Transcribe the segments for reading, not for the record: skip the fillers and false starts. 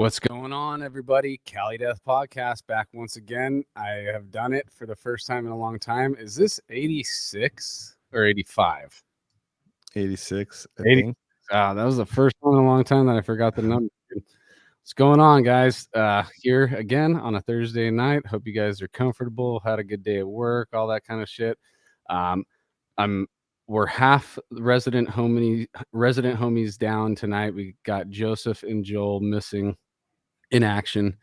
What's going on, everybody? Cali Death Podcast back once again. I have done it for the first time in a long time. Is this 86 or 85? 86, I 80. think. That was the first one in a long time that I forgot the number. What's going on, guys? Here again on a Thursday night. Hope you guys are comfortable, had a good day at work, all that kind of shit. We're half resident homies down tonight. We got Joseph and Joel missing in action.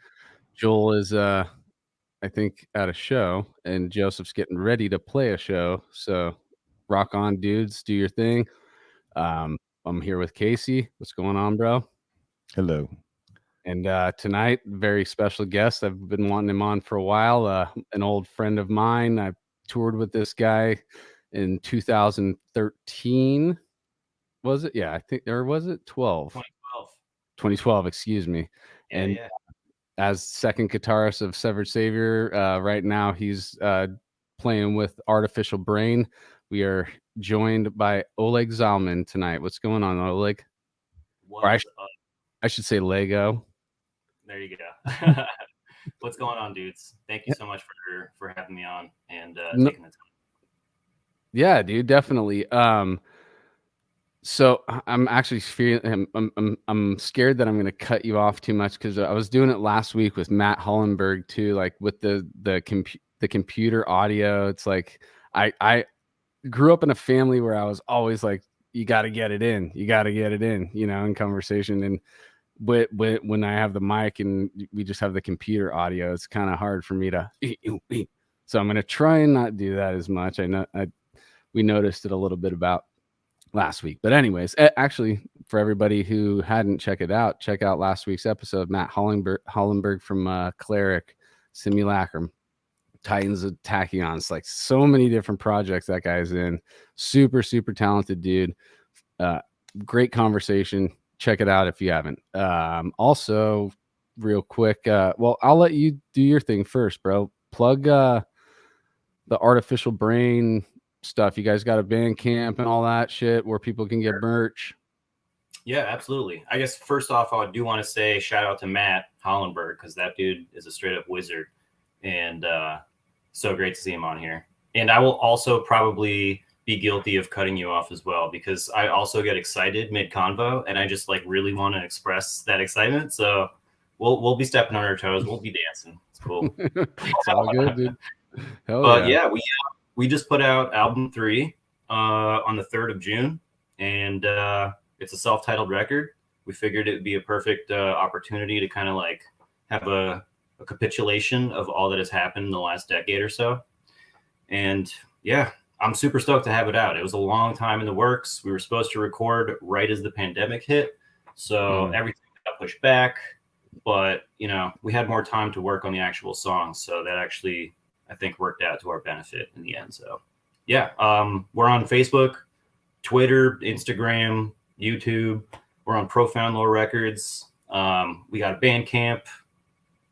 Joel is I think at a show, and Joseph's getting ready to play a show. So rock on, dudes, do your thing. I'm here with Casey. What's going on, bro? Hello. And tonight, very special guest. I've been wanting him on for a while. An old friend of mine. I toured with this guy in 2013. Was it? Yeah, I think, or was it 12? 2012, excuse me. Yeah. As second guitarist of Severed Savior, right now he's playing with Artificial Brain. We are joined by Oleg Zalman tonight. What's going on, Oleg? I should say Lego. There you go. What's going on, dudes? Thank you so much for having me on and taking the time. Yeah, dude, definitely. So I'm actually fearing I'm scared that I'm going to cut you off too much, because I was doing it last week with Matt Hollenberg too, like with the computer audio. It's like I grew up in a family where I was always like, you got to get it in, in conversation. And when I have the mic and we just have the computer audio, it's kind of hard for me to. So I'm going to try and not do that as much. I know we noticed it a little bit about last week, but anyways, actually, for everybody who hadn't check out last week's episode. Matt Hollenberg from Cleric, Simulacrum, Titans of Tachyons, like so many different projects that guy's in. Super talented dude. Great conversation. Check it out if you haven't. Also, real quick, well, I'll let you do your thing first, bro. Plug the Artificial Brain stuff. You guys got a Bandcamp and all that shit where people can get merch. Yeah, absolutely. I guess first off, I do want to say shout out to Matt Hollenberg, because that dude is a straight up wizard, and so great to see him on here. And I will also probably be guilty of cutting you off as well, because I also get excited mid convo and I just like really want to express that excitement. So we'll be stepping on our toes. We'll be dancing. It's cool. It's all good, dude. But yeah, we just put out album 3 on the 3rd of June, and it's a self-titled record. We figured it would be a perfect opportunity to kind of like have a capitulation of all that has happened in the last decade or so. And yeah, I'm super stoked to have it out. It was a long time in the works. We were supposed to record right as the pandemic hit, so everything got pushed back. But, we had more time to work on the actual songs, so that actually, I think, worked out to our benefit in the end. So, yeah, we're on Facebook, Twitter, Instagram, YouTube. We're on Profound Lore Records. We got a Bandcamp.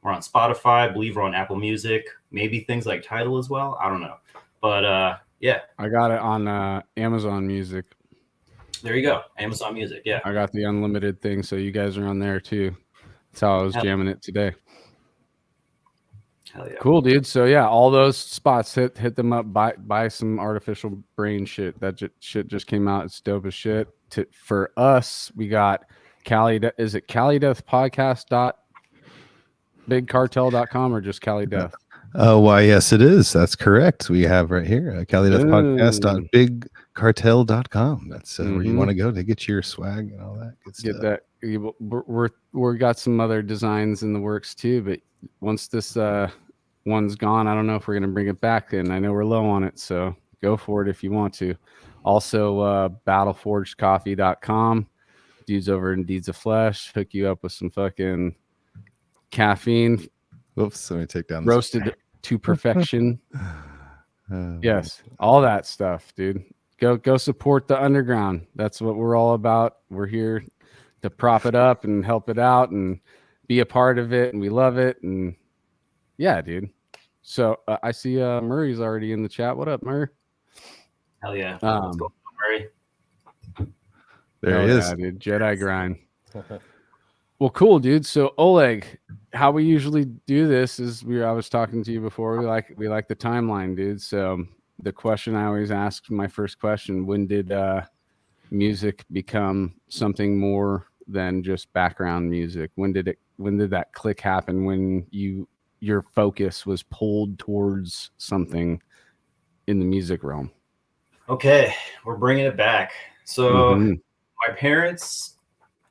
We're on Spotify. I believe we're on Apple Music. Maybe things like Tidal as well. I don't know. But, yeah. I got it on Amazon Music. There you go. Amazon Music, yeah. I got the unlimited thing, so you guys are on there too. That's how I was jamming it today. Hell yeah. Cool, dude. So yeah, all those spots, hit them up. Buy some Artificial Brain shit. That shit just came out. It's dope as shit. For us, we got Cali. Is it Cali Death Podcast bigcartel.com or just Cali Death? Why, yes, it is. That's correct. We have right here Cali Death Podcast.bigcartel.com. That's where you want to go to get your swag and all that good stuff. Get that. We're got some other designs in the works too, but once this one's gone, I don't know if we're gonna bring it back. And I know we're low on it, so go for it if you want to. Also, battleforgedcoffee.com. Dudes over in Deeds of Flesh hook you up with some fucking caffeine. Whoops, let me take down this. Roasted to perfection. Yes, all that stuff, dude. Go support the underground. That's what we're all about. We're here to prop it up and help it out and be a part of it, and we love it. And yeah, dude. So I see Murray's already in the chat. What up, Murray? Hell yeah. Let's go, Murray. There he is. Yeah, dude. Jedi grind. Well, cool, dude. So Oleg, how we usually do this is I was talking to you before. We like the timeline, dude. So the question I always ask, my first question, when did music become something more than just background music? When did that click happen when your focus was pulled towards something in the music realm? Okay, we're bringing it back. So Mm-hmm. my parents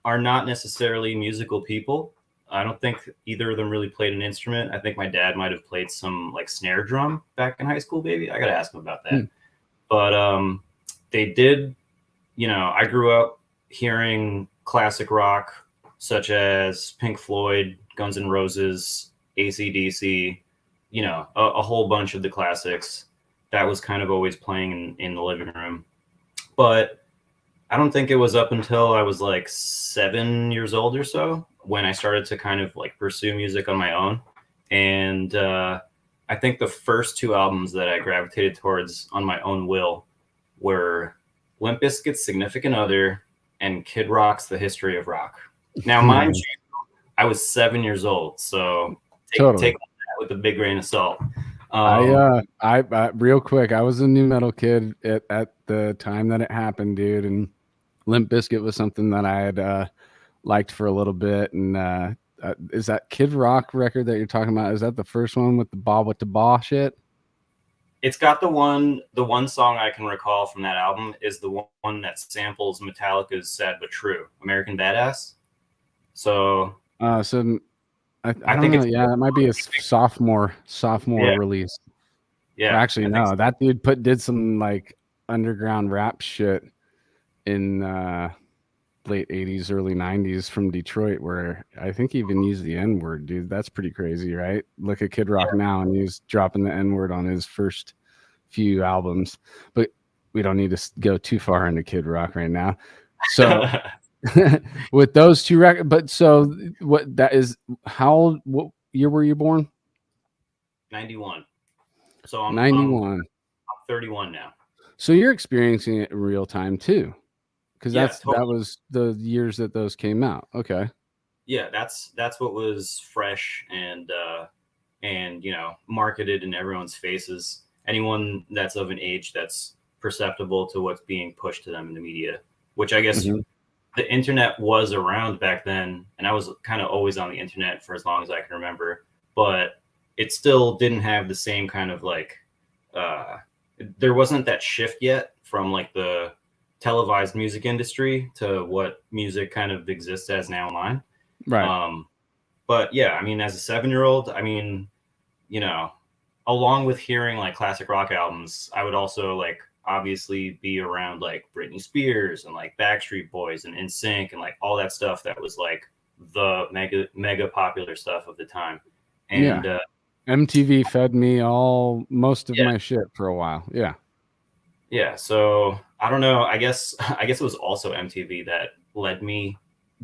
are not necessarily musical people. I don't think either of them really played an instrument. I think my dad might have played some like snare drum back in high school, maybe. I gotta ask him about that. But they did, I grew up hearing classic rock such as Pink Floyd, Guns N' Roses, AC/DC, a whole bunch of the classics. That was kind of always playing in the living room. But I don't think it was up until I was like 7 years old or so when I started to kind of like pursue music on my own. And I think the first two albums that I gravitated towards on my own will were Limp Bizkit's Significant Other and Kid Rock's The History of Rock. Now, mind you, I was 7 years old, so Totally. take that with a big grain of salt. I real quick, I was a new metal kid at the time that it happened, dude, and Limp Bizkit was something that I had liked for a little bit. And is that Kid Rock record that you're talking about? Is that the first one with the ba shit? It's got the one song I can recall from that album is the one that samples Metallica's "Sad But True," American Badass. So I I don't think know. it's Yeah, that might be a sophomore yeah, release. yeah. Actually, I think no, so. that dude did some like underground rap shit in late 80s, early 90s from Detroit, where I think he even used the N-word, dude. That's pretty crazy, right? Look at Kid Rock now, and he's dropping the N-word on his first few albums. But we don't need to go too far into Kid Rock right now. So with those two records, but so what that is, what year were you born? 91. So I'm 91. 31 now. So you're experiencing it in real time too, because Yeah, that totally. was the years that those came out. Okay. Yeah, that's what was fresh and marketed in everyone's faces. Anyone that's of an age that's perceptible to what's being pushed to them in the media, which I guess Mm-hmm. the internet was around back then, and I was kind of always on the internet for as long as I can remember, but it still didn't have the same kind of like uh, there wasn't that shift yet from like the televised music industry to what music kind of exists as now online. Right. But yeah, I mean, as a 7 year old, I mean, you know, along with hearing like classic rock albums, I would also like obviously be around like Britney Spears and like Backstreet Boys and NSYNC and like all that stuff that was like the mega popular stuff of the time. Yeah. And MTV fed me most of yeah, my shit for a while. Yeah. yeah. So I don't know. I guess it was also MTV that led me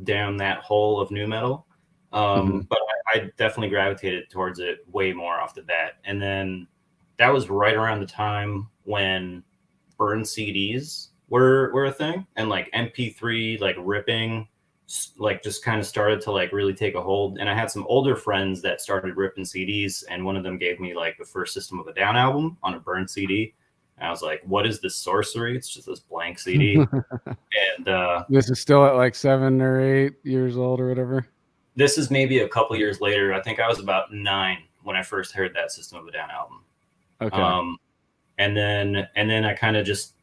down that hole of new metal. Mm-hmm. But I definitely gravitated towards it way more off the bat. And then that was right around the time when burn CDs were a thing, and like MP3 like ripping like just kind of started to like really take a hold. And I had some older friends that started ripping CDs, and one of them gave me like the first System of a Down album on a burn CD. And I was like, "What is this sorcery? It's just this blank CD." And This is still at like 7 or 8 years old or whatever. this is maybe a couple years later. I think I was about 9 when I first heard that System of a Down album. Okay. Um, and then I kind of just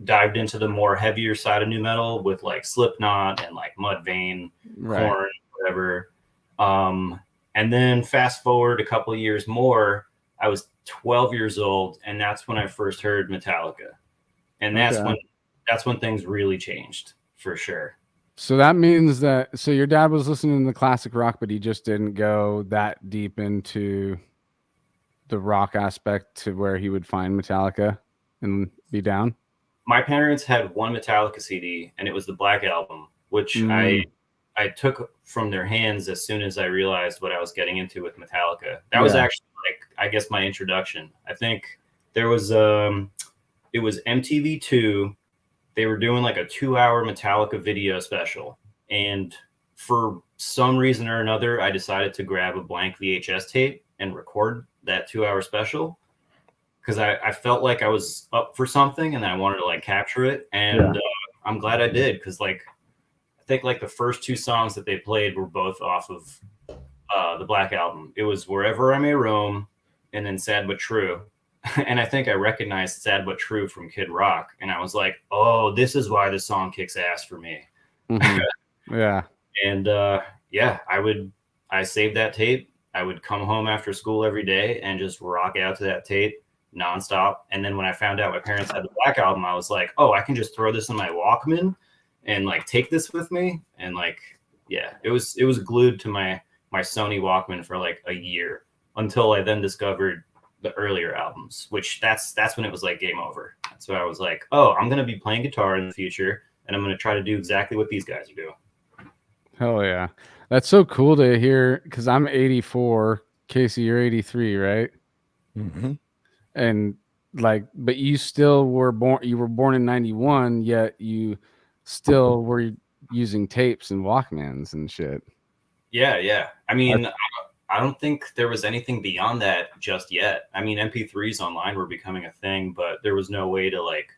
dived into the more heavier side of new metal with like Slipknot and like Mudvayne, Right. Korn, whatever. And then fast forward a couple of years more, I was 12 years old, and that's when I first heard Metallica, and Okay. that's when things really changed for sure. So that means that your dad was listening to classic rock, but he just didn't go that deep into the rock aspect to where he would find Metallica and be down. My parents had one Metallica CD, and it was the Black Album, which Mm, I took from their hands as soon as I realized what I was getting into with Metallica. That was yeah. actually like I guess my introduction. I think there was it was MTV2. They were doing like a 2-hour Metallica video special, and for some reason or another, I decided to grab a blank VHS tape and record that 2-hour special because I felt like I was up for something and I wanted to like capture it. And I'm glad I did, because like I think like the first 2 songs that they played were both off of the Black Album. It was Wherever I May Roam and then Sad But True. And I think I recognized Sad But True from Kid Rock. And I was like, oh, this is why this song kicks ass for me. Yeah. And yeah, I saved that tape. I would come home after school every day and just rock out to that tape nonstop. And then when I found out my parents had the Black Album, I was like, oh, I can just throw this in my Walkman and like take this with me. And like, yeah, it was glued to my Sony Walkman for like a year, until I then discovered the earlier albums, which that's when it was like game over. So I was like, oh, I'm going to be playing guitar in the future and I'm going to try to do exactly what these guys are doing. Hell yeah. That's so cool to hear, because I'm 84. Casey, you're 83, right? Mm-hmm. And like, but you still were born, you were born in 91, yet you still were using tapes and Walkmans and shit. Yeah. I mean, I don't think there was anything beyond that just yet. I mean, MP3s online were becoming a thing, but there was no way to like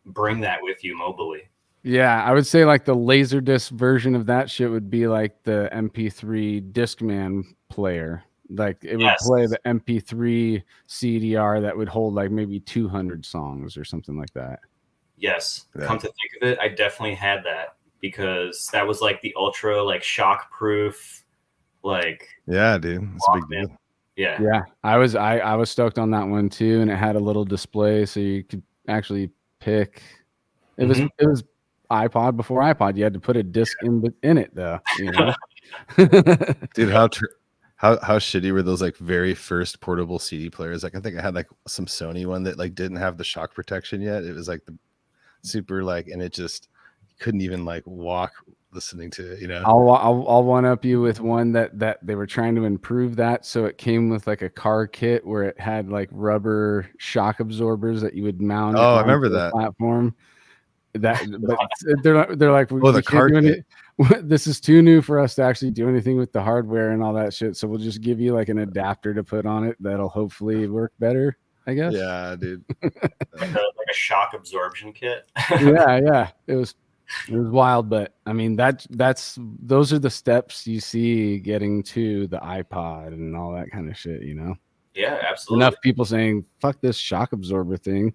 bring that with you mobily. Yeah, I would say like the Laserdisc version of that shit would be like the MP3 Discman player. Like it would play the MP3 CDR that would hold like maybe 200 songs or something like that. Yes. Yeah. Come to think of it, I definitely had that, because that was like the ultra like shock proof, like, yeah, dude, it's a big deal. Yeah. I was stoked on that one too, and it had a little display so you could actually pick. It was iPod before iPod. You had to put a disc in it though, you know. Dude, how shitty were those like very first portable CD players? Like I think I had like some Sony one that like didn't have the shock protection yet. It was like the super like, and it just couldn't even like walk listening to it, you know. I'll one up you with one that they were trying to improve that, so it came with like a car kit where it had like rubber shock absorbers that you would mount. Oh, I remember that platform. That, but they're like, we the car can't do kit. this is too new for us to actually do anything with the hardware and all that shit. So we'll just give you like an adapter to put on it that'll hopefully work better, I guess. Yeah, dude. like a shock absorption kit. Yeah. It was wild, but I mean those are the steps you see getting to the iPod and all that kind of shit, you know. Yeah, absolutely. Enough people saying fuck this shock absorber thing.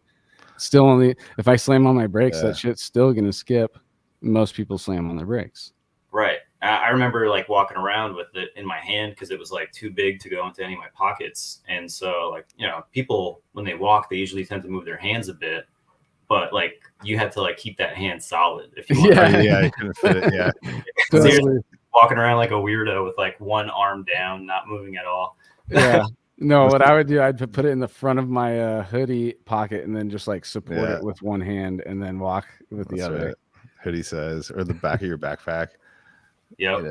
Still only if I slam on my brakes, that shit's still gonna skip. Most people slam on their brakes. Right. I remember like walking around with it in my hand because it was like too big to go into any of my pockets. And so like, you know, people when they walk, they usually tend to move their hands a bit, but like you had to like keep that hand solid if you want. Yeah, you couldn't fit it. Yeah. Totally. Walking around like a weirdo with like one arm down, not moving at all. Yeah. No, what I would do, I'd put it in the front of my hoodie pocket and then just like support it with one hand and then walk with the other. Right. Hoodie size, or the back of your backpack. Yep.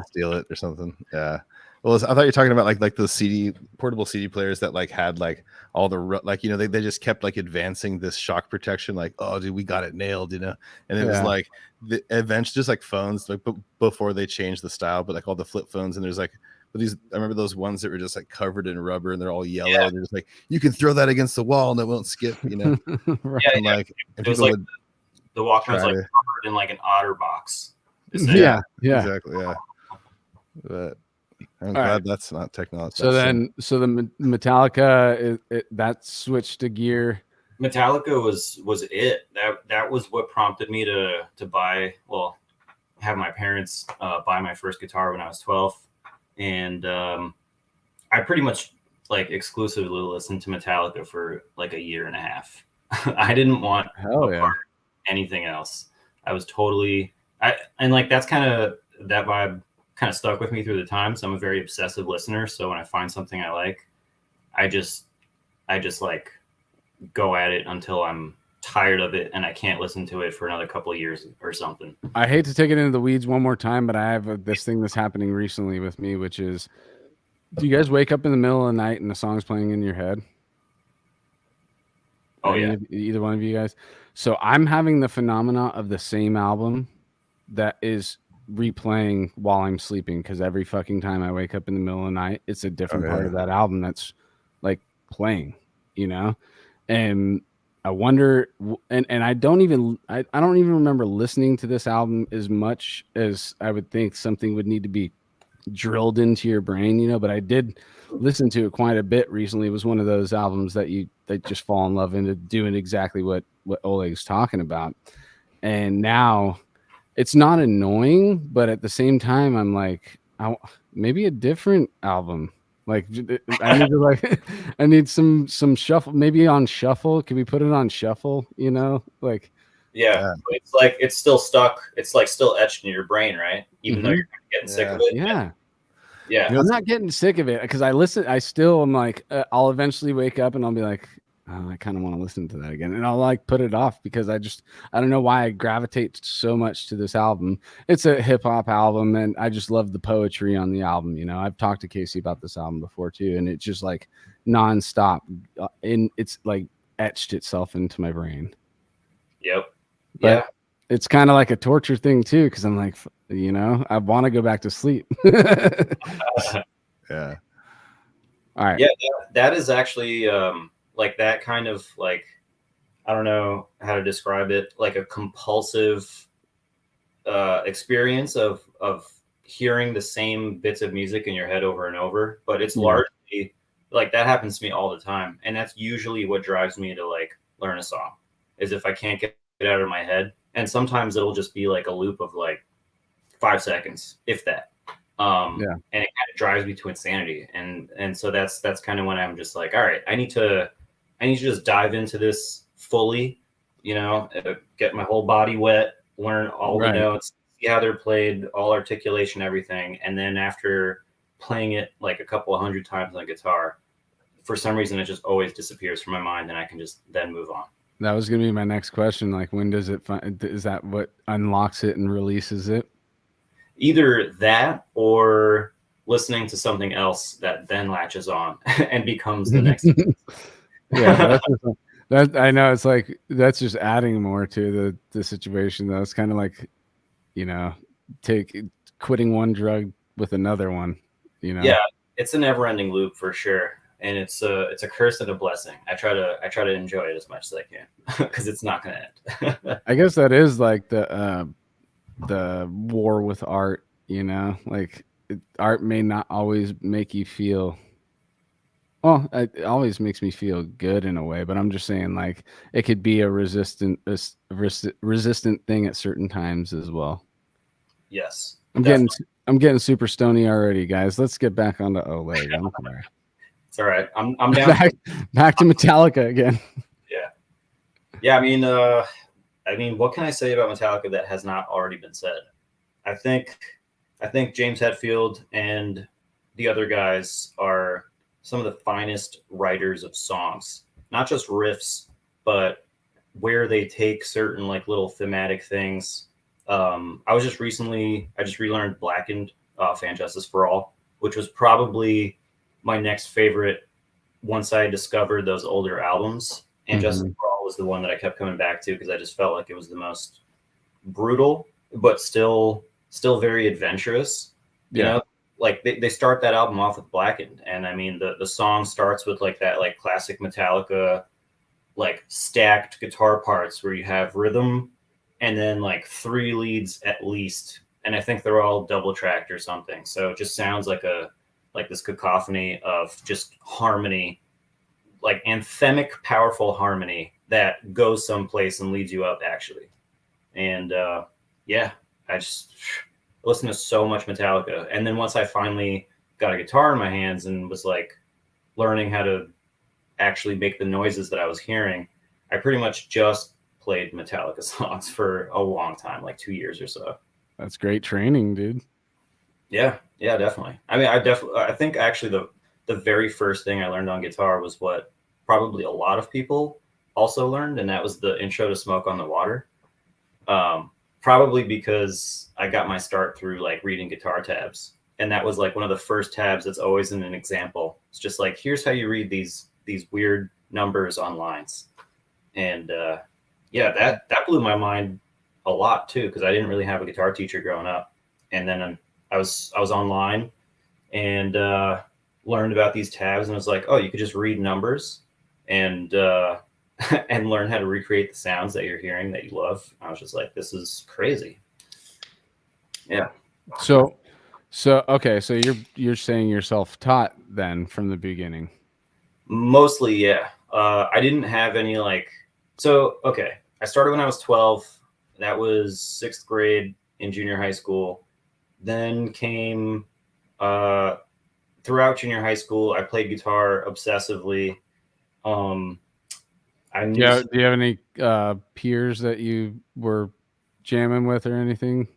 Steal it or something. Yeah. Well, I thought you were talking about like the portable CD players that like had like all the like, you know, they just kept like advancing this shock protection, like, oh dude, we got it nailed, you know. And it was like the eventually just like phones, like before they changed the style, but like all the flip phones, and there's like these, I remember those ones that were just like covered in rubber and they're all yellow. Yeah. And they're just like, you can throw that against the wall and it won't skip, you know. Right. And like, it was like the Walkman was like covered in like an otter box. Yeah, exactly. Yeah. But I'm glad that's not technology. So the Metallica, that switched to gear. Metallica was it. That was what prompted me to have my parents buy my first guitar when I was 12. And I pretty much like exclusively listened to Metallica for like a year and a half. I didn't want anything else. I was totally and like that's kind of that vibe kind of stuck with me through the times. I'm a very obsessive listener, so when I find something I like, I just like go at it until I'm tired of it and I can't listen to it for another couple of years or something. I hate to take it into the weeds one more time, but I have this thing that's happening recently with me, which is, do you guys wake up in the middle of the night and the song's playing in your head? Oh yeah. Either one of you guys. So I'm having the phenomena of the same album that is replaying while I'm sleeping, because every fucking time I wake up in the middle of the night, it's a different part of that album that's like playing, you know? And I wonder, and I don't even remember listening to this album as much as I would think something would need to be drilled into your brain, you know, but I did listen to it quite a bit recently. It was one of those albums that just fall in love into doing exactly what Oleg's talking about. And now it's not annoying, but at the same time, I'm like, maybe a different album. Like I need to I need some shuffle, maybe on shuffle. Can we put it on shuffle? You know, like it's like it's still stuck. It's like still etched in your brain, right? Even though you're getting sick of it. Yeah. Yeah. I'm not getting sick of it because I still am like, I'll eventually wake up and I'll be like, oh, I kind of want to listen to that again. And I'll like put it off because I don't know why I gravitate so much to this album. It's a hip hop album and I just love the poetry on the album. You know, I've talked to Casey about this album before too. And it's just like nonstop and it's like etched itself into my brain. Yep. But it's kind of like a torture thing too. Cause I'm like, you know, I want to go back to sleep. Yeah. All right. Yeah. That is actually, like that kind of like, I don't know how to describe it, like a compulsive experience of hearing the same bits of music in your head over and over. But it's largely like that happens to me all the time. And that's usually what drives me to like learn a song, is if I can't get it out of my head. And sometimes it'll just be like a loop of like 5 seconds, if that. And it kind of drives me to insanity. And so that's kind of when I'm just like, all right, I need to just dive into this fully, you know, get my whole body wet, learn all the notes, see how they're played, all articulation, everything. And then after playing it like a couple of 100 times on guitar, for some reason, it just always disappears from my mind and I can just then move on. That was going to be my next question. Like, when does it is that what unlocks it and releases it? Either that or listening to something else that then latches on and becomes the next. Yeah, that I know. It's like that's just adding more to the situation, though. It's kind of like, you know, quitting one drug with another one. You know. Yeah, it's a never-ending loop for sure, and it's a curse and a blessing. I try to enjoy it as much as I can because it's not going to end. I guess that is like the war with art. You know, like art may not always make you feel. Well, it always makes me feel good in a way, but I'm just saying, like, it could be a resistant thing at certain times as well. Yes, I'm getting super stony already, guys. Let's get back onto Oleg. It's all right. I'm down. Back to Metallica again. Yeah. I mean, what can I say about Metallica that has not already been said? I think James Hetfield and the other guys are some of the finest writers of songs, not just riffs, but where they take certain like little thematic things. I just relearned Blackened, Fan Justice for All, which was probably my next favorite once I discovered those older albums. And Justice for All was the one that I kept coming back to because I just felt like it was the most brutal, but still very adventurous. You know, like they start that album off with Blackened, and I mean the song starts with like that like classic Metallica like stacked guitar parts where you have rhythm and then like 3 leads at least, and I think they're all double tracked or something. So it just sounds like this cacophony of just harmony, like anthemic, powerful harmony that goes someplace and leads you up actually. And I just listen to so much Metallica. And then once I finally got a guitar in my hands and was like learning how to actually make the noises that I was hearing, I pretty much just played Metallica songs for a long time, like 2 years or so. That's great training, dude. Yeah, definitely. I mean, I think actually the very first thing I learned on guitar was what probably a lot of people also learned, and that was the intro to Smoke on the Water. Probably because I got my start through like reading guitar tabs. And that was like one of the first tabs that's always in an example. It's just like, here's how you read these weird numbers on lines. And that blew my mind a lot too, because I didn't really have a guitar teacher growing up. and then I was online and learned about these tabs, and was like, oh, you could just read numbers and and learn how to recreate the sounds that you're hearing that you love. I was just like, this is crazy. Yeah. So okay, so you're saying you're self-taught then from the beginning. Mostly, yeah. I didn't have any okay. I started when I was 12. That was 6th grade in junior high school. Then came throughout junior high school, I played guitar obsessively. Do you have any peers that you were jamming with or anything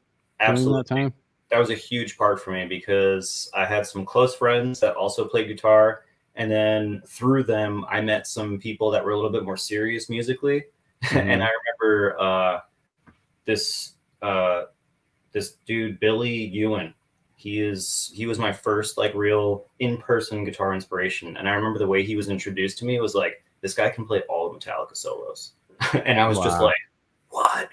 during that time? That was a huge part for me because I had some close friends that also played guitar. And then through them, I met some people that were a little bit more serious musically. Mm-hmm. And I remember this dude, Billy Ewan. He was my first like real in-person guitar inspiration. And I remember the way he was introduced to me was like, this guy can play all of Metallica solos. And I was just like, what?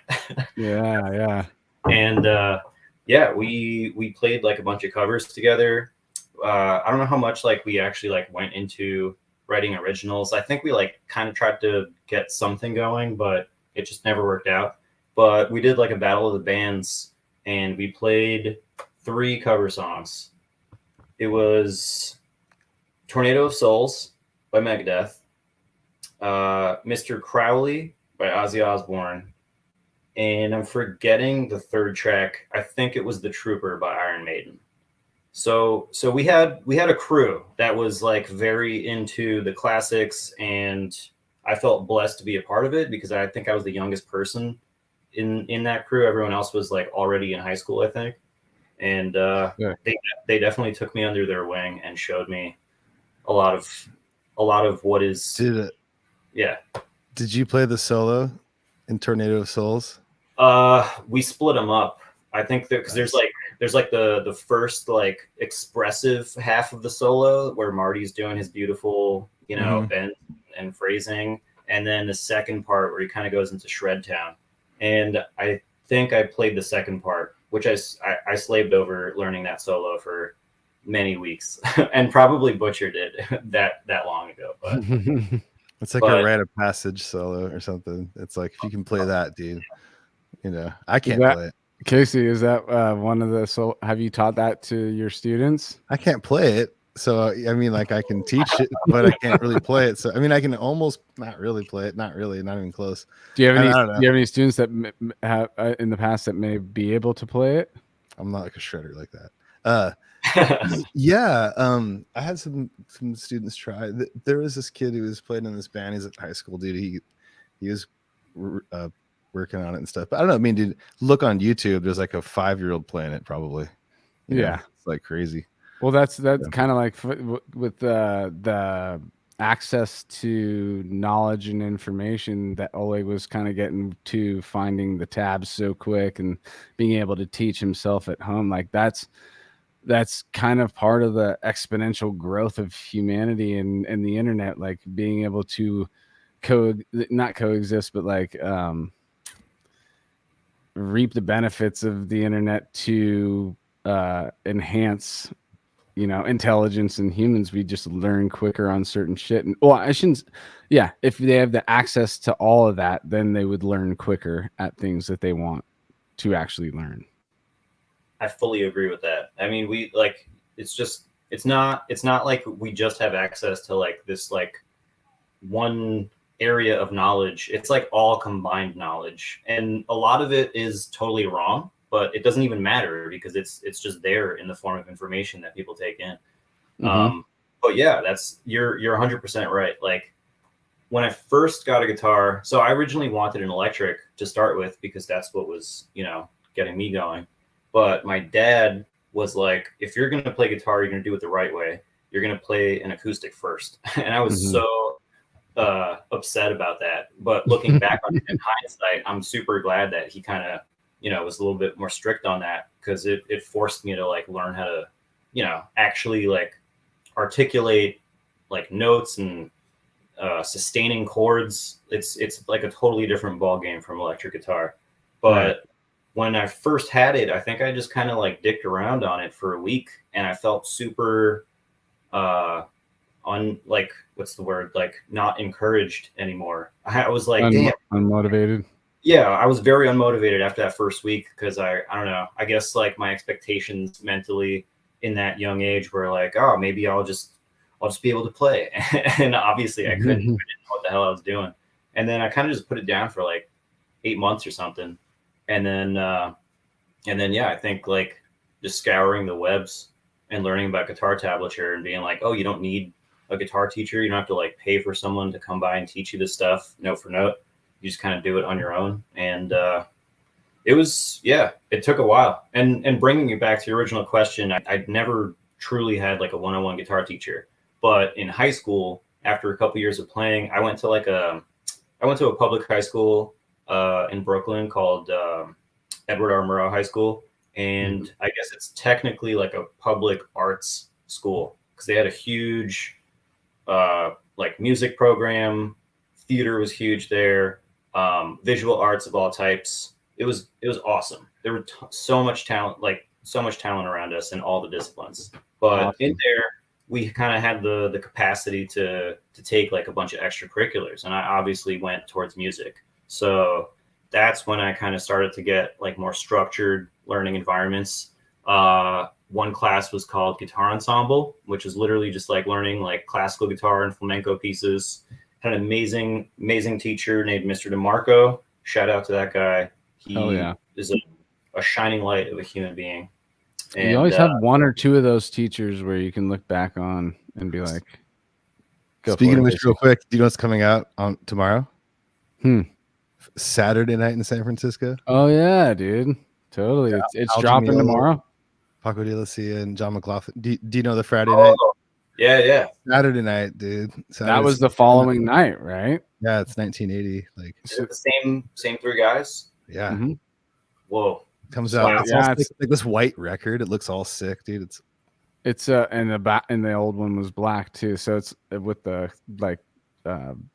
Yeah. And yeah, we played like a bunch of covers together. I don't know how much like we actually like went into writing originals. I think we like kind of tried to get something going, but it just never worked out. But we did like a battle of the bands, and we played 3 cover songs. It was Tornado of Souls by Megadeth, Mr. Crowley by Ozzy Osbourne, and I'm forgetting the 3rd track. I think it was The Trooper by Iron Maiden. So we had a crew that was like very into the classics, and I felt blessed to be a part of it because I think I was the youngest person in that crew. Everyone else was like already in high school, I think. And they definitely took me under their wing and showed me a lot of what is. Yeah. Did you play the solo in Tornado of Souls? We split them up. I think that because there's like the first like expressive half of the solo where Marty's doing his beautiful, bend and phrasing, and then the second part where he kind of goes into Shred Town. And I think I played the second part, which I slaved over learning that solo for many weeks and probably butchered it that long ago. But it's like a rite of passage solo or something. It's like, if you can play that, dude, I can't play it. Casey, is that one of the have you taught that to your students? I can't play it. So, I mean, like I can teach it, but I can't really play it. So, I mean, I can almost not really play it. Not really, not even close. Do you have any, do you have any students that have in the past that may be able to play it? I'm not like a shredder like that. Yeah. I had some students try. There was this kid who was playing in this band. He's at high school, dude. He was working on it and stuff. But I don't know. I mean, dude, look on YouTube. There's like a 5-year-old playing it, probably. Yeah, it's like crazy. Well, that's kind of like with the access to knowledge and information that Oleg was kind of getting to, finding the tabs so quick and being able to teach himself at home. Like that's kind of part of the exponential growth of humanity and the internet, like being able to not coexist, but like reap the benefits of the internet to enhance intelligence in humans. We just learn quicker on certain shit. And if they have the access to all of that, then they would learn quicker at things that they want to actually learn. I fully agree with that. I mean, it's not like we just have access to like this like one area of knowledge. It's like all combined knowledge, and a lot of it is totally wrong, but it doesn't even matter because it's just there in the form of information that people take in. Mm-hmm. But yeah, you're 100% right. Like when I first got a guitar, so I originally wanted an electric to start with because that's what was, getting me going. But my dad was like, if you're going to play guitar, you're going to do it the right way. You're going to play an acoustic first. And I was so upset about that. But looking back on it in hindsight, I'm super glad that he kind of, was a little bit more strict on that, because it forced me to like learn how to, actually like articulate like notes and sustaining chords. It's like a totally different ball game from electric guitar. But when I first had it, I think I just kind of like dicked around on it for a week, and I felt super like, what's the word, like not encouraged anymore. I was like, damn, unmotivated. Yeah, I was very unmotivated after that first week because I don't know. I guess like my expectations mentally in that young age were like, oh, maybe I'll just be able to play, and obviously I couldn't. I didn't know what the hell I was doing, and then I kind of just put it down for like 8 months or something, and then yeah, I think like just scouring the webs and learning about guitar tablature and being like, oh, you don't need a guitar teacher. You don't have to like pay for someone to come by and teach you this stuff note for note. You just kind of do it on your own. And it took a while. And bringing you back to your original question, I'd never truly had like a one-on-one guitar teacher. But in high school, after a couple years of playing, I went to a public high school in Brooklyn called Edward R. Murrow High School. And I guess it's technically like a public arts school because they had a huge like music program. Theater was huge there. Visual arts of all types. It was awesome. There were so much talent around us in all the disciplines. But awesome. In there, we kind of had the capacity to take like a bunch of extracurriculars, and I obviously went towards music. So that's when I kind of started to get like more structured learning environments. One class was called Guitar Ensemble, which is literally just like learning like classical guitar and flamenco pieces. Had an amazing teacher named Mr. Demarco. Shout out to that guy. He is a shining light of a human being. And you always have one or two of those teachers where you can look back on and be like, speaking of which, real quick, do you know what's coming out on tomorrow? Saturday night in San Francisco. Oh yeah, dude. Totally. Yeah, it's dropping tomorrow. Paco de la Cia and John McLaughlin. Do you know the Friday night? Yeah. Saturday night, dude. That was the following night, right? Yeah, it's 1980. Like, is it the same three guys? Yeah. Mm-hmm. Whoa. Comes out. It's like this white record. It looks all sick, dude. It's and the old one was black too. So it's with the like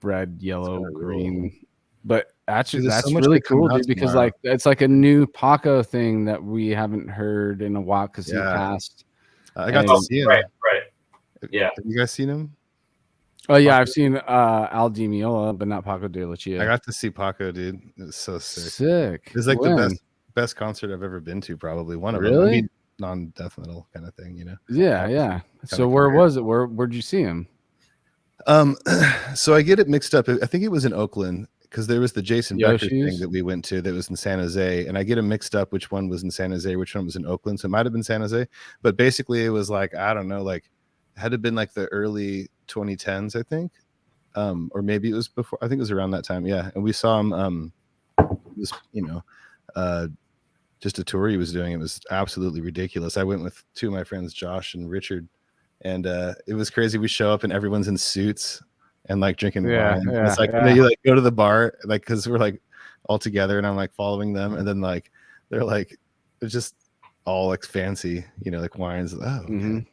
red, yellow, green. Cool. But actually, that's so really cool, dude, because like it's like a new Paco thing that we haven't heard in a while because he passed. I got to see him. Right. Yeah. Have you guys seen him? Oh yeah, Paco? I've seen Al Di Meola, but not Paco de la Cia. I got to see Paco, dude. It was so sick. Sick. It's like the best concert I've ever been to, probably one of them. I mean, non-death metal kind of thing, you know. Yeah. So where was it? Where'd you see him? So I get it mixed up. I think it was in Oakland because there was the Jason Becker thing that we went to that was in San Jose, and I get them mixed up which one was in San Jose, which one was in Oakland. So it might have been San Jose, but basically it was like, I don't know, like it had to have been like the early 2010s, I think. Or maybe it was before. I think it was around that time. Yeah. And we saw him it was, just a tour he was doing. It was absolutely ridiculous. I went with two of my friends, Josh and Richard, and it was crazy. We show up and everyone's in suits and like drinking wine. It's like you like go to the bar, like because we're like all together and I'm like following them, and then like they're like it's just all like fancy, like wines. Oh, okay.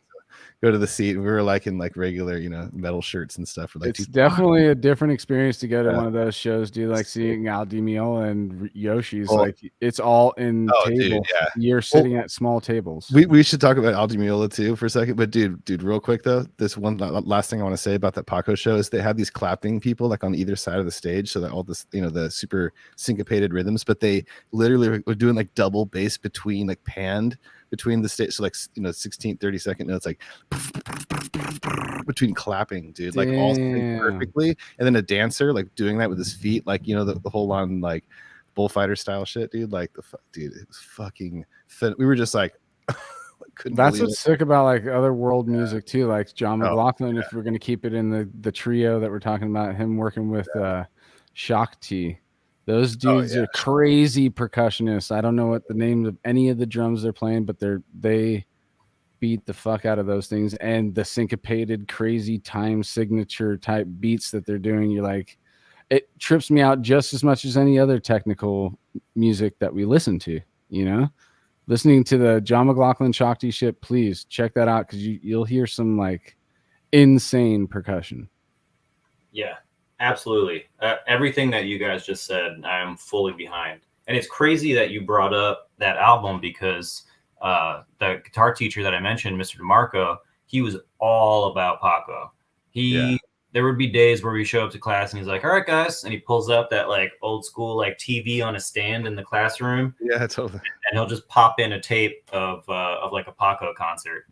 Go to the seat. We were like in like regular, metal shirts and stuff. Like, it's definitely a different experience to go to one of those shows, dude. Like seeing Al Di Meola and Yoshi's, like it's all in table. Dude, yeah. You're sitting at small tables. We should talk about Al Di Meola too for a second. But dude, real quick though, this one last thing I want to say about that Paco show is they had these clapping people like on either side of the stage, so that all this, the super syncopated rhythms, but they literally were doing like double bass between like panned between the stage, so like 16 30-second notes like between clapping, dude. Like all perfectly, and then a dancer like doing that with his feet, like the whole on like bullfighter style shit, dude. Like dude, it was fucking thin. We were just like that's what's sick about like other world music too, like John McLaughlin. If we're gonna keep it in the trio that we're talking about, him working with Shakti. Those dudes are crazy percussionists. I don't know what the name of any of the drums they're playing, but they beat the fuck out of those things. And the syncopated, crazy time signature type beats that they're doing, you're like, it trips me out just as much as any other technical music that we listen to, Listening to the John McLaughlin Shakti shit, please check that out because you'll hear some like insane percussion. Yeah. Absolutely. Everything that you guys just said, I'm fully behind. And it's crazy that you brought up that album because the guitar teacher that I mentioned, Mr. Demarco, he was all about Paco. There would be days where we show up to class and he's like, all right, guys. And he pulls up that like old school like TV on a stand in the classroom. Yeah, totally. And he'll just pop in a tape of like a Paco concert.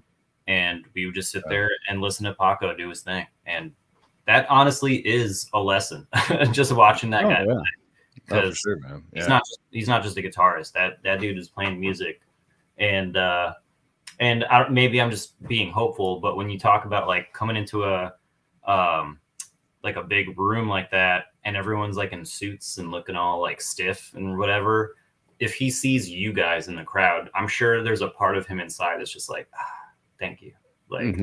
And we would just sit there and listen to Paco do his thing. And that honestly is a lesson, just watching that guy. Yeah. Because he's not just a guitarist. That dude is playing music. And maybe I'm just being hopeful, but when you talk about like coming into a like a big room like that and everyone's like in suits and looking all like stiff and whatever, if he sees you guys in the crowd, I'm sure there's a part of him inside that's just like, thank you. Like,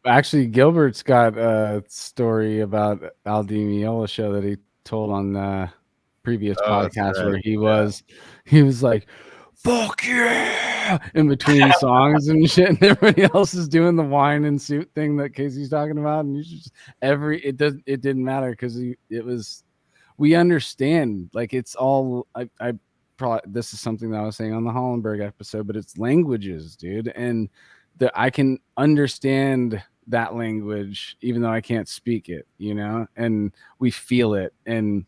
actually, Gilbert's got a story about Al Di Meola show that he told on the previous podcast where he was like, fuck yeah, in between songs and shit, and everybody else is doing the wine and suit thing that Casey's talking about, and you just it didn't matter because we understand, like, it's all I probably, this is something that I was saying on the Hollenberg episode, but it's languages, dude, and that I can understand that language even though I can't speak it, you know, and we feel it, and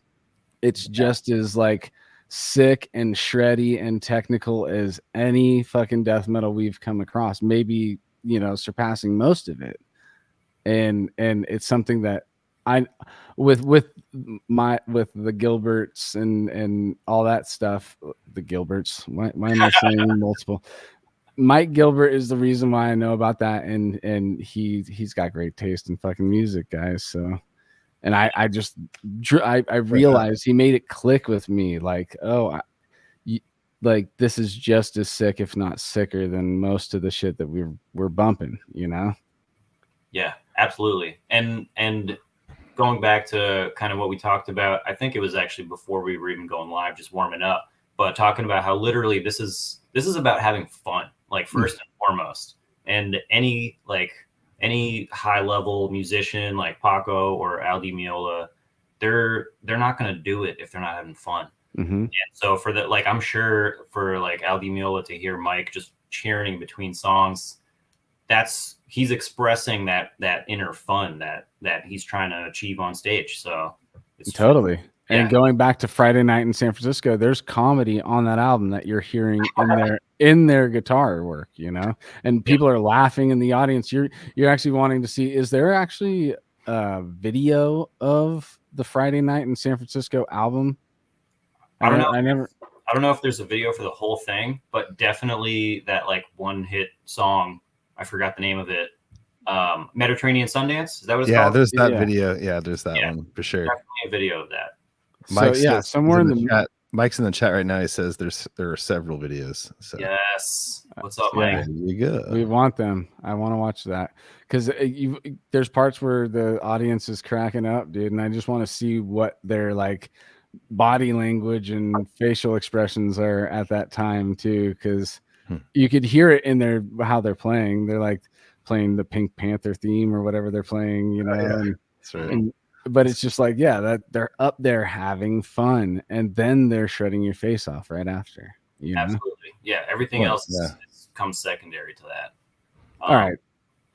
it's just as like sick and shreddy and technical as any fucking death metal we've come across, maybe, you know, surpassing most of it. And it's something that I with the Gilberts and all that stuff, the Gilberts, why am I saying multiple? Mike Gilbert is the reason why I know about that, and he's got great taste in fucking music, guys. So, and I realized he made it click with me, like, like this is just as sick, if not sicker, than most of the shit that we're bumping, you know? Yeah, absolutely. And going back to kind of what we talked about, I think it was actually before we were even going live, just warming up, but talking about how literally this is about having fun, like first and foremost. And any high level musician like Paco or Al Di Meola, they're not going to do it if they're not having fun. And so for that, like, I'm sure for like Al Di Meola to hear Mike just cheering between songs, he's expressing that inner fun that he's trying to achieve on stage. So it's totally fun. And going back to Friday Night in San Francisco, there's comedy on that album that you're hearing in their guitar work, you know, and people are laughing in the audience. You're actually wanting to see, is there actually a video of the Friday Night in San Francisco album? I don't know if there's a video for the whole thing, but definitely that like one hit song. I forgot the name of it. Mediterranean Sundance. Is that what it's called? There's that video. Yeah, there's that one for sure. Definitely a video of that. Mike's somewhere in the chat. Mike's in the chat right now. He says there are several videos. So yes, what's up, Mike? There you go. We want them. I want to watch that because there's parts where the audience is cracking up, dude, and I just want to see what their like body language and facial expressions are at that time too, because you could hear it in how they're playing. They're like playing the Pink Panther theme or whatever they're playing, you know. And, that's right. But it's just like, that they're up there having fun, and then they're shredding your face off right after. You know? Absolutely, yeah. Everything else comes secondary to that. All right.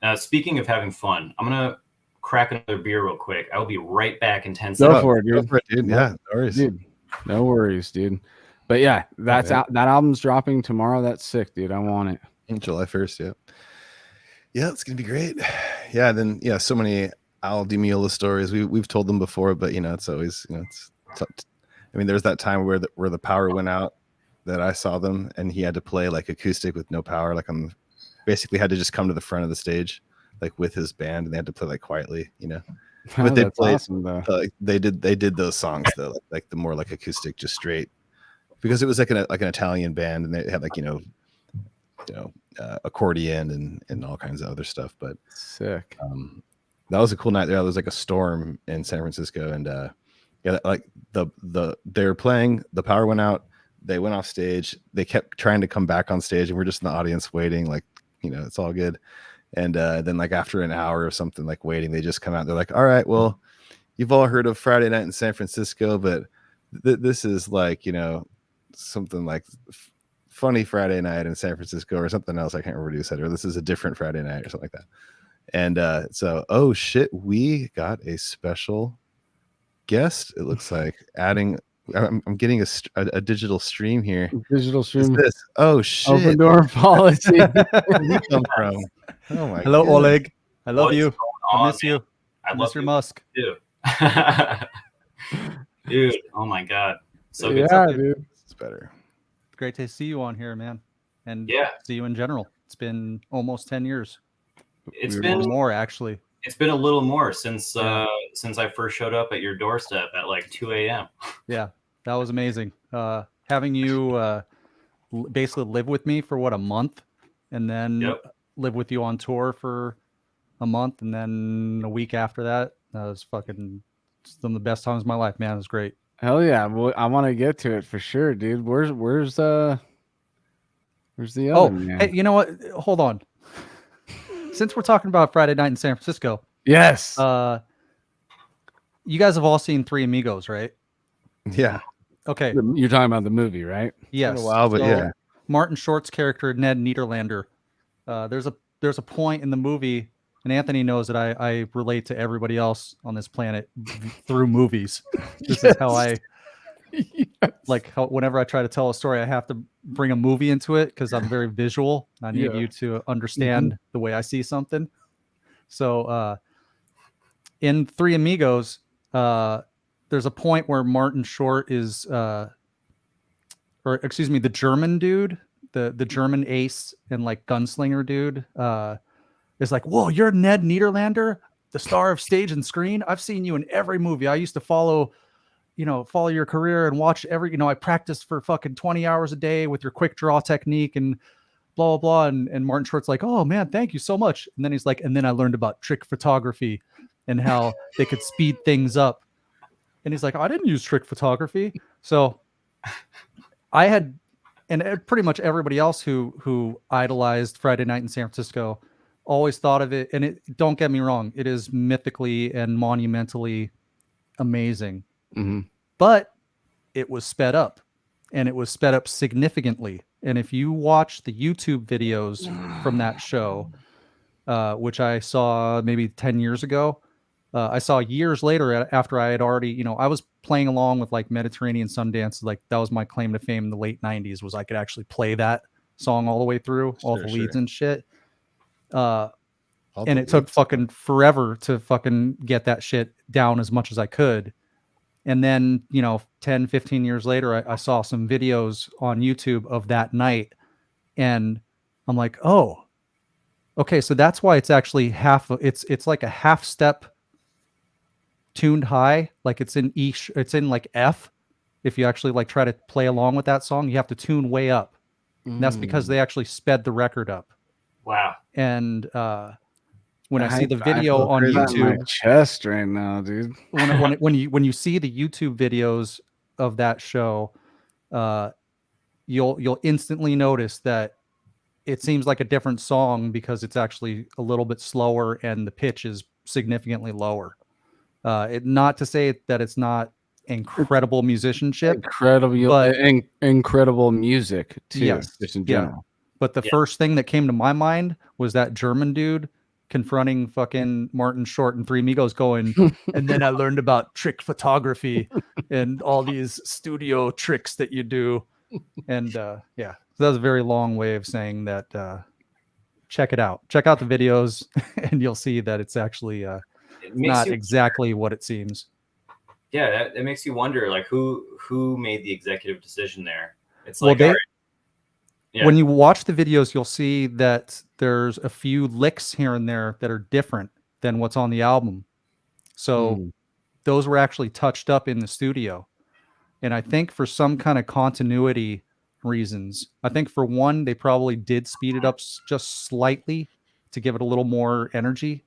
Now, speaking of having fun, I'm gonna crack another beer real quick. I will be right back in 10 seconds. Go for it, dude. Yeah, no worries. Dude. No worries, dude. But yeah, that's out. That album's dropping tomorrow. That's sick, dude. I want it. July 1st. Yeah, it's gonna be great. Yeah, then so many Al Di Meola stories. We've told them before, but it's always I mean, there's that time where the power went out that I saw them, and he had to play like acoustic with no power. Like basically had to just come to the front of the stage, like with his band, and they had to play like quietly, But they played. Awesome, though. They did those songs though, like the more like acoustic, just straight, because it was like an Italian band, and they had like accordion and all kinds of other stuff. But sick. That was a cool night. There was like a storm in San Francisco, and like they were playing. The power went out. They went off stage. They kept trying to come back on stage, and we're just in the audience waiting. Like it's all good. And then like after an hour or something, like waiting, they just come out. They're like, "All right, well, you've all heard of Friday Night in San Francisco, but this is like, something like funny Friday night in San Francisco or something else. I can't remember what you said, or this is a different Friday night or something like that. And so, oh shit, we got a special guest. It looks like I'm getting a digital stream here. Digital stream. Is this? Oh shit! Open door policy. Where did he come from? Oh my. Hello, goodness. Oleg. I love you. On, I miss man? you. I miss love your you Musk. too. Dude, oh my god. So good. Yeah, dude. It's better. Great to see you on here, man. And Yeah. see you in general. It's been almost 10 years. It's Or been more, actually. It's been a little more since I first showed up at your doorstep at like 2 a.m. Yeah, that was amazing. Having you basically live with me for a month, and then live with you on tour for a month, and then a week after that. That was fucking some of the best times of my life, man. It was great. Hell yeah. Well, I want to get to it for sure, dude. Where's the other man? Hey, you know what? Hold on. Since we're talking about Friday night in San Francisco. Yes. You guys have all seen Three Amigos, right? Yeah. Okay. You're talking about the movie, right? Yes. It's been a while, but yeah. Martin Short's character, Ned Niederlander. There's a point in the movie, and Anthony knows that I relate to everybody else on this planet through movies. This is how I like how whenever I try to tell a story, I have to bring a movie into it because I'm very visual. I need you to understand the way I see something. So in Three Amigos, there's a point where Martin Short is the German dude, the German ace and like gunslinger dude, is like, whoa, you're Ned Niederlander, the star of stage and screen. I've seen you in every movie. I used to follow your career and watch every, I practiced for fucking 20 hours a day with your quick draw technique and blah, blah, blah. And Martin Short's like, oh man, thank you so much. And then he's like, and then I learned about trick photography and how they could speed things up. And he's like, I didn't use trick photography. So I had, and pretty much everybody else who idolized Friday Night in San Francisco always thought of it. And don't get me wrong, it is mythically and monumentally amazing. Mm-hmm. But it was sped up, and it was sped up significantly. And if you watch the YouTube videos from that show, which I saw maybe 10 years ago, I saw years later after I had already, I was playing along with like Mediterranean Sundance. Like that was my claim to fame in the late 90s, was I could actually play that song all the way through, all the leads and shit. And it took fucking forever to fucking get that shit down as much as I could. And then, 10, 15 years later, I saw some videos on YouTube of that night. And I'm like, oh, okay. So that's why it's actually it's like a half step tuned high. Like it's in it's in like F. If you actually like try to play along with that song, you have to tune way up. And that's because they actually sped the record up. Wow. And, when I see the video on YouTube, my chest right now, dude. when you see the YouTube videos of that show, you'll instantly notice that it seems like a different song because it's actually a little bit slower and the pitch is significantly lower. Not to say that it's not incredible musicianship, incredible music too. Yes, just in general. But the first thing that came to my mind was that German dude confronting fucking Martin Short and Three Amigos going, and then I learned about trick photography and all these studio tricks that you do. And so that was a very long way of saying that check it out. Check out the videos and you'll see that it's actually not exactly what it seems. Yeah, that makes you wonder, like who made the executive decision there? It's like, when you watch the videos, you'll see that there's a few licks here and there that are different than what's on the album. So those were actually touched up in the studio. And I think for some kind of continuity reasons, I think for one, they probably did speed it up just slightly to give it a little more energy.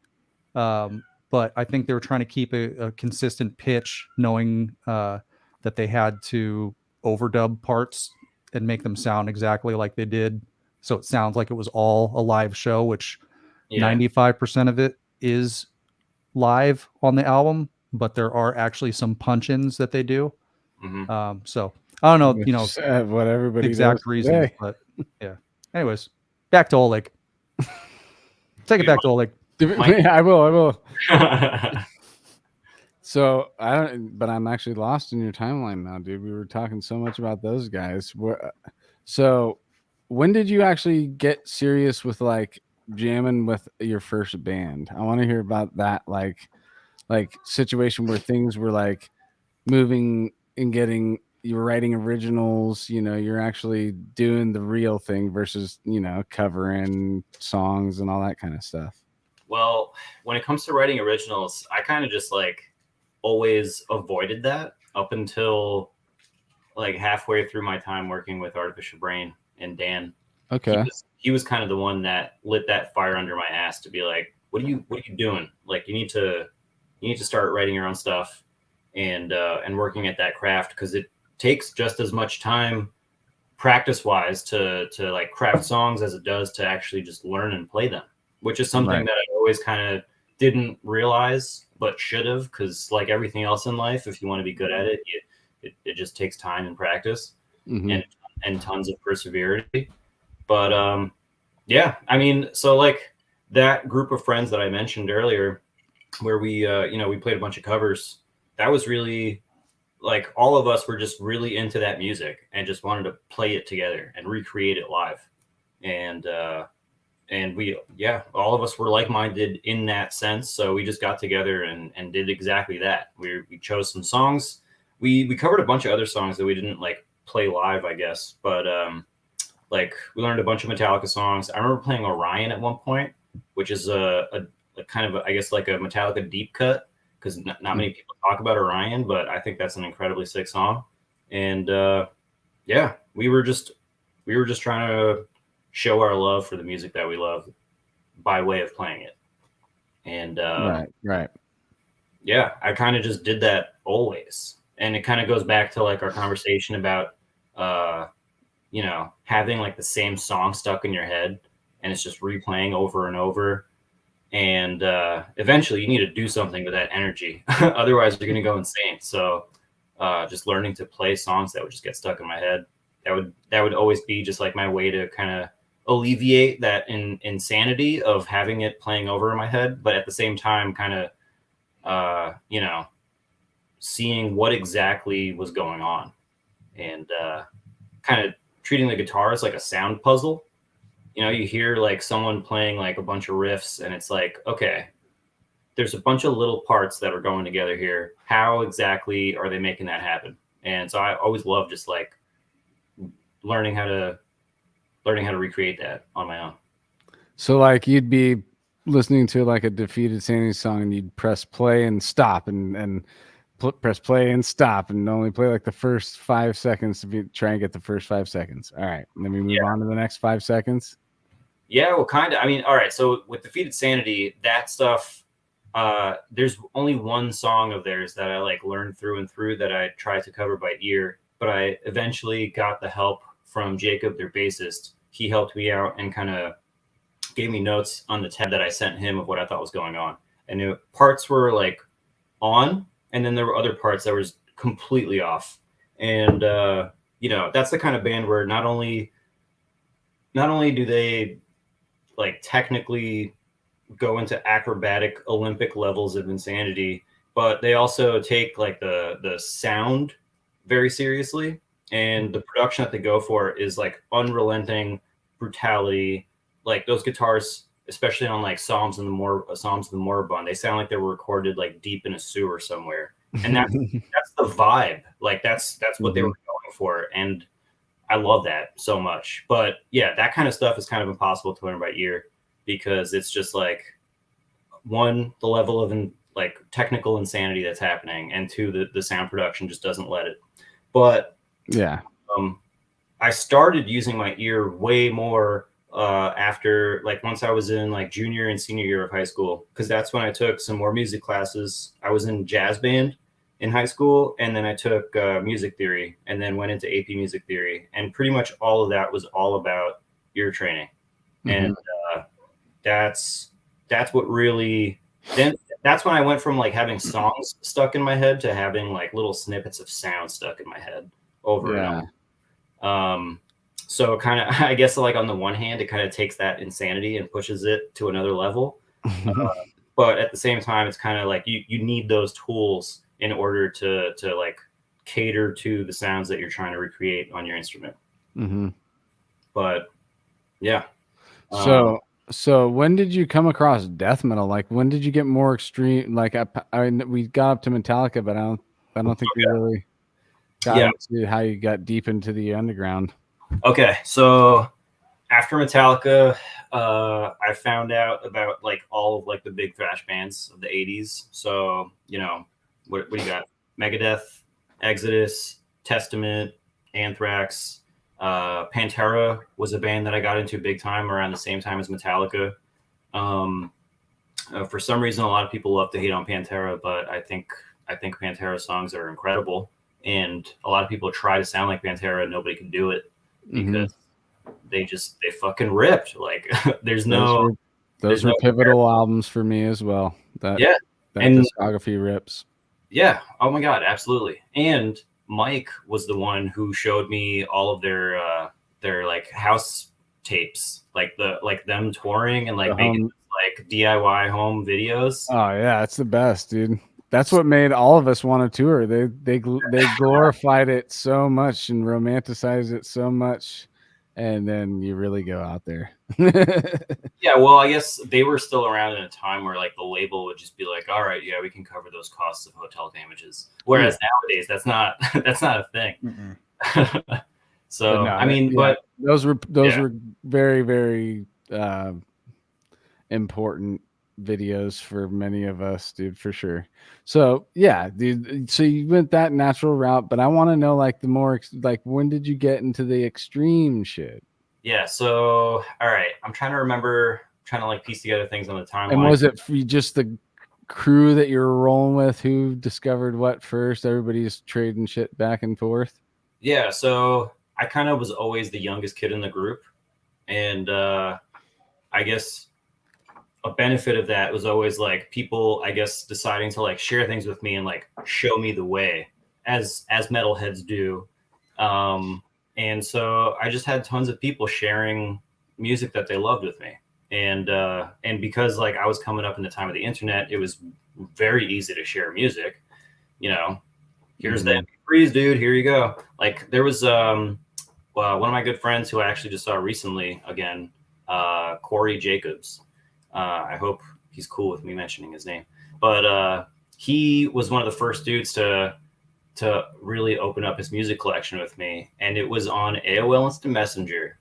But I think they were trying to keep a consistent pitch, knowing that they had to overdub parts and make them sound exactly like they did. So it sounds like it was all a live show, which 95% of it is live on the album, but there are actually some punch-ins that they do. So I don't know, you know, what everybody exact does reasons, today. but yeah. Anyways, back to Oleg. Take it back to Oleg. I will. So I don't, but I'm actually lost in your timeline now, dude. We were talking so much about those guys. So when did you actually get serious with like jamming with your first band? I want to hear about that, like situation where things were like moving and getting, you were writing originals, you know, you're actually doing the real thing versus, you know, covering songs and all that kind of stuff. Well, when it comes to writing originals, I kind of just like always avoided that up until like halfway through my time working with Artificial Brain and Dan. Okay. He was kind of the one that lit that fire under my ass to be like, what are you doing? Like you need to start writing your own stuff and working at that craft, because it takes just as much time practice wise to like craft songs as it does to actually just learn and play them, which is something that I always kind of didn't realize but should have, because like everything else in life, if you want to be good at it, it just takes time and practice and tons of perseverance. But yeah, I mean, so like that group of friends that I mentioned earlier, where we we played a bunch of covers, that was really like all of us were just really into that music and just wanted to play it together and recreate it live. And we, all of us were like-minded in that sense. So we just got together and did exactly that. We chose some songs. We covered a bunch of other songs that we didn't like play live, I guess. But like we learned a bunch of Metallica songs. I remember playing Orion at one point, which is a kind of, I guess, like a Metallica deep cut, because not many people talk about Orion, but I think that's an incredibly sick song. And yeah, we were just trying to show our love for the music that we love by way of playing it. And right. Yeah, I kind of just did that always. And it kind of goes back to like our conversation about having like the same song stuck in your head and it's just replaying over and over. And eventually you need to do something with that energy. Otherwise you're going to go insane. So just learning to play songs that would just get stuck in my head, that would always be just like my way to kind of alleviate that insanity of having it playing over in my head, but at the same time kind of seeing what exactly was going on, and kind of treating the guitar as like a sound puzzle. You hear like someone playing like a bunch of riffs and it's like, okay, there's a bunch of little parts that are going together here. How exactly are they making that happen? And so I always love just like learning how to recreate that on my own. So like you'd be listening to like a Defeated Sanity song and you'd press play and stop and press play and stop and only play like the first 5 seconds to try and get the first 5 seconds. All right. And then we move on to the next 5 seconds. Yeah, well, kind of. I mean, all right. So with Defeated Sanity, that stuff, there's only one song of theirs that I like learned through and through that I tried to cover by ear, but I eventually got the help from Jacob, their bassist. He helped me out and kind of gave me notes on the tab that I sent him of what I thought was going on. And parts were like on, and then there were other parts that was completely off. And that's the kind of band where not only do they like technically go into acrobatic Olympic levels of insanity, but they also take like the sound very seriously, and the production that they go for is like unrelenting brutality. Like those guitars, especially on like Psalms of the Moribund, they sound like they were recorded like deep in a sewer somewhere. And that's the vibe. Like that's what they were going for. And I love that so much. But yeah, that kind of stuff is kind of impossible to learn by ear, because it's just like, one, the level of like technical insanity that's happening, and two, the sound production just doesn't let it. But yeah, I started using my ear way more after, like, once I was in like junior and senior year of high school, because that's when I took some more music classes. I was in jazz band in high school, and then I took music theory, and then went into AP music theory, and pretty much all of that was all about ear training. And that's what really, then that's when I went from like having songs stuck in my head to having like little snippets of sound stuck in my head over and over. So kind of, I guess like on the one hand, it kind of takes that insanity and pushes it to another level. But at the same time, it's kind of like you need those tools in order to like cater to the sounds that you're trying to recreate on your instrument. But yeah. So when did you come across death metal? Like when did you get more extreme? Like we got up to Metallica, but I don't think we really got into how you got deep into the underground. Okay, so after Metallica, I found out about like all of like the big thrash bands of the 80s. So, you know, what do you got? Megadeth, Exodus, Testament, Anthrax, Pantera was a band that I got into big time around the same time as Metallica. For some reason, a lot of people love to hate on Pantera, but I think Pantera songs are incredible. And a lot of people try to sound like Pantera and nobody can do it because they fucking ripped. Like there's no those were pivotal albums for me as well. That discography rips. Yeah. Oh my God, absolutely. And Mike was the one who showed me all of their like house tapes, like them touring and like making like DIY home videos. Oh yeah, it's the best, dude. That's what made all of us want to tour. They glorified it so much and romanticized it so much, and then you really go out there. Yeah, well, I guess they were still around in a time where like the label would just be like, "All right, yeah, we can cover those costs of hotel damages." Whereas nowadays, that's not a thing. So no, I mean, but those were very, very important videos for many of us, dude, for sure. So yeah, dude, so you went that natural route, but I want to know like the more like when did you get into the extreme shit? Yeah, so all right, I'm trying to like piece together things on the timeline. And was it just the crew that you were rolling with who discovered what first? Everybody's trading shit back and forth. Yeah, so I kind of was always the youngest kid in the group, and I guess a benefit of that was always like people, I guess, deciding to like share things with me and like show me the way as metalheads do. And so I just had tons of people sharing music that they loved with me. And because like I was coming up in the time of the internet, it was very easy to share music, you know, here's the MP3s, dude, here you go. Like there was one of my good friends who I actually just saw recently again, Corey Jacobs. I hope he's cool with me mentioning his name, but he was one of the first dudes to really open up his music collection with me, and it was on AOL Instant Messenger,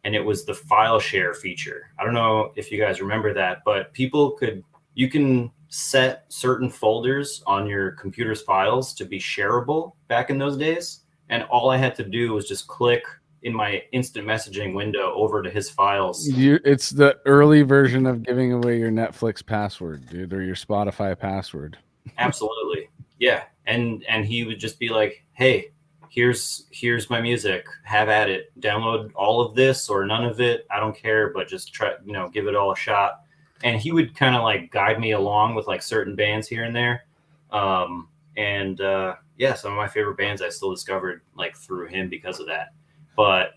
and it was the file share feature. I don't know if you guys remember that, but you can set certain folders on your computer's files to be shareable back in those days, and all I had to do was just click in my instant messaging window over to his files. It's the early version of giving away your Netflix password, dude, or your Spotify password. Absolutely. Yeah. And he would just be like, hey, here's my music, have at it, download all of this or none of it, I don't care, but just try, give it all a shot. And he would kind of like guide me along with like certain bands here and there. Yeah, some of my favorite bands I still discovered like through him because of that. But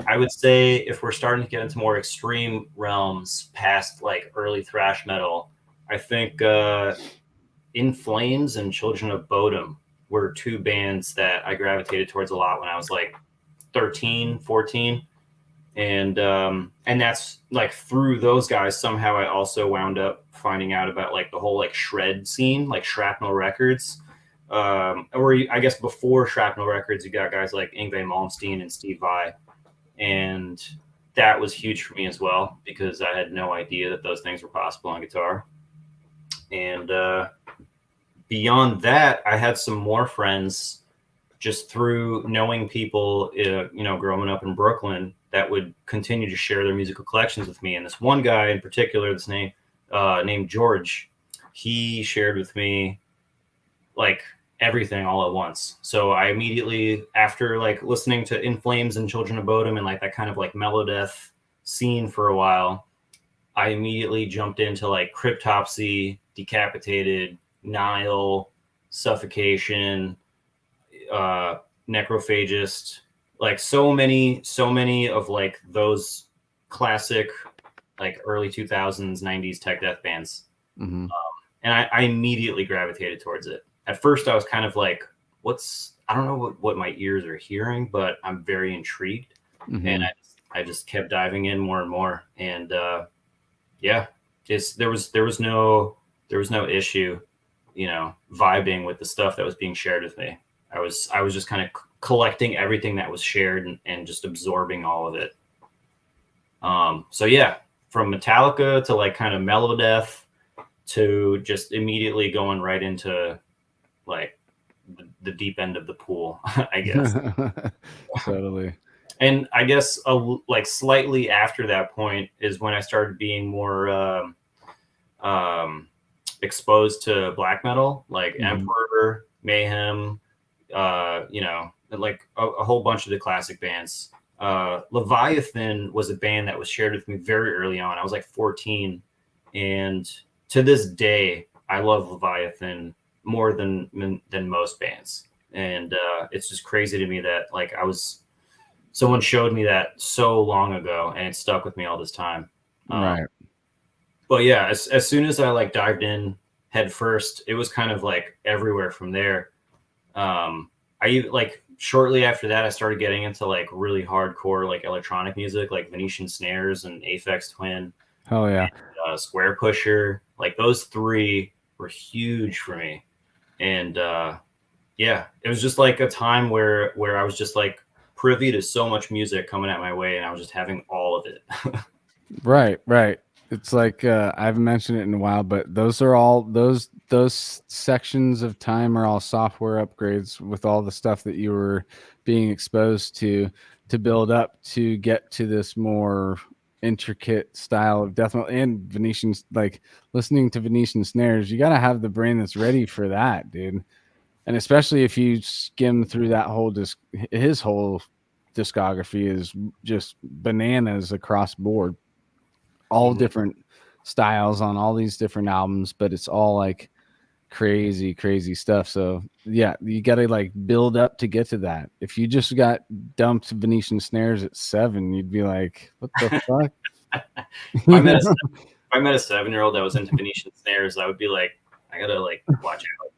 I would say if we're starting to get into more extreme realms past like early thrash metal, I think In Flames and Children of Bodom were two bands that I gravitated towards a lot when I was like 13, 14. And that's like through those guys, somehow I also wound up finding out about like the whole like shred scene, like Shrapnel Records. I guess before Shrapnel Records, you got guys like Yngwie Malmsteen and Steve Vai. And that was huge for me as well, because I had no idea that those things were possible on guitar. And beyond that, I had some more friends just through knowing people, growing up in Brooklyn that would continue to share their musical collections with me. And this one guy in particular, this named George, he shared with me like everything all at once. So I immediately, after like listening to In Flames and Children of Bodom and like that kind of like Melodeath scene for a while, I immediately jumped into like Cryptopsy, Decapitated, Nile, Suffocation, Necrophagist, like so many of like those classic like early 2000s 90s tech death bands. Mm-hmm. And I immediately gravitated towards it. At first I was kind of like, I don't know what my ears are hearing, but I'm very intrigued. Mm-hmm. And I just kept diving in more and more. And yeah, there was no issue, you know, vibing with the stuff that was being shared with me. I was just kind of collecting everything that was shared and just absorbing all of it. So yeah, from Metallica to like kind of Melodeath to just immediately going right into like the deep end of the pool, I guess. Totally. And I guess like slightly after that point is when I started being more exposed to black metal, like Emperor, Mayhem, you know, like a whole bunch of the classic bands. Leviathan was a band that was shared with me very early on. I was like 14, and to this day, I love Leviathan more than most bands. And it's just crazy to me that like someone showed me that so long ago, and it stuck with me all this time. Right. But yeah, as soon as I like dived in head first, it was kind of like everywhere from there. I like shortly after that, I started getting into like really hardcore like electronic music, like Venetian Snares and Aphex Twin. Oh yeah. And, Square Pusher. Like those three were huge for me. And yeah, it was just like a time where I was just like privy to so much music coming at my way, and I was just having all of it. Right. It's like I haven't mentioned it in a while, but those are all those sections of time are all software upgrades with all the stuff that you were being exposed to build up to get to this more intricate style of death metal. And Venetian, like listening to Venetian Snares, you got to have the brain that's ready for that, dude. And especially if you skim through that whole his whole discography is just bananas across board, all different styles on all these different albums, but it's all like crazy stuff. So yeah, you got to like build up to get to that. If you just got dumped Venetian Snares at 7, you'd be like, what the fuck? If I met a 7-year-old that was into Venetian Snares, I would be like, I gotta like watch out.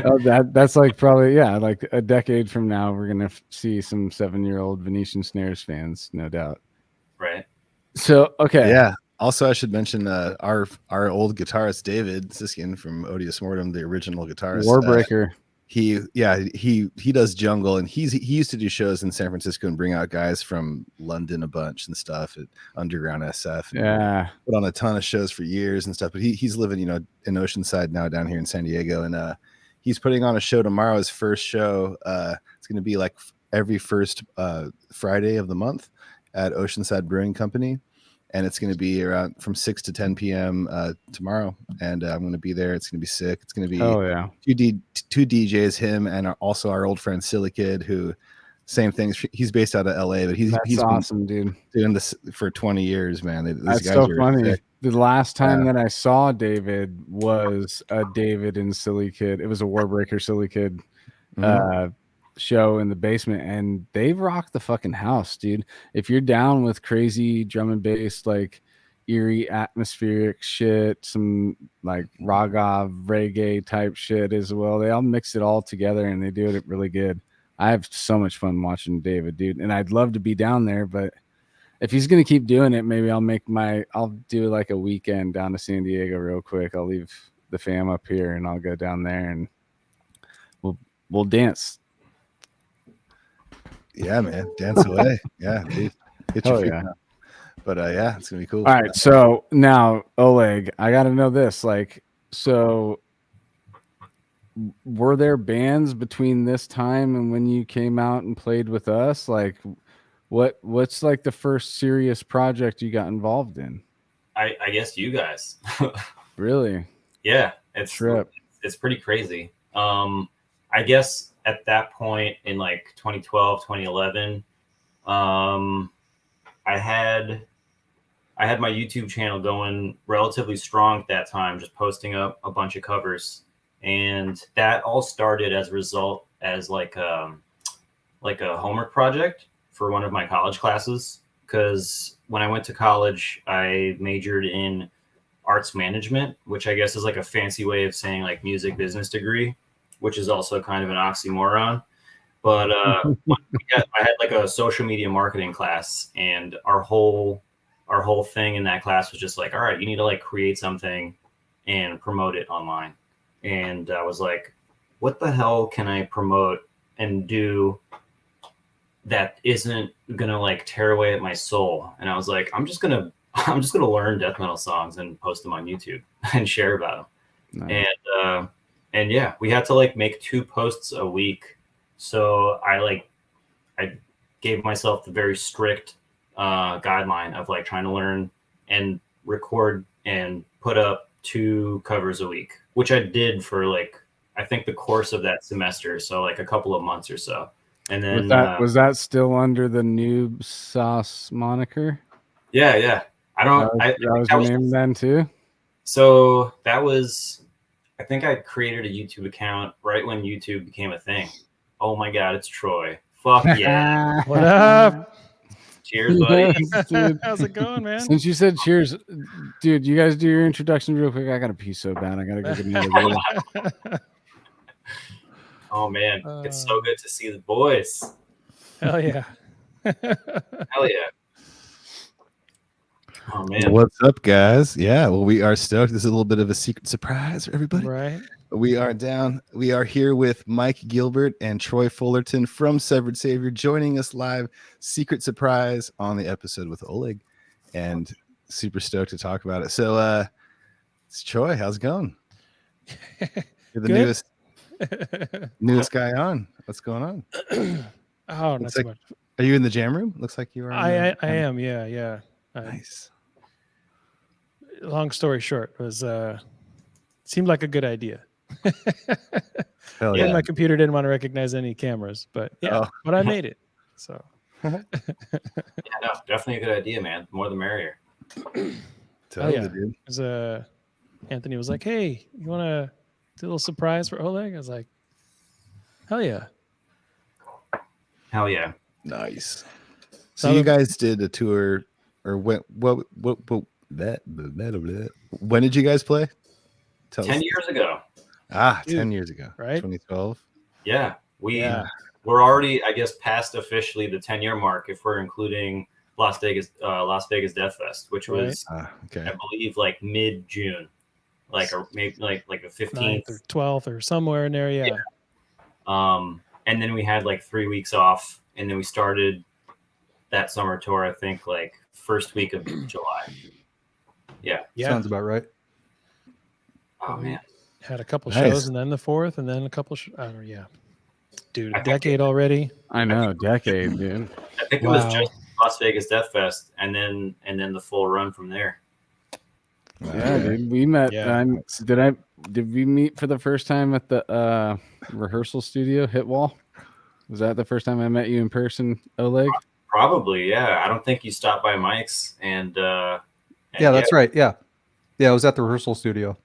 Oh, that's like probably, yeah, like a decade from now we're gonna see some 7-year-old Venetian Snares fans, no doubt. Right. So okay. Yeah. Also, I should mention our old guitarist David Siskin from Odious Mortem, the original guitarist. Warbreaker. He does jungle, and he used to do shows in San Francisco and bring out guys from London a bunch and stuff at Underground SF. Yeah, put on a ton of shows for years and stuff. But he's living, you know, in Oceanside now, down here in San Diego, and he's putting on a show tomorrow. His first show. It's going to be like every first Friday of the month at Oceanside Brewing Company. And it's going to be around from 6 to 10 p.m. Tomorrow. And I'm going to be there. It's going to be sick. It's going to be two DJs, him and also our old friend Silly Kid, who same things. He's based out of LA, but he's awesome, dude. Doing this for 20 years, man. These That's guys so are funny. sick. The last time that I saw David was a David and Silly Kid. It was a Warbreaker Silly Kid show in the basement, and they've rocked the fucking house, dude. If you're down with crazy drum and bass, like eerie atmospheric shit, some like raga reggae type shit as well, they all mix it all together and they do it really good. I have so much fun watching David, dude, and I'd love to be down there, but if he's gonna keep doing it, maybe I'll do like a weekend down to San Diego real quick. I'll leave the fam up here and I'll go down there and we'll dance. Yeah, man, dance away. Yeah, dude. Get your feet up. But yeah, it's gonna be cool. All right, so now Oleg, I gotta know this. Like, so were there bands between this time and when you came out and played with us? Like, what's like the first serious project you got involved in? I guess you guys. Really? Yeah, it's pretty crazy. I guess at that point in like 2012, 2011, I I had my YouTube channel going relatively strong at that time, just posting up a bunch of covers, and that all started as a result as like a homework project for one of my college classes. Because when I went to college, I majored in arts management, which I guess is like a fancy way of saying like music business degree, which is also kind of an oxymoron. But I had like a social media marketing class, and our whole thing in that class was just like, all right, you need to like create something and promote it online. And I was like, what the hell can I promote and do that isn't gonna like tear away at my soul? And I was like, I'm just gonna learn death metal songs and post them on YouTube and share about them. Nice. And yeah, we had to like make 2 posts a week. So I gave myself the very strict guideline of like trying to learn and record and put up 2 covers a week, which I did for like, I think the course of that semester. So like a couple of months or so. And then was that still under the Noob Sauce moniker? Yeah. That was your name then too? So that was, I think I created a YouTube account right when YouTube became a thing. Oh my God, it's Troy. Fuck yeah. What up? Cheers, buddy. Dude. How's it going, man? Since you said cheers, dude, you guys do your introduction real quick. I gotta pee so bad. I gotta go get another beer. Oh man, it's so good to see the boys. Hell yeah. Hell yeah. Oh man. What's up, guys? Yeah, well, we are stoked. This is a little bit of a secret surprise for everybody. Right. We are here with Mike Gilbert and Troy Fullerton from Severed Savior, joining us live. Secret surprise on the episode with Oleg, and super stoked to talk about it. So it's Troy. How's it going? You're the newest guy on. What's going on? Oh, not so much. Are you in the jam room? Looks like you are. I am. Yeah. Nice. Long story short, it was seemed like a good idea. Hell yeah. And my computer didn't want to recognize any cameras, but but I made it. So yeah, no, definitely a good idea, man. The more the merrier. Totally, dude. It was, Anthony was like, "Hey, you want to do a little surprise for Oleg?" I was like, "Hell yeah!" Hell yeah! Nice. So you guys did a tour, or when did you guys play? 10 years ago. Dude, 10 years ago, right? 2012. Yeah, we're already, I guess, past officially the 10-year mark if we're including Las Vegas Death Fest, which was I believe like mid-June, like maybe like the 15th or 12th or somewhere in there. Yeah. And then we had like 3 weeks off, and then we started that summer tour, I think like first week of July. Yeah. Sounds about right. Oh man. Had a couple shows, and then the 4th, and then a couple. Dude, a decade already. I know, decade, dude. I think it was just Las Vegas Death Fest, and then the full run from there. Yeah, dude. We met. Yeah. Did we meet for the first time at the rehearsal studio, Hit Wall? Was that the first time I met you in person, Oleg? Probably, yeah. I don't think you stopped by Mike's, and that's right. Yeah, it was at the rehearsal studio.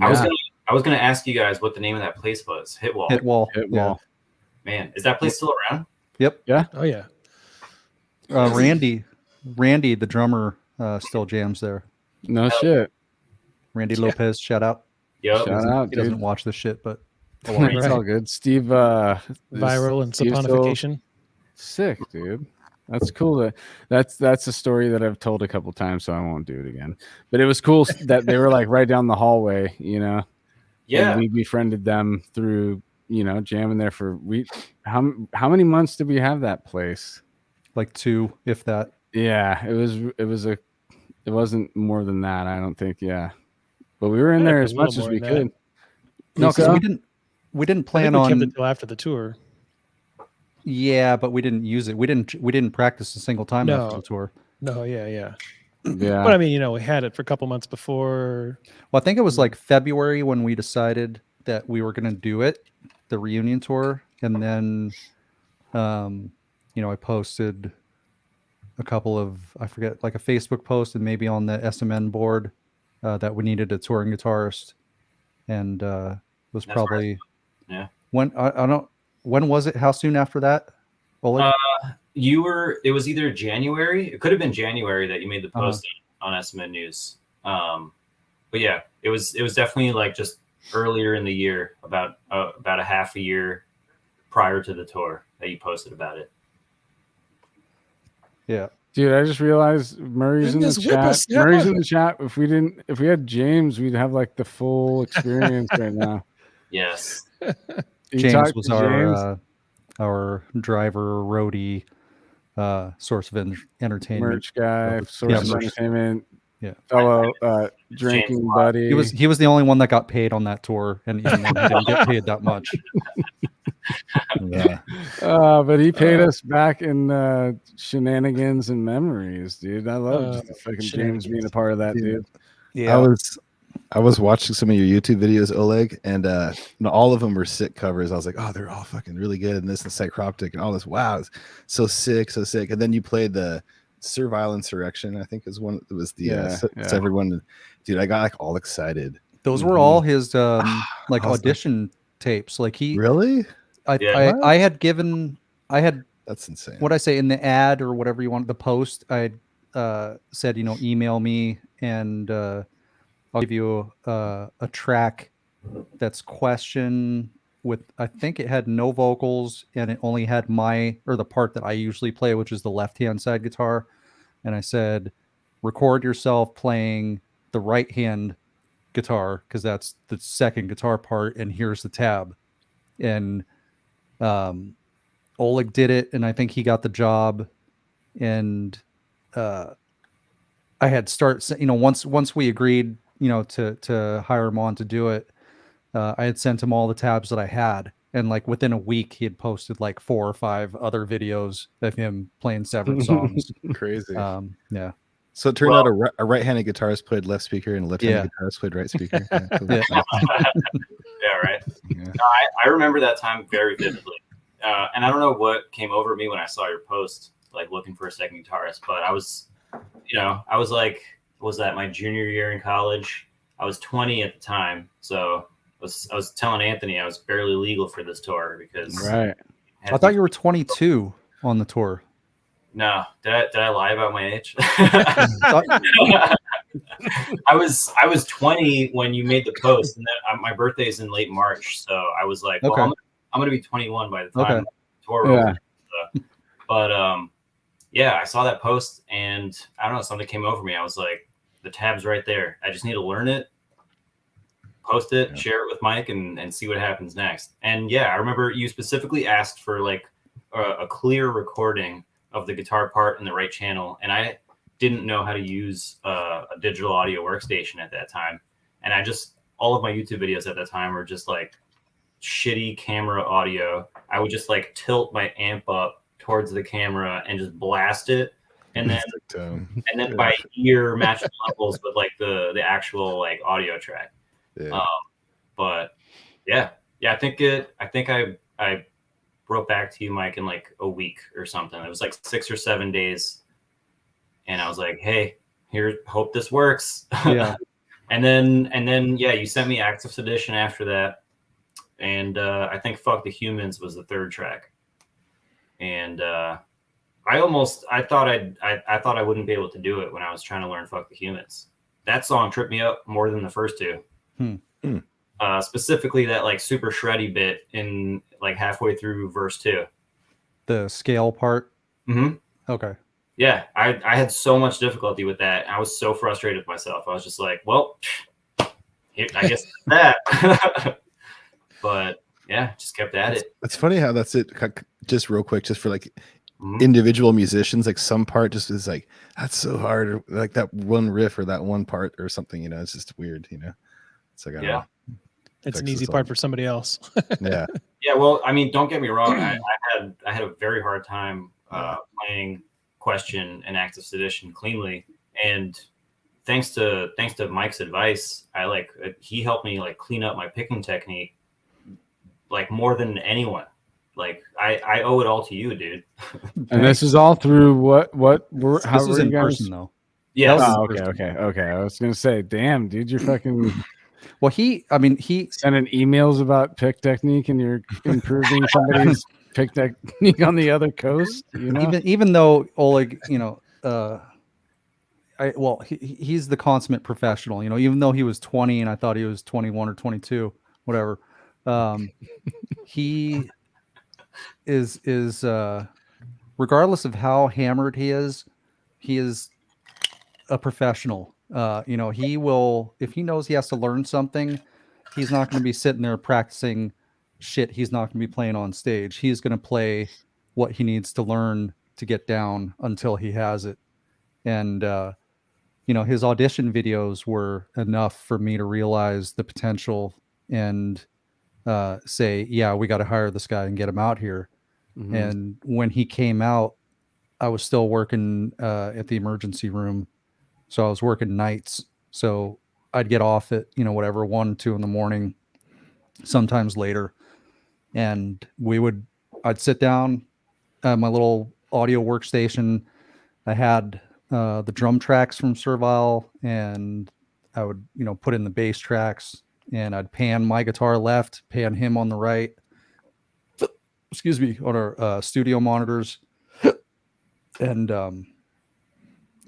I was gonna ask you guys what the name of that place was. Hit Wall. Hit Wall. Man, is that place still around? Yep. Yeah. Oh yeah. Randy, the drummer, still jams there. No shit. Randy Lopez, shout out. Yep. Shout out. He doesn't watch this shit, but it's all good. Steve, viral and saponification. Sick, dude. That's cool. That's a story that I've told a couple times, so I won't do it again. But it was cool that they were like right down the hallway, you know. Yeah. And we befriended them through, jamming there for how many months did we have that place? Like 2, if that. Yeah, it wasn't more than that, I don't think. Yeah. But we were in there as much as we could. No, because we didn't plan on kept it till after the tour. Yeah, but we didn't use it. We didn't practice a single time after the tour. No, yeah. Yeah. But I mean, we had it for a couple months before. Well, I think it was like February when we decided that we were going to do it, the reunion tour, and then, I posted a couple of, I forget, like a Facebook post and maybe on the SMN board that we needed a touring guitarist, and was That's probably right. Yeah. When I don't, when was it? How soon after that? Oleg? It was either January. It could have been January that you made the post on SMN News. But yeah, it was definitely like just earlier in the year, about a half a year prior to the tour that you posted about it. Yeah. Dude, I just realized Murray's in the chat. Murray's in the chat. If we had James, we'd have like the full experience right now. Yes. James was our driver, roadie, source of entertainment, merch guy, source of entertainment, fellow drinking James buddy. He was the only one that got paid on that tour, and even then he didn't get paid that much. Yeah. But he paid us back in shenanigans and memories, dude. I love fucking James being a part of that, dude. Yeah. I was watching some of your YouTube videos, Oleg, and all of them were sick covers. I was like, oh, they're all fucking really good. And this and Psychroptic and all this. Wow, it's so sick, so sick. And then you played the Servile Insurrection, I think is one. It was the everyone. Dude, I got like all excited. Those were all his like audition tapes. Like he really. I had that's insane. What I say in the ad or whatever you want, the post, I said, email me and I'll give you a track that's question with, I think it had no vocals and it only had the part that I usually play, which is the left-hand side guitar. And I said, record yourself playing the right-hand guitar because that's the second guitar part, and here's the tab. And Oleg did it, and I think he got the job. And I had once we agreed, to hire him on to do it, I had sent him all the tabs that I had, and like within a week he had posted like 4 or 5 other videos of him playing severed songs. Crazy. Yeah. So it turned out a right-handed guitarist played left speaker and a left-handed guitarist played right speaker. Yeah, right. Yeah. No, I remember that time very vividly. And I don't know what came over me when I saw your post, like looking for a second guitarist, but I was like, was that my junior year in college? I was 20 at the time. So I was telling Anthony I was barely legal for this tour because I thought you were 22 on the tour. No, did I lie about my age? I was 20 when you made the post, and then my birthday's in late March, so I was like, well, I'm gonna be 21 by the time the tour over. But I saw that post, and I don't know, something came over me. I was like, the tab's right there. I just need to learn it, post it, share it with Mike, and see what happens next. And I remember you specifically asked for like a clear recording of the guitar part in the right channel, and I didn't know how to use a digital audio workstation at that time, and all of my YouTube videos at that time were just like shitty camera audio. I would just like tilt my amp up towards the camera and just blast it, and then by ear match the levels with like the actual like audio track. But I think I wrote back to you, Mike, in like a week or something. It was like 6 or 7 days. And I was like, hey, hope this works. Yeah. and then you sent me Acts of Sedition after that. And I think Fuck the Humans was the third track. And I thought I wouldn't be able to do it when I was trying to learn Fuck the Humans. That song tripped me up more than the first two. Specifically that like super shreddy bit in like halfway through verse 2. The scale part. Mm-hmm. Okay. Yeah, I had so much difficulty with that. I was so frustrated with myself. I was just like, well, I guess that. But just kept at it. It's funny how that's it. Just real quick, just for like individual musicians, like some part just is like, that's so hard, or like that one riff or that one part or something, it's just weird, It's like, I don't know. It's an easy part for somebody else. Yeah. Yeah. Well, I mean, don't get me wrong. I had a very hard time playing Question and Acts of Sedition cleanly, and thanks to Mike's advice, he helped me like clean up my picking technique like more than anyone. Like I owe it all to you, dude. And this is all through what how This was were in you guys? person though. Yes. Oh, okay. I was gonna say, damn, dude, you're fucking Well, he sending emails about pick technique, and you're improving somebody's pick technique on the other coast. You know, even though Oleg, he's the consummate professional. You know, even though he was 20 and I thought he was 21 or 22, whatever. He is regardless of how hammered he is a professional. He will, if he knows he has to learn something, he's not going to be sitting there practicing shit he's not going to be playing on stage. He's going to play what he needs to learn to get down until he has it. And his audition videos were enough for me to realize the potential and say, yeah, we got to hire this guy and get him out here. Mhm. And when he came out, I was still working at the emergency room. So I was working nights. So I'd get off at, 1, 2 in the morning, sometimes later. And I'd sit down at my little audio workstation. I had the drum tracks from Servile, and I would, put in the bass tracks, and I'd pan my guitar left, pan him on the right. Excuse me, on our studio monitors. And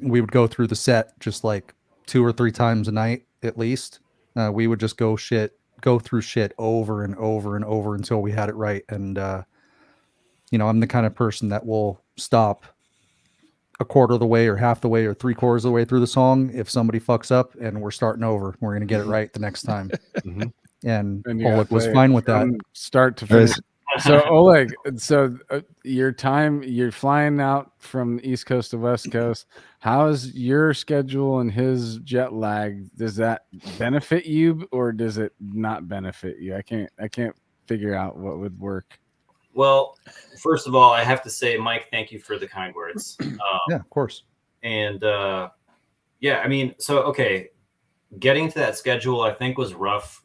we would go through the set just like 2 or 3 times a night at least. We would just go through shit over and over and over until we had it right. And I'm the kind of person that will stop a quarter of the way or half the way or 3/4 of the way through the song if somebody fucks up, and we're starting over. We're going to get it right the next time. Mhm. And And you Oleg gotta was play fine with that. from start to finish. So Oleg, you're flying out from the East Coast to West Coast. How's your schedule and his jet lag? Does that benefit you or does it not benefit you? I can't figure out what would work. Well, first of all, I have to say, Mike, thank you for the kind words. Yeah, of course. And I mean, so okay, getting to that schedule I think was rough,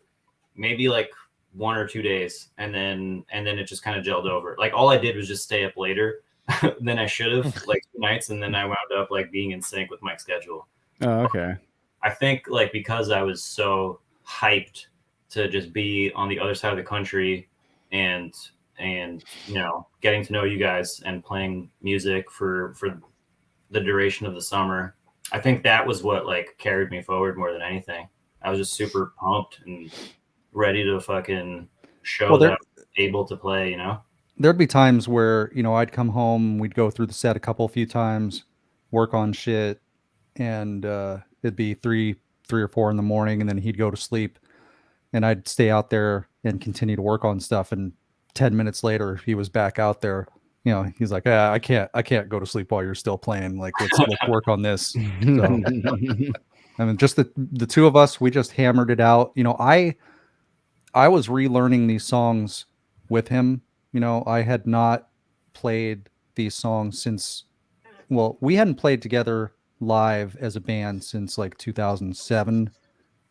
maybe like 1 or 2 days, and then it just kind of gelled over. Like all I did was just stay up later than I should have, like 2 nights, and then I wound up like being in sync with Mike's schedule. Oh, okay. I think like because I was so hyped to just be on the other side of the country and getting to know you guys and playing music for the duration of the summer, I think that was what like carried me forward more than anything. I was just super pumped and ready to fucking show that I was able to play, There'd be times where, I'd come home, we'd go through the set a few times, work on shit, and it'd be 3 or 4 in the morning, and then he'd go to sleep, and I'd stay out there and continue to work on stuff. And 10 minutes later, he was back out there. He's like, I can't go to sleep while you're still playing. Like, let's work on this. So, I mean, just the two of us, we just hammered it out. I was relearning these songs with him. I had not played these songs since, we hadn't played together live as a band since like 2007,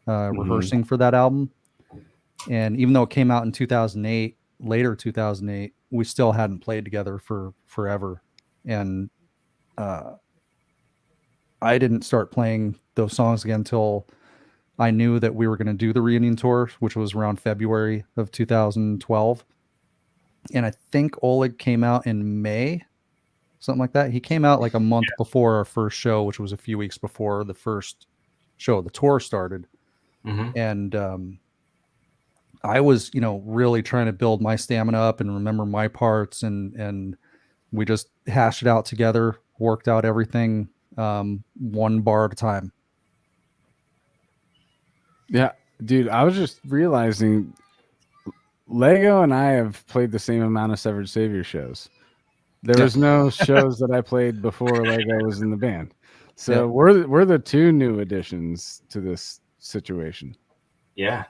rehearsing for that album. And even though it came out in 2008, later 2008, we still hadn't played together for forever. And I didn't start playing those songs again until I knew that we were going to do the reunion tour, which was around February of 2012. And I think Oleg came out in May, something like that. He came out like a month before our first show, which was a few weeks before the first show the tour started. Mm-hmm. And I was, really trying to build my stamina up and remember my parts, and we just hashed it out together, worked out everything, one bar at a time. Yeah, dude, I was just realizing Lego and I have played the same amount of Severed Savior shows. There was no shows that I played before Lego was in the band. So we're the 2 new additions to this situation. Yeah,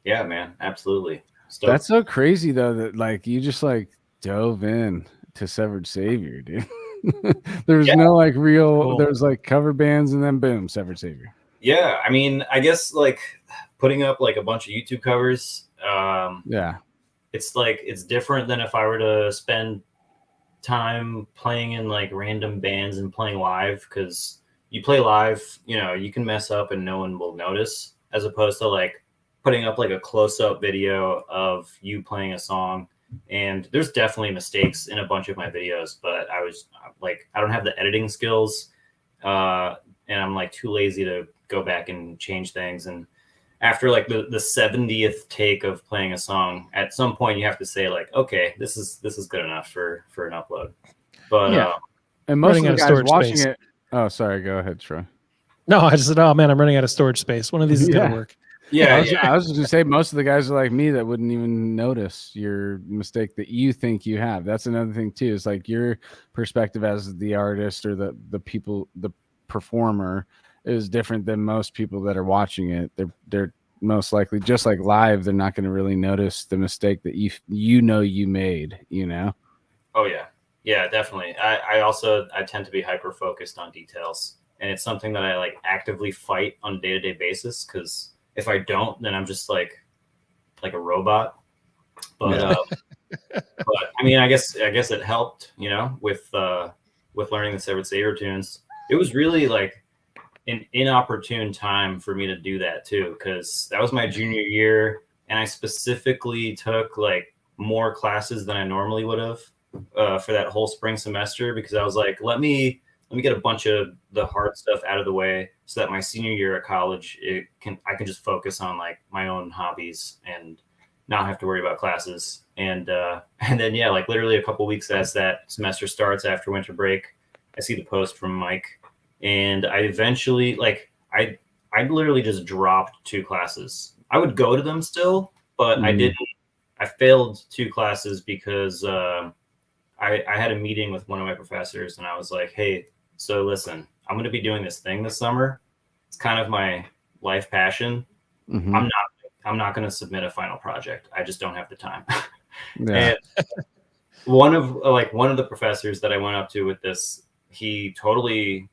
man, absolutely. Stoked. That's so crazy though that like you just like dove in to Severed Savior, dude. There's no like real. There's like cover bands and then boom, Severed Savior. Yeah, I mean, I guess like putting up like a bunch of YouTube covers. it's like it's different than if I were to spend time playing in like random bands and playing live, because you play live, you know, you can mess up and no one will notice, as opposed to like putting up like a close-up video of you playing a song. And there's definitely mistakes in a bunch of my videos, but I was like, I don't have the editing skills, and I'm like too lazy to go back and change things. And after like the 70th take of playing a song, at some point you have to say like, okay, this is good enough for an upload. But Yeah. And most Running of out the of guys storage watching space. it. Oh, sorry. Go ahead, Troy. No, I just said, oh man, I'm running out of storage space. One of these is Yeah. gonna work. yeah, I was just gonna say most of the guys are like me that wouldn't even notice your mistake that you think you have. That's another thing too. It's like your perspective as the artist or the people, the performer, is different than most people that are watching it. They're most likely, just like live, they're not going to really notice the mistake that you know you made. You know. Oh yeah, definitely. I tend to be hyper focused on details, and it's something that I like actively fight on a day-to-day basis, because if I don't, then I'm just like a robot. But but I mean, I guess it helped, you know, with learning the Severed Saber tunes. It was really like an inopportune time for me to do that too, because that was my junior year, and I specifically took like more classes than I normally would have for that whole spring semester, because I was like, let me get a bunch of the hard stuff out of the way, so that my senior year at college, I can just focus on like my own hobbies and not have to worry about classes. And then yeah, like literally a couple weeks as that semester starts after winter break, I see the post from Mike, and I eventually I literally just dropped 2 classes. I would go to them still, but I didn't. I failed 2 classes because I had a meeting with one of my professors, and I was like, hey, so listen, I'm going to be doing this thing this summer. It's kind of my life passion. Mm-hmm. I'm not going to submit a final project. I just don't have the time. Yeah. And one of the professors that I went up to with this, he totally,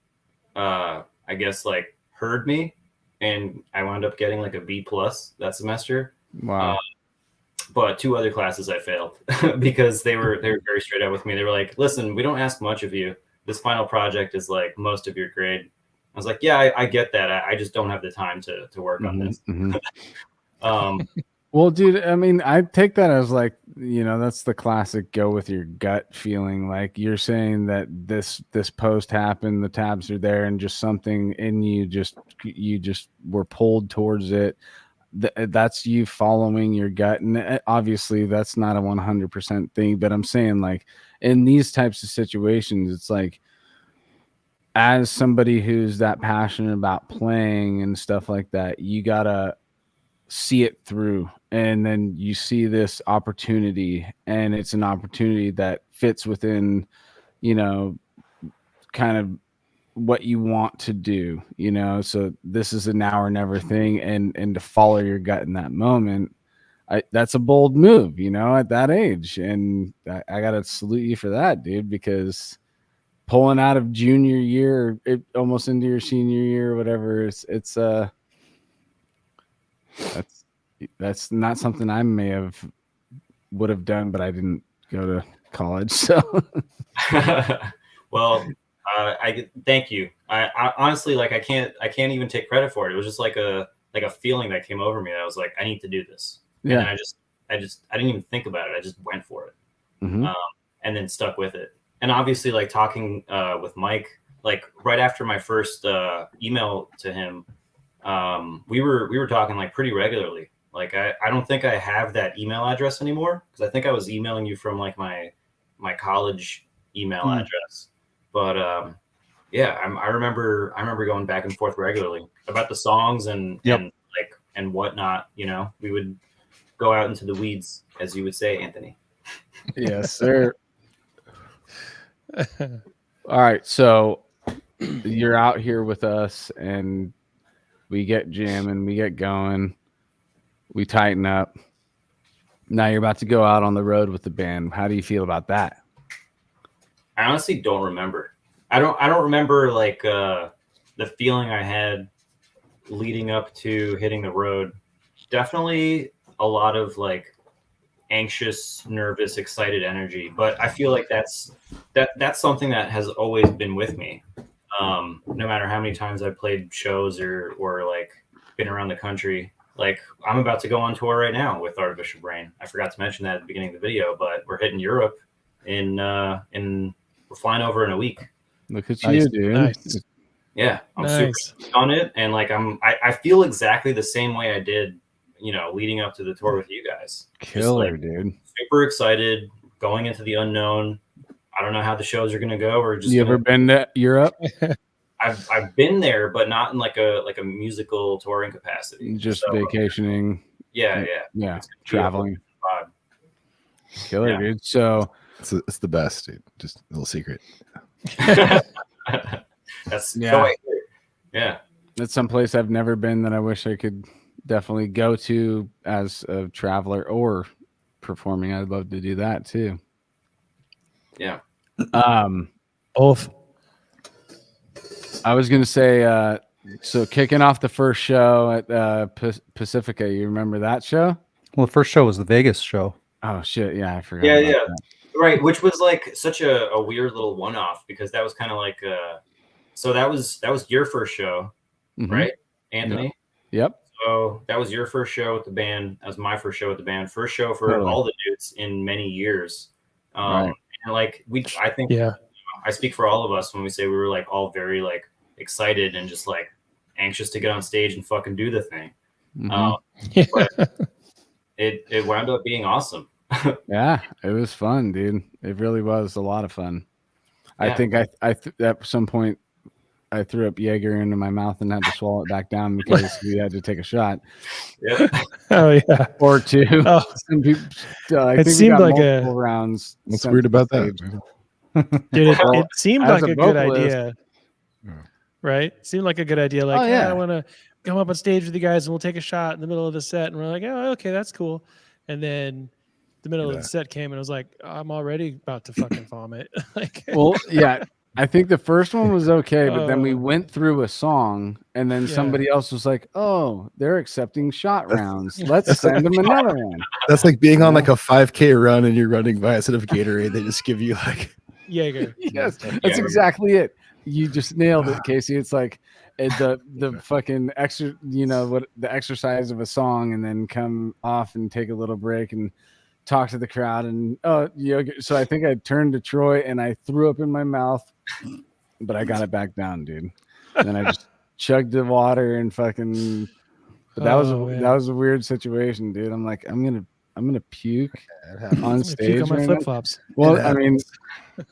I guess, like heard me, and I wound up getting like a B+ that semester. Wow. But 2 other classes I failed because they were very straight up with me. They were like, listen, we don't ask much of you. This final project is like most of your grade. I was like, yeah, I get that. I just don't have the time to work on this. Well, dude, I mean, I take that as like, you know, that's the classic go with your gut feeling. Like you're saying that this post happened, the tabs are there, and just something in you just were pulled towards it. That's you following your gut, and obviously that's not a 100% thing. But I'm saying, like, in these types of situations, it's like, as somebody who's that passionate about playing and stuff like that, you gotta see it through, and then you see this opportunity, and it's an opportunity that fits within, you know, kind of what you want to do, you know. So this is a now or never thing, and to follow your gut in that moment, that's a bold move, you know, at that age. And I gotta salute you for that, dude, because pulling out of junior year, almost into your senior year or whatever, that's not something I would have done, but I didn't go to college. So Well, I thank you. I honestly, like, I can't even take credit for it. It was just like a feeling that came over me that I was like, I need to do this. yeah. And then I didn't even think about it. I just went for it. And then stuck with it. And obviously, like, talking with Mike, like right after my first email to him, we were talking like pretty regularly. Like I don't think I have that email address anymore, because I think I was emailing you from like my college email address. But yeah, I remember going back and forth regularly about the songs and and whatnot. You know, we would go out into the weeds, as you would say, Anthony. Yes, sir. All right, so you're out here with us, and we get jamming, we get going, we tighten up. Now you're about to go out on the road with the band. How do you feel about that? I honestly don't remember. I don't remember like the feeling I had leading up to hitting the road. Definitely a lot of like anxious, nervous, excited energy. But I feel like that's something that has always been with me. No matter how many times I've played shows or like been around the country. Like I'm about to go on tour right now with Artificial Brain. I forgot to mention that at the beginning of the video, but we're hitting Europe in we're flying over in a week. Look at you, dude. Nice. Yeah, I'm super stoked on it, and like I feel exactly the same way I did, leading up to the tour with you guys. Killer, like, dude. Super excited, going into the unknown. I don't know how the shows are gonna go. We're just. You ever been to Europe? I've been there, but not in like a musical touring capacity. Just vacationing. Yeah. Traveling. Killer, dude. So it's the best, dude. Just a little secret. That's yeah. That's someplace I've never been that I wish I could definitely go to as a traveler or performing. I'd love to do that too. Yeah. Both. I was gonna say, so kicking off the first show at Pacifica, you remember that show? Well, the first show was the Vegas show. Oh shit, yeah, I forgot. Yeah. Right, which was like such a weird little one-off because that was kind of like so that was your first show, right, Anthony? Yep. So that was your first show with the band. That was my first show with the band. First show for all the dudes in many years. Right. And like I think I speak for all of us when we say we were like all very like excited and just like anxious to get on stage and fucking do the thing. But it wound up being awesome. Yeah, it was fun, dude. It really was a lot of fun. Yeah. I think I at some point I threw up Jaeger into my mouth and had to swallow it back down because we had to take a shot. Yeah. Oh yeah. Or two. Oh. Some people. I it think seemed we got like multiple rounds. What's weird about that? Dude, it seemed like a good idea. Yeah. Right? Seemed like a good idea. Like, I want to come up on stage with you guys and we'll take a shot in the middle of the set. And we're like, oh, okay, that's cool. And then the middle of the set came and I was like, I'm already about to fucking vomit. Like, well, yeah. I think the first one was okay, but then we went through a song and then somebody else was like, oh, they're accepting shot rounds. Let's send them another one. That's like being on like a 5K run and you're running by instead of Gatorade. They just give you like Jaeger. Yes, that's exactly it. You just nailed it, Casey. It's like the fucking extra, what the exercise of a song and then come off and take a little break and talk to the crowd and so I think I turned to Troy and I threw up in my mouth, but I got it back down, dude. And then I just chugged the water and fucking. But that was a weird situation, dude. I'm like, I'm gonna puke on stage. Puke on my flip flops. Well, I mean,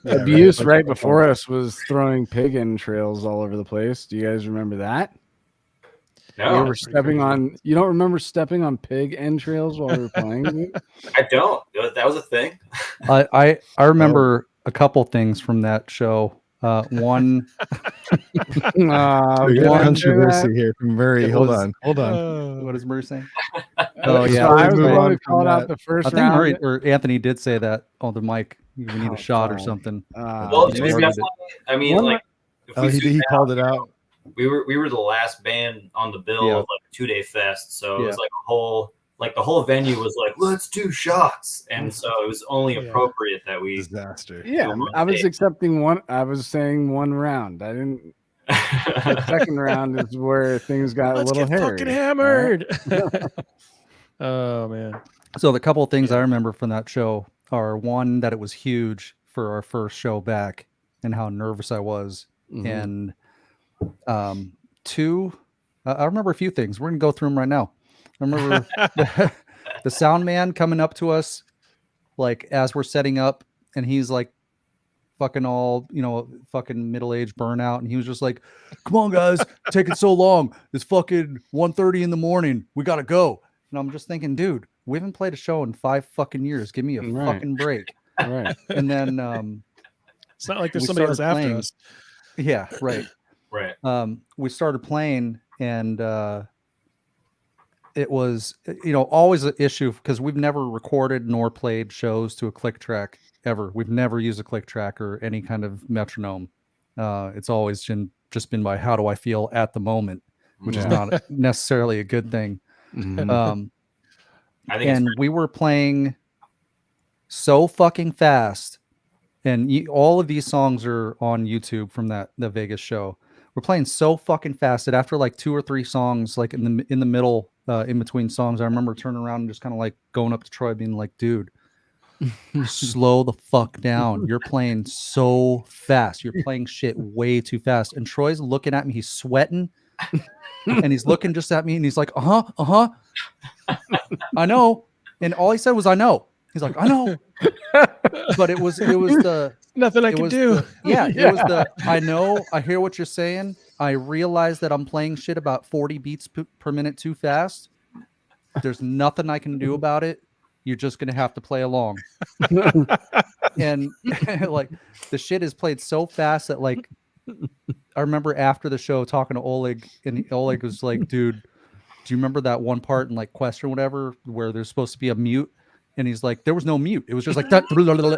abuse right before us was throwing pig entrails all over the place. Do you guys remember that? No, we were stepping on. You don't remember stepping on pig entrails while we were playing? I don't. That was a thing. I remember a couple things from that show. One controversy here from Murray. Hold on. What is Murray saying? Oh yeah, I was the one who called out the first round. I think Murray or Anthony did say that on the mic. We need a shot or something. Well, it was definitely. I mean, like, he called it out. We were the last band on the bill of like a 2-day fest, so it was like the whole venue was like, let's do shots, and so it was only appropriate that we disaster. Yeah, I was accepting one. I was saying one round. I didn't. The second round is where things got a little hairy. Fucking hammered. Oh man. So the couple of things I remember from that show are one, that it was huge for our first show back and how nervous I was, and two, I remember a few things. We're gonna go through them right now. I remember the sound man coming up to us, like as we're setting up, and he's like fucking all, fucking middle-aged burnout, and he was just like, "Come on, guys, taking so long. It's fucking 1:30 in the morning. We gotta go." And I'm just thinking, dude, we haven't played a show in 5 fucking years. Give me a fucking break. Right. And then it's not like there's somebody else after us. Yeah, right. Right. We started playing, and it was, always an issue because we've never recorded nor played shows to a click track ever. We've never used a click track or any kind of metronome. It's always just been by how do I feel at the moment, which is not necessarily a good thing. I think and we were playing so fucking fast. And all of these songs are on YouTube from the Vegas show. We're playing so fucking fast that after like 2 or 3 songs, like in the middle, in between songs, I remember turning around and just kind of like going up to Troy, being like, "Dude, slow the fuck down. You're playing so fast. You're playing shit way too fast." And Troy's looking at me. He's sweating, and he's looking just at me, and he's like, I know. And all he said was, "I know." He's like, "I know." But it was the nothing I can do. It was the I know, I hear what you're saying. I realize that I'm playing shit about 40 beats per minute too fast. There's nothing I can do about it. You're just gonna have to play along. And like the shit is played so fast that like I remember after the show talking to Oleg, and Oleg was like, "Dude, do you remember that one part in like Quest or whatever where there's supposed to be a mute?" And he's like, "There was no mute. It was just like that."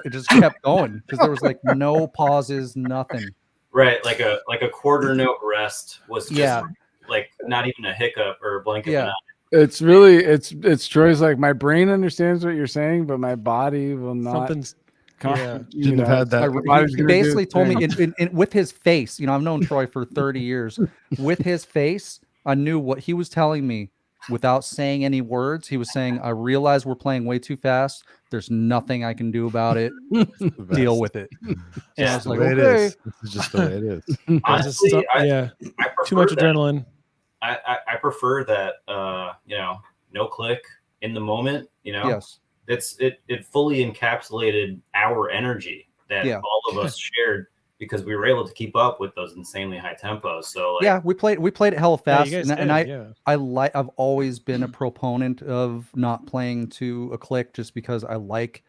It just kept going because there was like no pauses, nothing. Right, like a quarter note rest was just like not even a hiccup or a blink of an eye. It's really it's Troy's like, my brain understands what you're saying, but my body will not. Something's Shouldn't have had that. He basically told me in with his face. You know, I've known Troy for 30 years. With his face, I knew what he was telling me. Without saying any words, he was saying, "I realize we're playing way too fast. There's nothing I can do about it. Deal with it." And I was like, "Okay, this is just the way it is." Honestly, I too much adrenaline. I prefer that no click in the moment. Yes, it fully encapsulated our energy that all of us shared, because we were able to keep up with those insanely high tempos. So like, we played it hella fast, I've always been a proponent of not playing to a click, just because I like